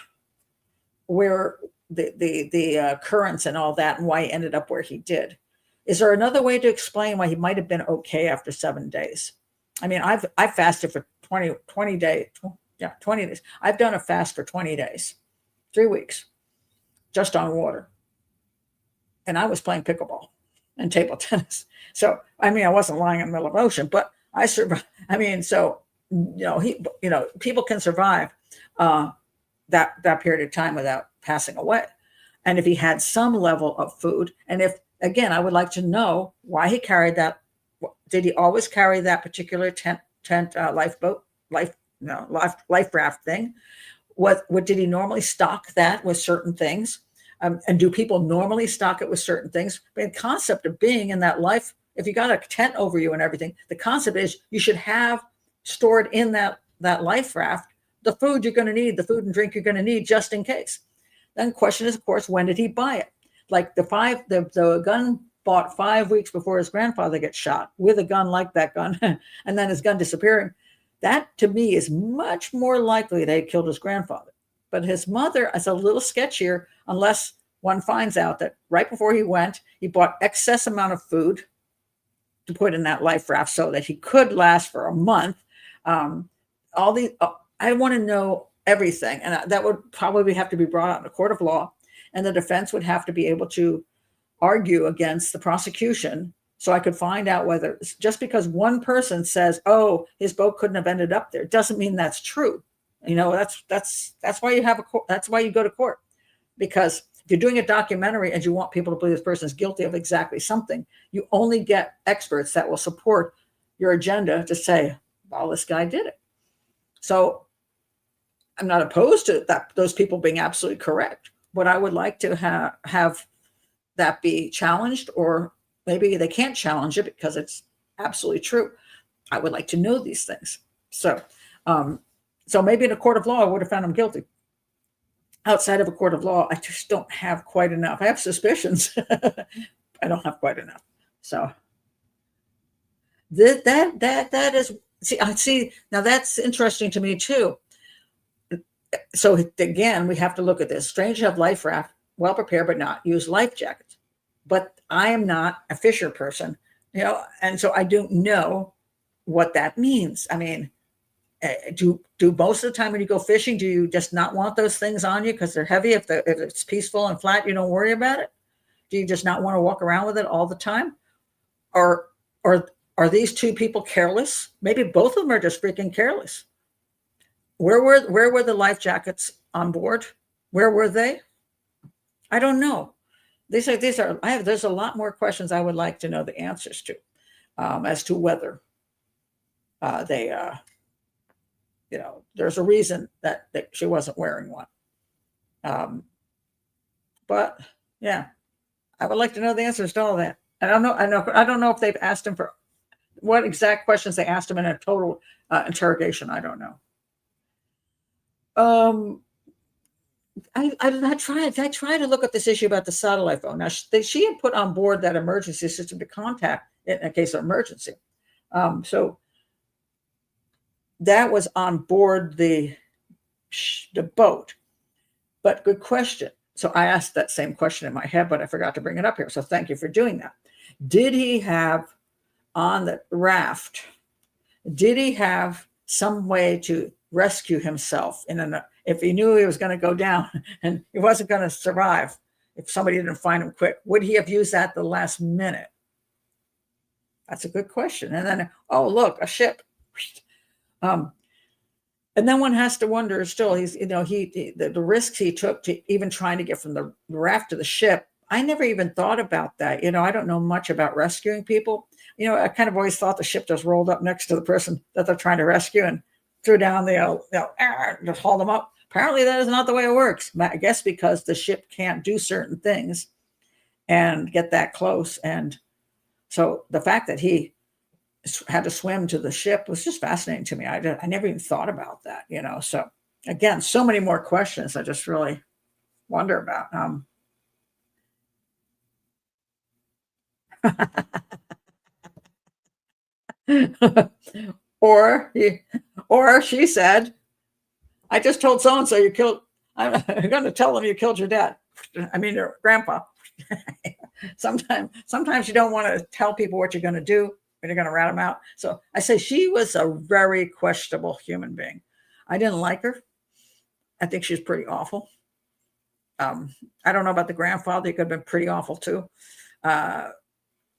where the currents and all that, and why he ended up where he did? Is there another way to explain why he might have been okay after 7 days? I mean, I fasted for 20 days. Yeah, 20 days. I've done a fast for 20 days, 3 weeks, just on water. And I was playing pickleball and table tennis. So, I mean, I wasn't lying in the middle of the ocean, but I survived. I mean, so, people can survive that period of time without passing away. And if he had some level of food, and if again, I would like to know why he carried that. Did he always carry that particular tent lifeboat, life raft thing? What did he normally stock that with certain things? And do people normally stock it with certain things? But the concept of being in that life, if you got a tent over you and everything, the concept is you should have stored in that life raft the food you're going to need, the food and drink you're going to need just in case. Then the question is, of course, when did he buy it? Like the gun bought 5 weeks before his grandfather gets shot with a gun like that gun, and then his gun disappearing. That to me is much more likely that he killed his grandfather. But his mother is a little sketchier unless one finds out that right before he went, he bought excess amount of food to put in that life raft so that he could last for a month. All the I want to know everything, and that would probably have to be brought out in a court of law, and the defense would have to be able to argue against the prosecution, so I could find out whether just because one person says, "Oh, his boat couldn't have ended up there," doesn't mean that's true. That's why you have a court. That's why you go to court, because if you're doing a documentary and you want people to believe this person is guilty of exactly something, you only get experts that will support your agenda to say, "Well, this guy did it." So I'm not opposed to that, those people being absolutely correct, but I would like to have that be challenged, or maybe they can't challenge it because it's absolutely true. I would like to know these things. So, so maybe in a court of law, I would have found him guilty. Outside of a court of law, I just don't have quite enough. I have suspicions. I don't have quite enough. So that is, see, now that's interesting to me too. So again, we have to look at this. Strange to have life raft, well prepared, but not use life jackets. But I am not a fisher person, and so I don't know what that means. I mean, do most of the time when you go fishing, do you just not want those things on you because they're heavy? If it's peaceful and flat, you don't worry about it. Do you just not want to walk around with it all the time? Or are these two people careless? Maybe both of them are just freaking careless. Where were the life jackets on board? Where were they? I don't know. There's a lot more questions I would like to know the answers to, as to whether they there's a reason that she wasn't wearing one. But yeah, I would like to know the answers to all that. I don't know if they've asked him for what exact questions they asked him in a total interrogation. I don't know. I tried to look at this issue about the satellite phone. Now she had put on board that emergency system to contact in a case of emergency. So that was on board the boat. But good question. So I asked that same question in my head, but I forgot to bring it up here. So thank you for doing that. Did he have on the raft? Did he have some way to rescue himself if he knew he was going to go down and he wasn't going to survive, if somebody didn't find him quick? Would he have used that the last minute? That's a good question. And then, oh, look, a ship. And then one has to wonder still, the risks he took to even trying to get from the raft to the ship. I never even thought about that. I don't know much about rescuing people. I kind of always thought the ship just rolled up next to the person that they're trying to rescue and threw down just haul them up. Apparently that is not the way it works. I guess because the ship can't do certain things and get that close. And so the fact that he had to swim to the ship was just fascinating to me. I never even thought about that, So again, so many more questions I just really wonder about. Or she said, "I just told so and so you killed. I'm going to tell them you killed your dad. I mean your grandpa." Sometimes you don't want to tell people what you're going to do when you're going to rat them out. So I say she was a very questionable human being. I didn't like her. I think she's pretty awful. I don't know about the grandfather. He could have been pretty awful too.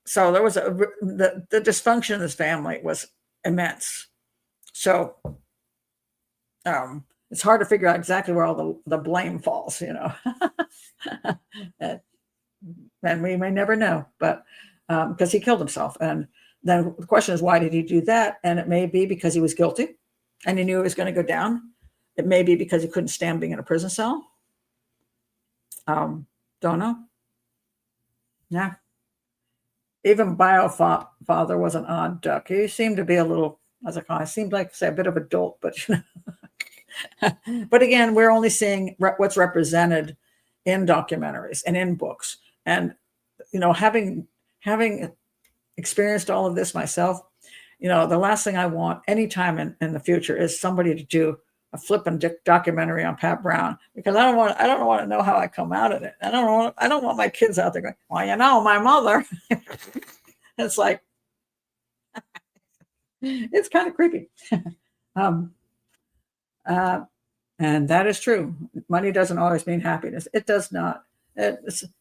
So there was the dysfunction in this family was immense. So it's hard to figure out exactly where all the blame falls, And we may never know, but because he killed himself. And then the question is, why did he do that? And it may be because he was guilty and he knew it was going to go down. It may be because he couldn't stand being in a prison cell. Don't know. Yeah. Even father was an odd duck. He seemed to be a little, as I seemed like, say, a bit of a dolt, but but again, we're only seeing what's represented in documentaries and in books. And having experienced all of this myself, the last thing I want anytime in the future is somebody to do a flippin' documentary on Pat Brown, because I don't want to know how I come out of it. I don't want my kids out there going, well, my mother. It's like, it's kind of creepy. And that is true. Money doesn't always mean happiness. It does not.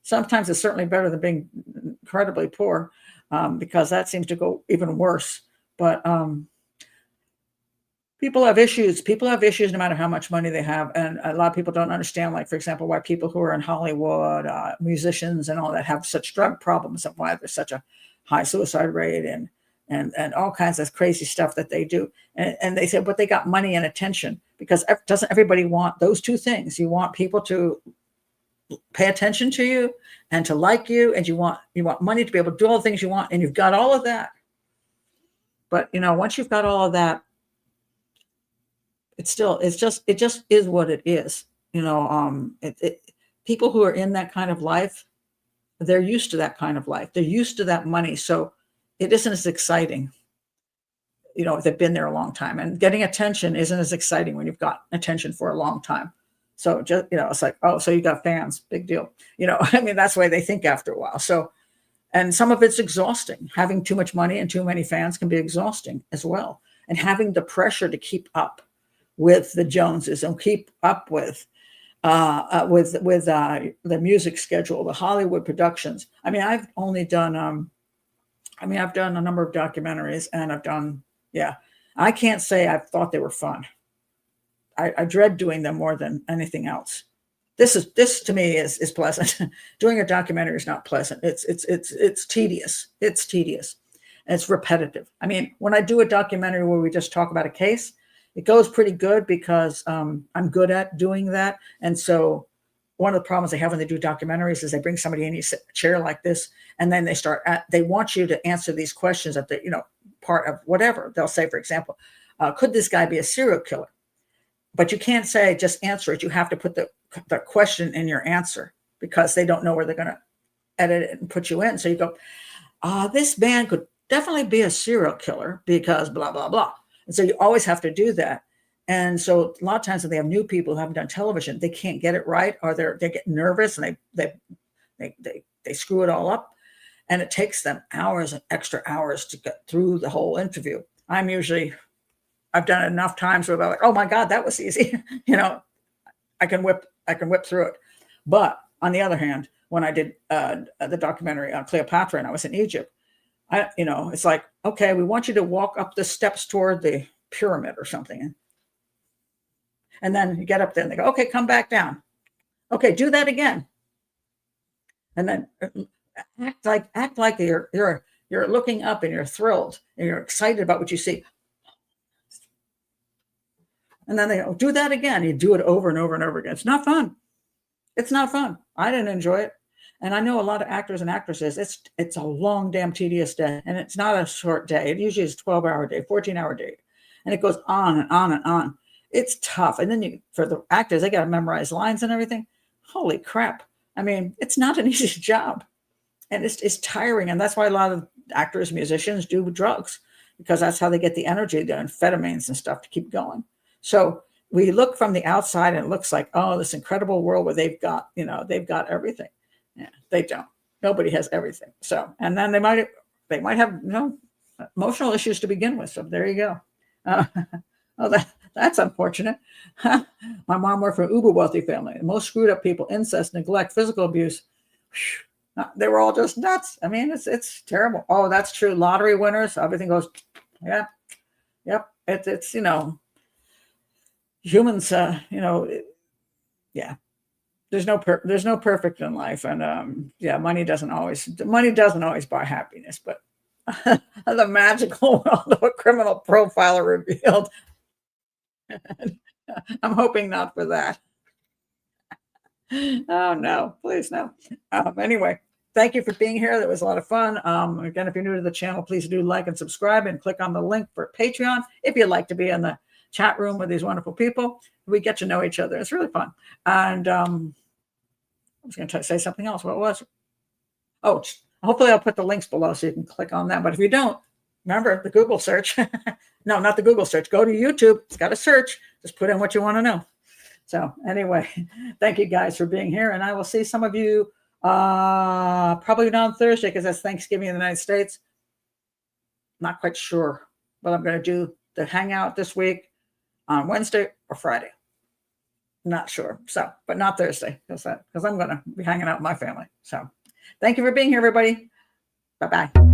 Sometimes it's certainly better than being incredibly poor, because that seems to go even worse. But people have issues. People have issues no matter how much money they have. And a lot of people don't understand, like, for example, why people who are in Hollywood, musicians and all that, have such drug problems, and why there's such a high suicide rate and all kinds of crazy stuff that they do. And they say, but they got money and attention, because doesn't everybody want those two things? You want people to pay attention to you and to like you, and you want money to be able to do all the things you want, and you've got all of that. But once you've got all of that, it just is what it is. People who are in that kind of life, they're used to that kind of life. They're used to that money. So it isn't as exciting, if they've been there a long time. And getting attention isn't as exciting when you've got attention for a long time. So just, it's like, oh, so you got fans, big deal. That's the way they think after a while. So, and some of it's exhausting. Having too much money and too many fans can be exhausting as well. And having the pressure to keep up with the Joneses and keep up with the music schedule, the Hollywood productions. I've only done, I've done a number of documentaries, and I can't say I've thought they were fun. I dread doing them more than anything else. This to me is pleasant. Doing a documentary is not pleasant. It's tedious. It's tedious. And it's repetitive. When I do a documentary where we just talk about a case, it goes pretty good because I'm good at doing that. And so one of the problems they have when they do documentaries is they bring somebody in, you sit in a chair like this, and then they want you to answer these questions at the, part of whatever. They'll say, for example, could this guy be a serial killer? But you can't say, just answer it. You have to put the question in your answer, because they don't know where they're going to edit it and put you in. So you go, this man could definitely be a serial killer because blah, blah, blah. And so you always have to do that. And so a lot of times when they have new people who haven't done television, they can't get it right, or they get nervous and they screw it all up. And it takes them hours and extra hours to get through the whole interview. I've done it enough times where they're like, oh my God, that was easy. I can whip through it. But on the other hand, when I did the documentary on Cleopatra and I was in Egypt, it's like, okay, we want you to walk up the steps toward the pyramid or something. And then you get up there and they go, okay, come back down. Okay, do that again. And then act like you're looking up and you're thrilled and you're excited about what you see. And then they go, do that again. You do it over and over and over again. It's not fun. It's not fun. I didn't enjoy it. And I know a lot of actors and actresses, it's a long, damn tedious day. And it's not a short day. It usually is a 12-hour day, 14-hour day. And it goes on and on and on. It's tough. And then for the actors, they got to memorize lines and everything. Holy crap. It's not an easy job. And it's tiring. And that's why a lot of actors, musicians do drugs, because that's how they get the energy, the amphetamines and stuff to keep going. So we look from the outside and it looks like, oh, this incredible world where they've got everything. Yeah, they don't. Nobody has everything. So, and then they might have emotional issues to begin with. So there you go. That's unfortunate. My mom worked for an uber wealthy family. The most screwed up people: incest, neglect, physical abuse. They were all just nuts. It's terrible. Oh, that's true. Lottery winners, everything goes. Yeah, yep. It's humans. Yeah. there's no perfect in life, and yeah, money doesn't always buy happiness, but the magical world of a criminal profiler revealed. I'm hoping not for that. Oh no, please no. Anyway, thank you for being here. That was a lot of fun. Again, if you're new to the channel, please do like and subscribe and click on the link for Patreon if you'd like to be in the chat room with these wonderful people. We get to know each other. It's really fun. And I was going to say something else. What was it? Oh, hopefully I'll put the links below so you can click on that. But if you don't, remember the Google search. No, not the Google search. Go to YouTube. It's got a search. Just put in what you want to know. So anyway, thank you guys for being here. And I will see some of you probably not on Thursday because that's Thanksgiving in the United States. Not quite sure what I'm going to do the hangout this week on Wednesday or Friday. Not sure. So, but not Thursday because I'm going to be hanging out with my family. So thank you for being here, everybody. Bye-bye.